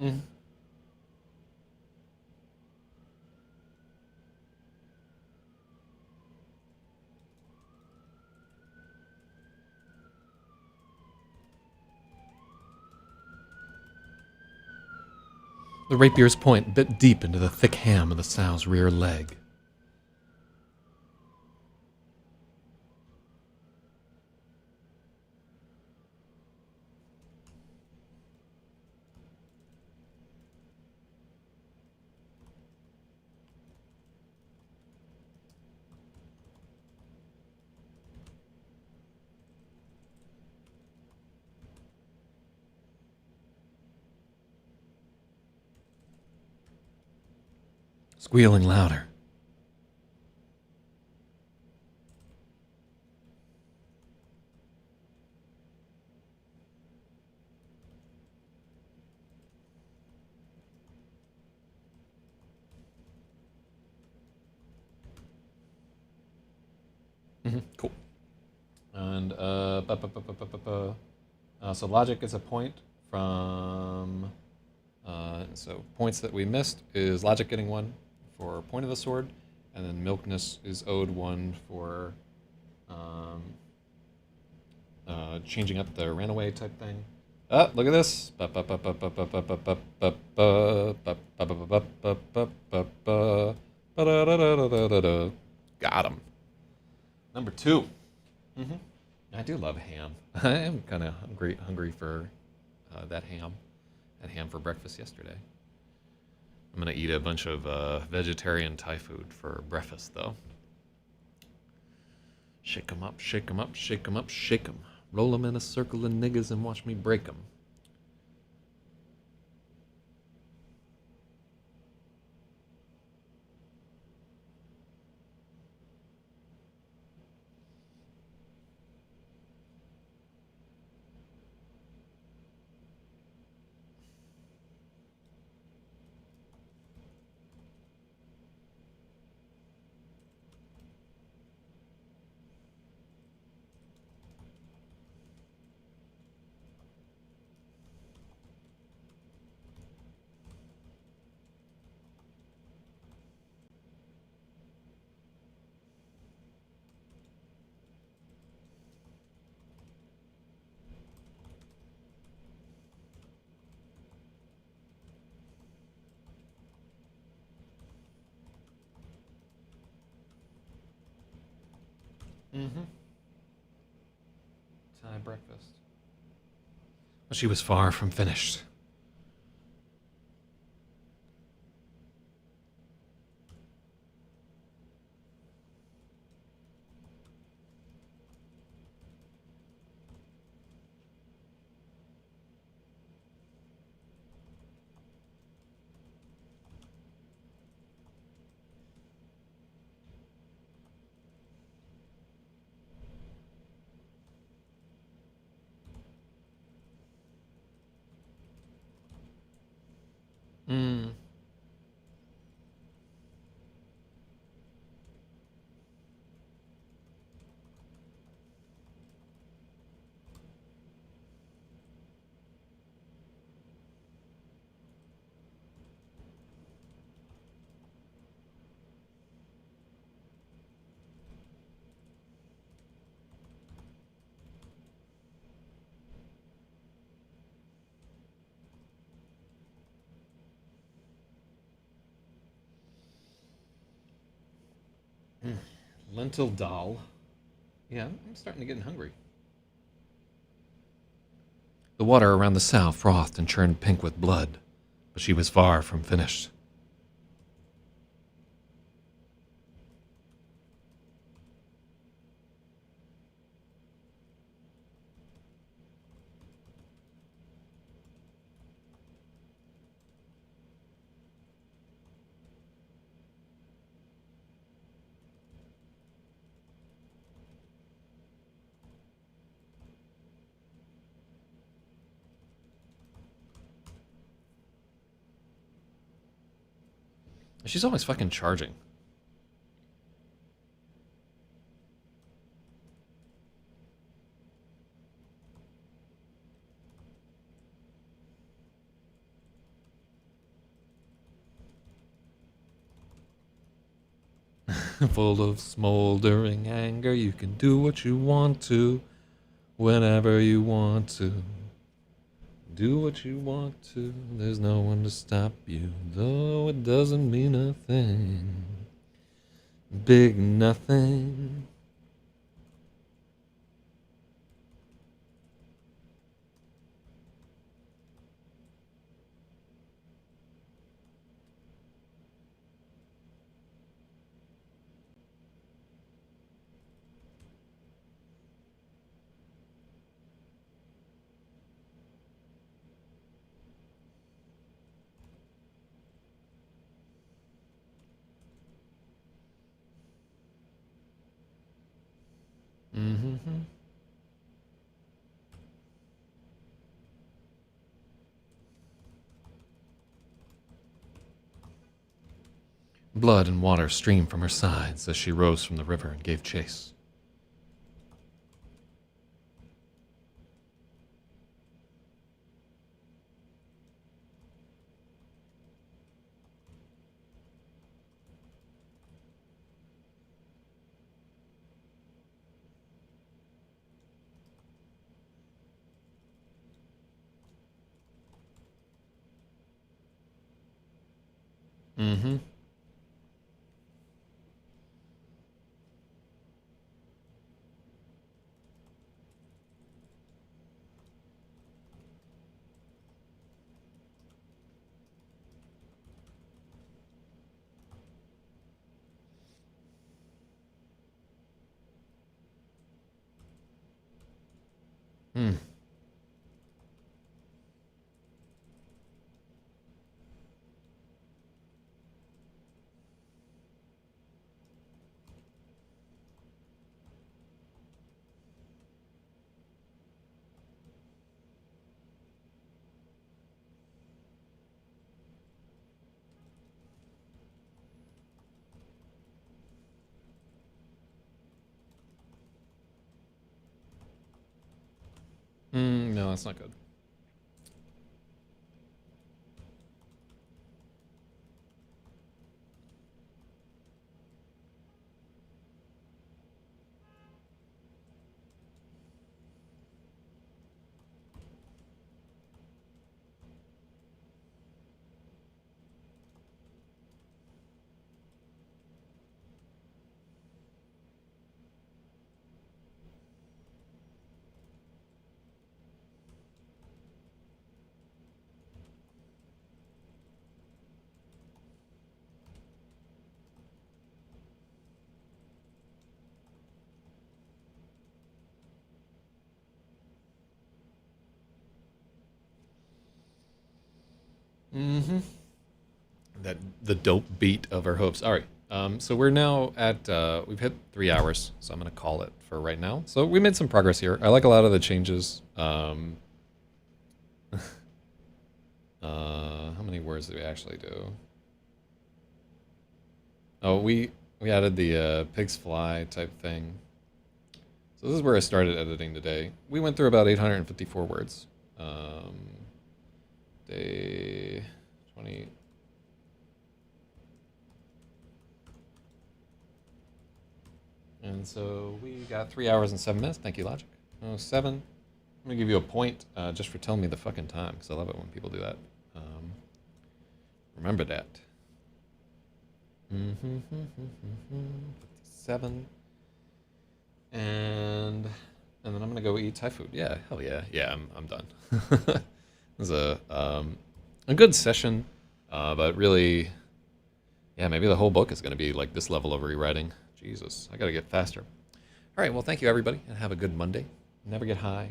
Mm. The rapier's point bit deep into the thick ham of the sow's rear leg. Squealing louder. Cool. And so logic is a point from. So points that we missed is logic getting one for point of the sword, and then milkness is owed one for changing up the ran away type thing. Oh, look at this. Got him. Number 2. Mm-hmm. I do love ham. I am kind of hungry for that ham. Had ham for breakfast yesterday. I'm gonna eat a bunch of vegetarian Thai food for breakfast, though. Shake 'em up, shake 'em up, shake 'em up, shake 'em. Roll 'em in a circle of niggas and watch me break 'em. Mm-hmm. Thai breakfast. But she was far from finished. Mm. Lentil dal. Yeah, I'm starting to get hungry. The water around the sow frothed and churned pink with blood, but she was far from finished. She's always fucking charging. Full of smoldering anger, you can do what you want to, whenever you want to. Do what you want to, there's no one to stop you, though it doesn't mean a thing. Big nothing. Mm-hmm. Blood and water streamed from her sides as she rose from the river and gave chase. Mm-hmm. Mm. No, that's not good. Mm-hmm. That the dope beat of our hopes. All right. So we're now at we've hit 3 hours, so I'm gonna call it for right now. So we made some progress here. I like a lot of the changes. How many words did we actually do? Oh, we added the pigs fly type thing. So this is where I started editing today. We went through about 854 words. Day 20. And so we got 3 hours and 7 minutes. Thank you, Logic. Oh, 7. I'm going to give you a point just for telling me the fucking time, because I love it when people do that. Remember that. 7. And then I'm going to go eat Thai food. Yeah, hell yeah. Yeah, I'm done. It was a good session, but really, yeah, maybe the whole book is going to be like this level of rewriting. Jesus, I got to get faster. All right, well, thank you, everybody, and have a good Monday. Never get high